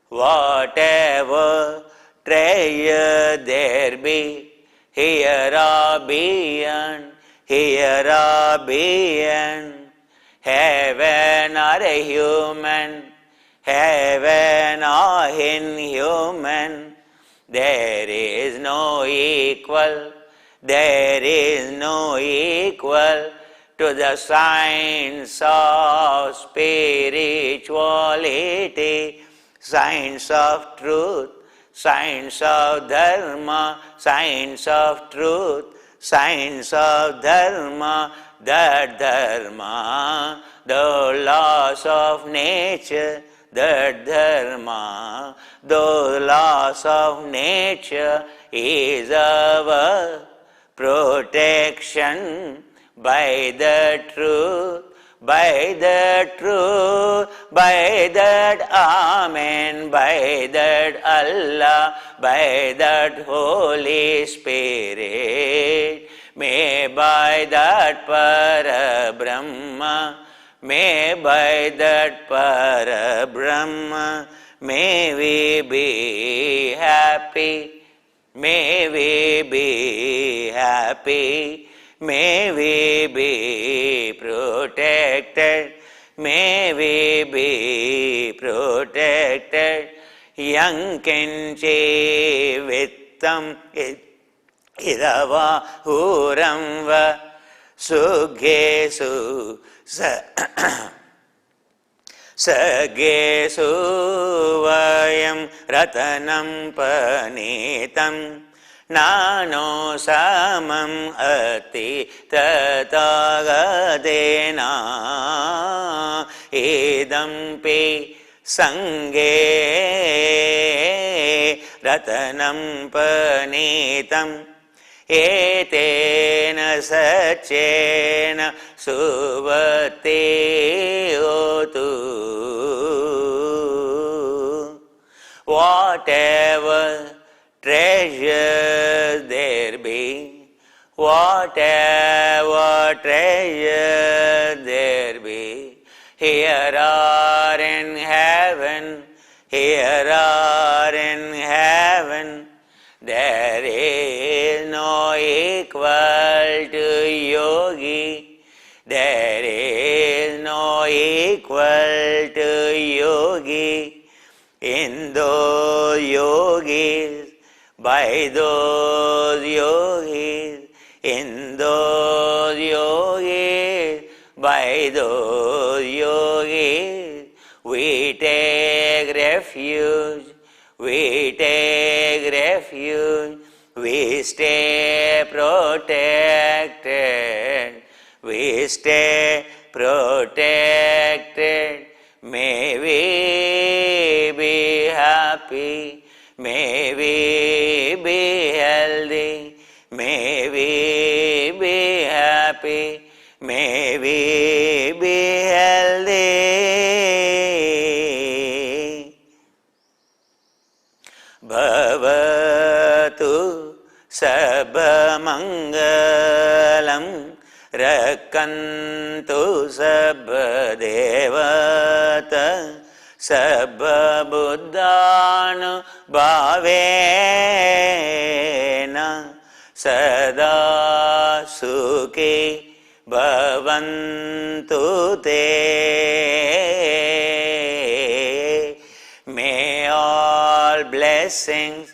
whatever treasure there be, here or beyond, here or beyond, heaven or a human, heaven or inhuman, there is no equal, there is no equal to the science of spirituality, signs of truth, signs of dharma, signs of truth, signs of dharma, that dharma, the laws of nature, that dharma, the laws of nature is our protection by the truth, by the truth, by that Amen, by that Allah, by that Holy Spirit, may by that Parabrahma, may by that Parabrahma, may we be happy, may we be happy, may we be protected, may we be protected. Yang kinchi vittam idava huram va sughesu sagesu vayam ratanam panitam nano samam ati tatagadena idampi sange ratanam panitam etena sachena subhati otu. Whatever treasure there be, whatever treasure there be, here or in heaven, here or in heaven, there is no equal to yogi, there is no equal to yogi. In those yogis, by those yogis, in those yogis, by those yogis, we take refuge, we take refuge, we stay protected, we stay protected. May we be happy, may we be healthy, may we be happy, may we be healthy. Bhavatu sabbamangalam Rakantu sabba devata sabba buddhanu bhavena sada sukhi bhavantu te. May all blessings,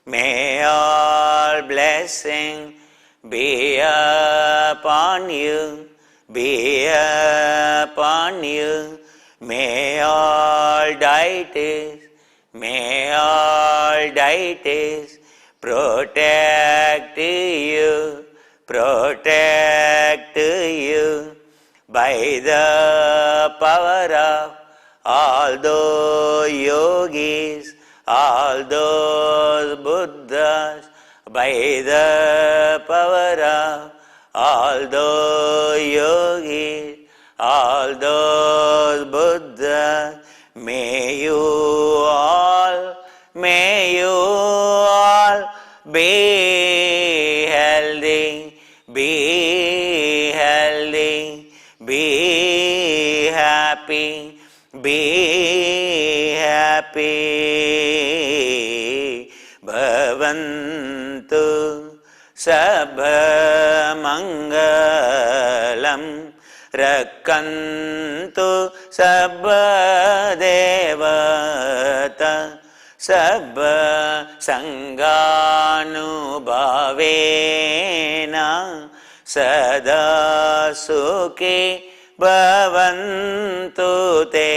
may all blessings be upon you, be upon you. May all deities, may all deities protect you, protect you by the power of all those yogis, all those Buddhas, by the power of all those yogis, all those Buddhas, may you all be healthy, be healthy, be happy, be happy. Bhavantu sabba mangalam rakantu sabba devata sabba sanganubhavena sada sukhi bhavantu te.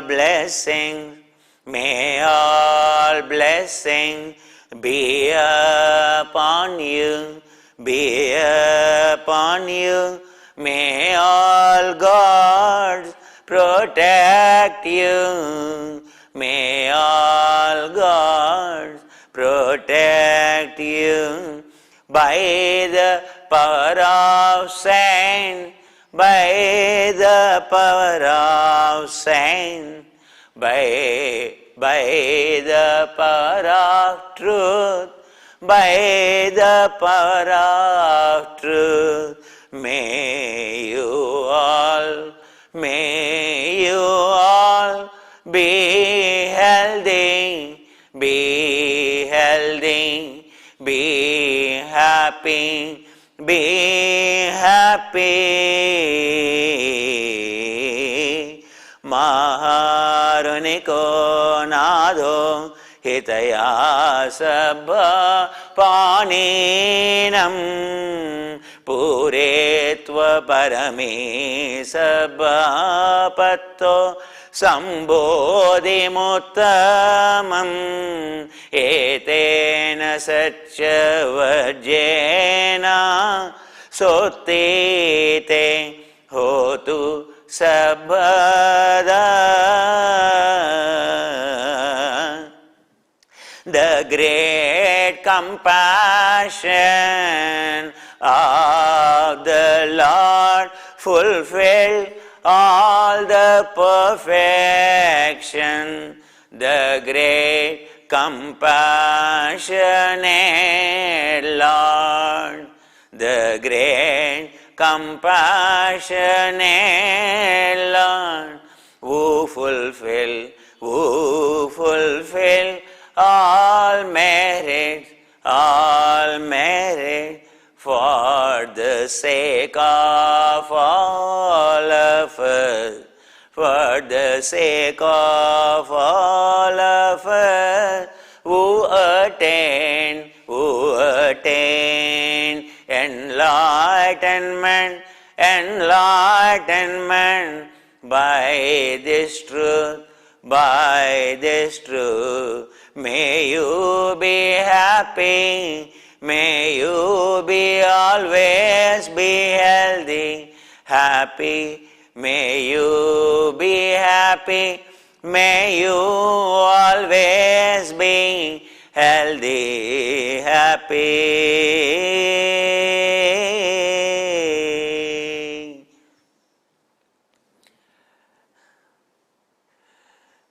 blessings, may all blessings be upon you, be upon you. May all gods protect you, may all gods protect you. By the power of saint, by the power of saint, by the power of truth, by the power of truth, may you all be healthy, be healthy, be happy, be happy. Maharuniko nado hitaya sabha paninam puretva parame sabha patto sambodhi muttamam etena satya vajena sottete hotu sabhada. The great compassion of the Lord fulfill all the perfection. The great compassionate Lord, the great compassionate Lord, who fulfill all merit for the sake of all of us, for the sake of all of us, who attain enlightenment by this truth. May you be happy, may you be always be healthy, happy, may you be happy, may you always be healthy, happy.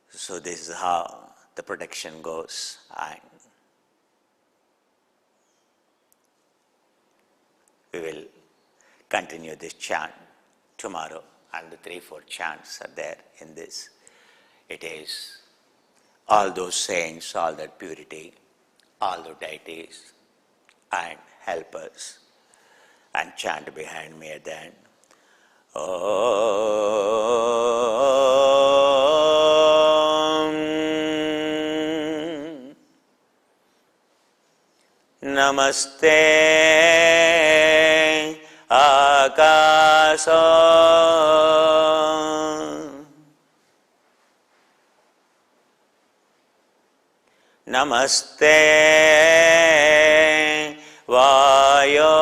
So this is how the protection goes. And we will continue this chant tomorrow, and the 3-4 chants are there in this. It is all those saints, all that purity, all the deities, and helpers, and chant behind me at the end. Namaste Akaso, Namaste Vayo,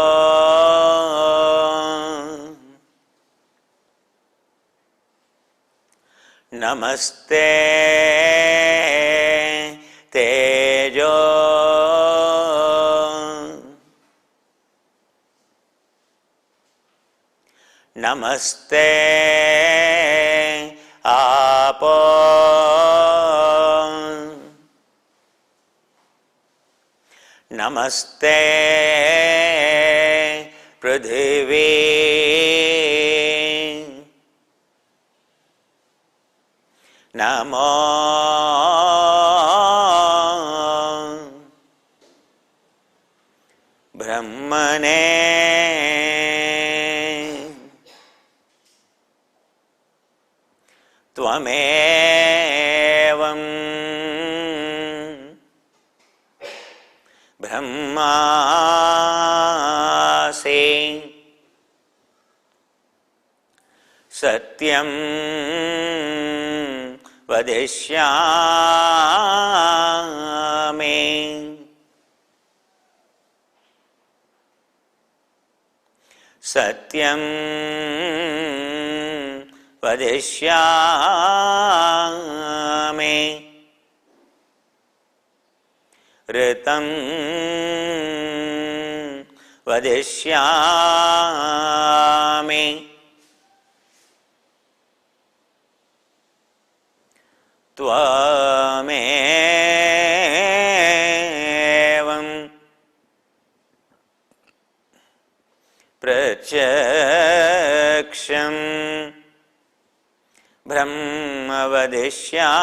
Namaste Tejo, Namaste Apo, Namaste Prithivi, Namo Brahmane, Tvamevam Brahmasi, Satyam vadishyami. Satyam vadishyami. Ritam vadishyami. Tvamevam pratyaksham brahma vadishyami.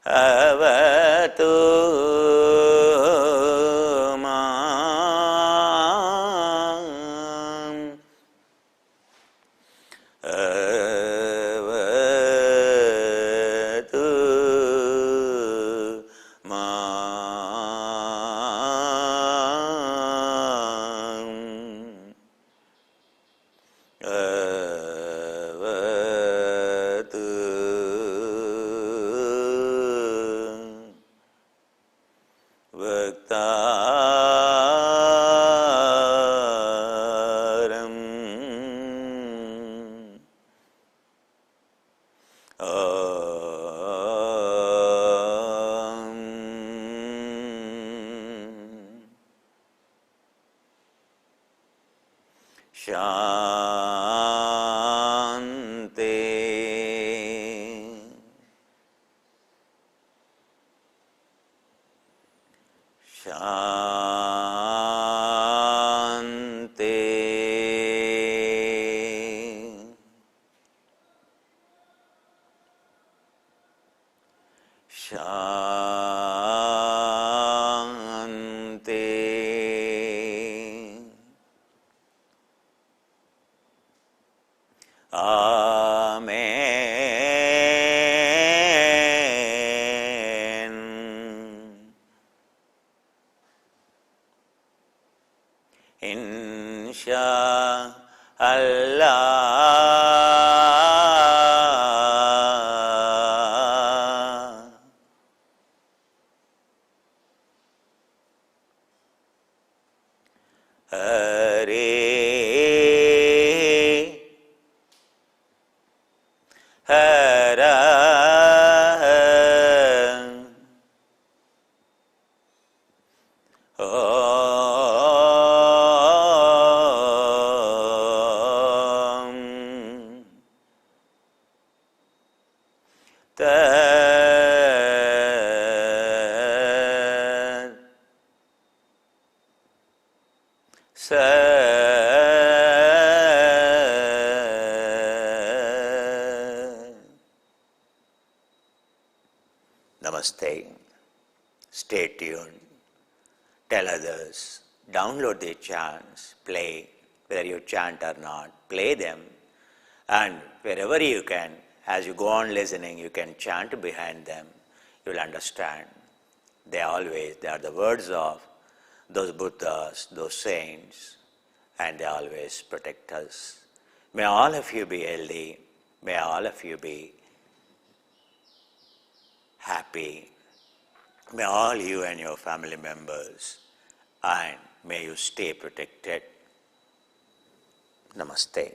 Avatu mam. Avatu mam. Avatu Bhaktaram. Om. Shanti. Shanti. Shanti. Amen. Insha Allah. Hare Hara Om Tat Sat. Namaste. Stay tuned. Tell others. Download the chants. Play. Whether you chant or not, play them. And wherever you can, as you go on listening, you can chant behind them. You will understand. They are the words of those Buddhas, those saints, and they always protect us. May all of you be healthy. May all of you be happy. May all you and your family members, and may you stay protected. Namaste.